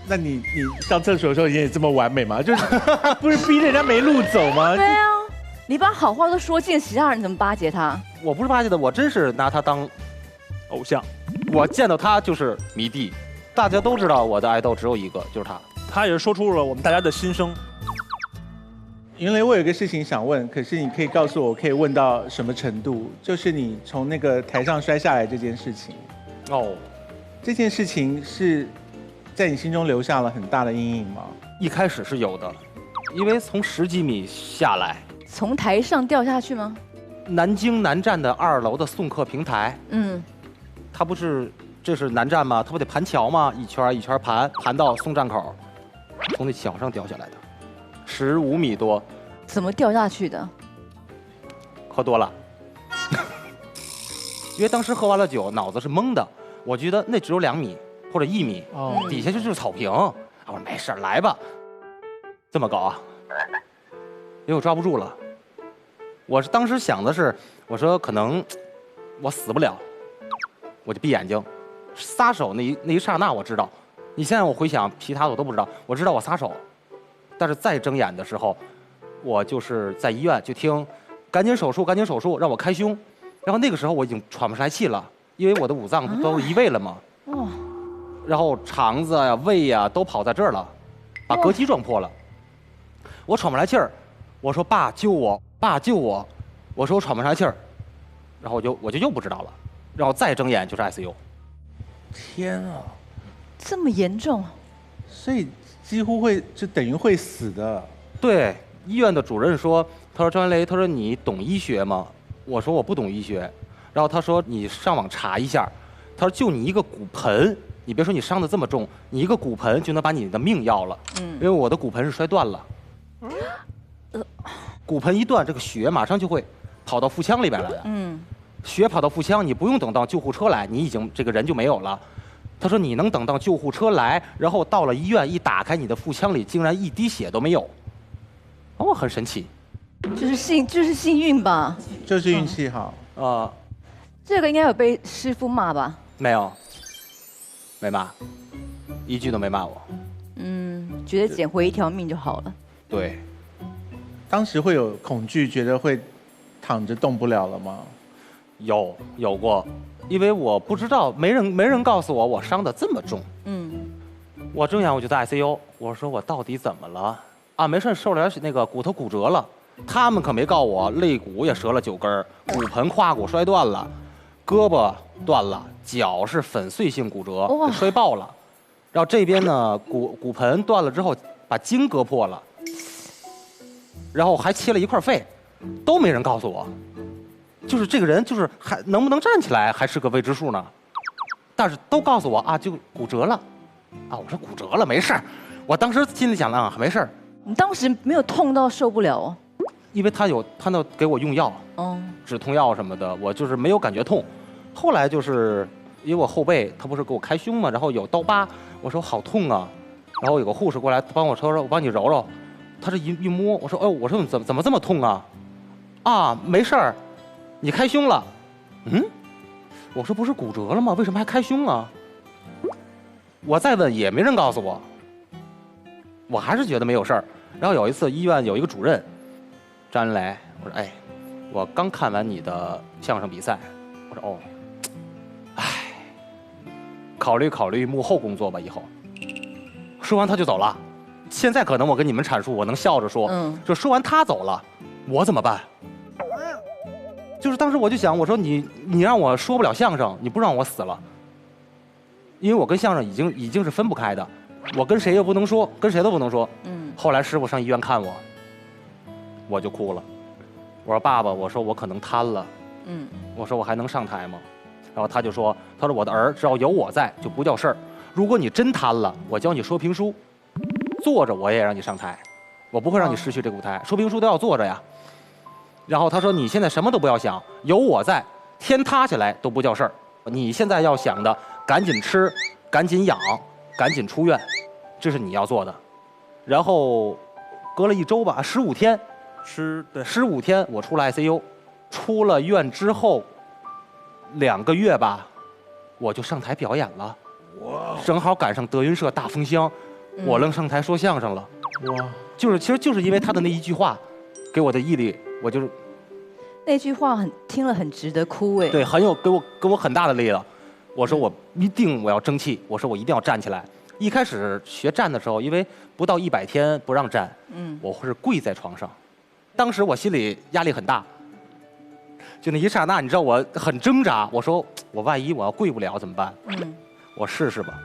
那你上厕所的时候也这么完美吗？就是不是逼人家没路走吗？”对啊，你把好话都说尽，其他人怎么巴结他？我不是巴结的，我真是拿他当偶像。我见到他就是迷弟，大家都知道我的爱豆只有一个，就是他。他也是说出了我们大家的心声。云雷，我有个事情想问，可是你可以告诉我，可以问到什么程度？就是你从那个台上摔下来这件事情。哦，这件事情是在你心中留下了很大的阴影吗？一开始是有的，因为从10几米下来，从台上掉下去吗？南京南站的2楼的送客平台，它不是这是南站吗？它不得盘桥吗？一圈一圈盘到送站口，从那桥上掉下来的，15米多。怎么掉下去的？喝多了，因为当时喝完了酒，脑子是懵的。我觉得那只有2米或者1米，底下就是草坪。我说没事来吧。这么高啊？因为我抓不住了。我是当时想的是，我说可能我死不了，我就闭眼睛，撒手那一刹那我知道。你现在我回想其他的我都不知道，我知道我撒手，但是再睁眼的时候，我就是在医院就听。赶紧手术，赶紧手术，让我开胸。然后那个时候我已经喘不上来气了，因为我的5脏都移位了嘛。然后肠子呀、胃呀都跑在这儿了，把膈肌撞破了。我喘不来气儿，我说爸救我，爸救我。我说我喘不上来气儿，然后我就又不知道了。然后再睁眼就是 ICU。天啊，这么严重？所以几乎就等于会死的。对，医院的主任说。他说张云雷，他说你懂医学吗？我说我不懂医学。然后他说你上网查一下。他说就你一个骨盆，你别说你伤得这么重，你一个骨盆就能把你的命要了。因为我的骨盆是摔断了。骨盆一断，这个血马上就会跑到腹腔里边来的。血跑到腹腔，你不用等到救护车来，你已经这个人就没有了。他说你能等到救护车来，然后到了医院一打开你的腹腔里，竟然一滴血都没有。哦，很神奇。就是幸运吧，就是运气好啊。这个应该有被师傅骂吧？没有，没骂，一句都没骂我。觉得捡回一条命就好了。对，当时会有恐惧，觉得会躺着动不了了吗？有过，因为我不知道，没人告诉我伤得这么重。我睁眼我就在 ICU， 我说我到底怎么了？啊，没事，受了点那个骨头骨折了。他们可没告我，肋骨也折了9根，骨盆胯骨摔断了，胳膊断了，脚是粉碎性骨折，摔爆了。然后这边呢，骨盆断了之后，把筋割破了，然后还切了1块肺，都没人告诉我。就是这个人就是还能不能站起来还是个未知数呢。但是都告诉我啊，就骨折了。啊，我说骨折了没事儿，我当时心里想啊，没事儿。你当时没有痛到受不了哦？因为他那给我用药，止痛药什么的，我就是没有感觉痛。后来就是因为我后背他不是给我开胸嘛，然后有刀疤，我说好痛啊。然后有个护士过来帮我说我帮你揉揉，他这一摸，我说我说怎么这么痛啊？啊，没事儿，你开胸了。我说不是骨折了吗？为什么还开胸啊？我再问也没人告诉我，我还是觉得没有事儿。然后有一次医院有一个主任。张云雷，我说哎，我刚看完你的相声比赛，我说哦，哎，考虑考虑幕后工作吧，以后。说完他就走了。现在可能我跟你们阐述，我能笑着说，就说完他走了，我怎么办？就是当时我就想，我说你让我说不了相声，你不让我死了，因为我跟相声已经是分不开的，我跟谁也不能说，跟谁都不能说。后来师傅上医院看我。我就哭了，我说爸爸，我说我可能瘫了，我说我还能上台吗？然后他就说，他说我的儿只要有我在就不叫事儿，如果你真瘫了，我教你说评书，坐着我也让你上台，我不会让你失去这个舞台，说评书都要坐着呀。然后他说你现在什么都不要想，有我在，天塌下来都不叫事儿，你现在要想的赶紧吃，赶紧养，赶紧出院，这是你要做的。然后隔了1周吧，15天。对，15天我出了 ICU， 出了院之后2个月吧，我就上台表演了。哇！正好赶上德云社大封箱，我愣上台说相声了。哇！其实就是因为他的那一句话，给我的毅力，我就是那句话听了很值得哭哎。对，很有给我很大的力量。我说我一定我要争气，我说我一定要站起来。一开始学站的时候，因为不到100天不让站，我是跪在床上。当时我心里压力很大，就那一刹那，你知道我很挣扎。我说我万一我要跪不了怎么办？我试试吧。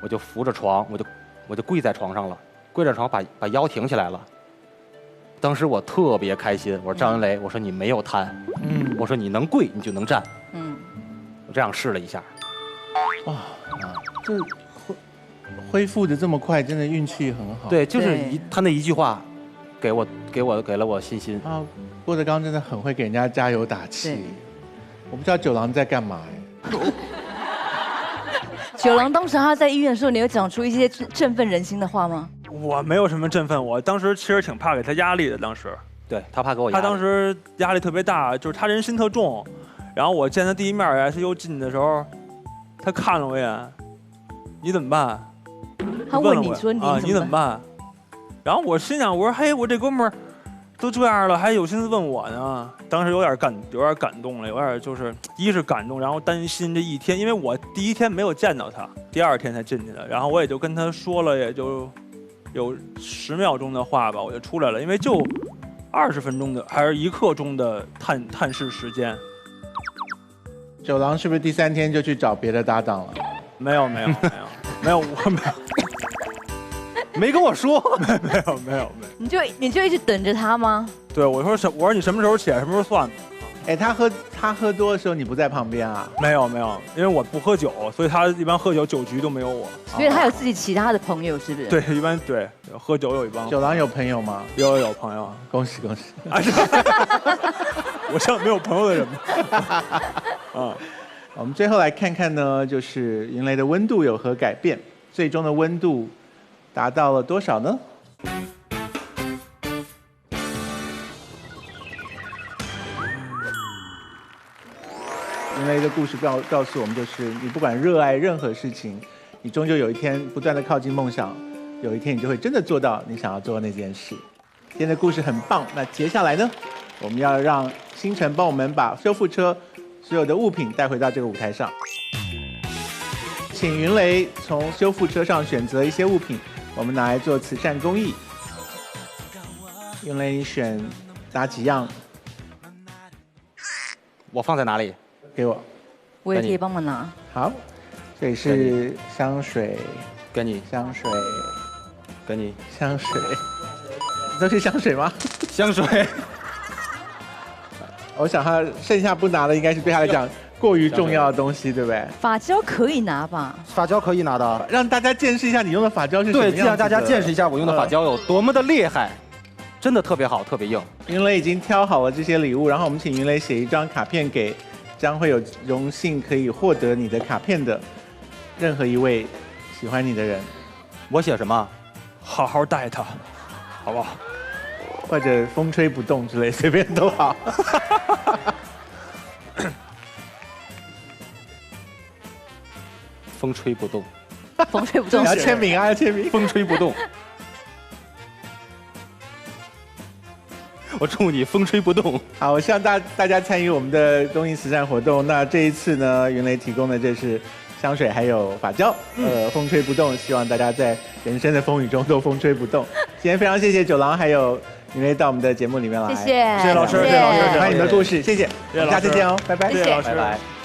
我就扶着床，我就跪在床上了，跪着床把腰挺起来了，当时我特别开心，我说张云雷，我说你没有瘫，我说你能跪你就能站，我这样试了一下，哇，这恢复的这么快，真的运气很好。对，就是他那一句话，给了我信心啊。郭德纲真的很会给人家加油打气。我不知道九郎在干嘛九郎当时他在医院的时候，你有讲出一些振奋人心的话吗？我没有什么振奋，我当时其实挺怕给他压力的。当时，对他怕给我压力。他当时压力特别大，就是他人心特重。然后我见他第一面 ICU 进的时候，他看了我一眼，你怎么办？他问你说你怎么办？然后我心想，我说嘿，我这哥们儿都这样了，还有心思问我呢。当时有点感动了，有点就是一是感动，然后担心这一天，因为我第一天没有见到他，第二天才进去的。然后我也就跟他说了，也就有10秒钟的话吧，我就出来了，因为就20分钟的还是1刻钟的探视时间。九郎是不是第3天就去找别的搭档了？没有，我没有，没跟我说，没有。你就一直等着他吗？对，我说你什么时候起来，什么时候算。哎，他喝多的时候你不在旁边啊？没有，因为我不喝酒，所以他一般喝酒酒局都没有我。所以他有自己其他的朋友，是不是？对，一般对喝酒有一帮。九郎有朋友吗？有朋友，恭喜。我像没有朋友的人吗？我们最后来看看呢，就是云雷的温度有何改变？最终的温度达到了多少呢？云雷的故事告诉我们，就是你不管热爱任何事情，你终究有一天不断的靠近梦想，有一天你就会真的做到你想要做的那件事。今天的故事很棒，那接下来呢，我们要让星辰帮我们把修复车所有的物品带回到这个舞台上，请云雷从修复车上选择一些物品，我们拿来做慈善公益。云雷，你选哪几样？我放在哪里？给我。我也可以帮忙拿。好，这里是香水，跟你香水，跟你香水，都是香水吗？香水。我想他剩下不拿的应该是对他来讲过于重要的东西，对不对？发胶可以拿吧？发胶可以拿的，让大家见识一下你用的发胶是什么样子的。对，让大家见识一下我用的发胶有多么的厉害，真的特别好，特别硬。云雷已经挑好了这些礼物，然后我们请云雷写一张卡片给将会有荣幸可以获得你的卡片的任何一位喜欢你的人。我写什么？好好待他，好不好？或者风吹不动之类，随便都好。风吹不动，风吹不动。要签名啊，要签名。风吹不动。我祝你风吹不动。好，我希望大家参与我们的公益慈善活动。那这一次呢，云雷提供的这是香水还有发胶，风吹不动。希望大家在人生的风雨中都风吹不动。今天非常谢谢九郎还有云雷到我们的节目里面来，谢谢老师，谢谢老师，喜欢你们的故事，谢谢，谢谢老师，下次见哦，拜拜，谢谢，拜拜。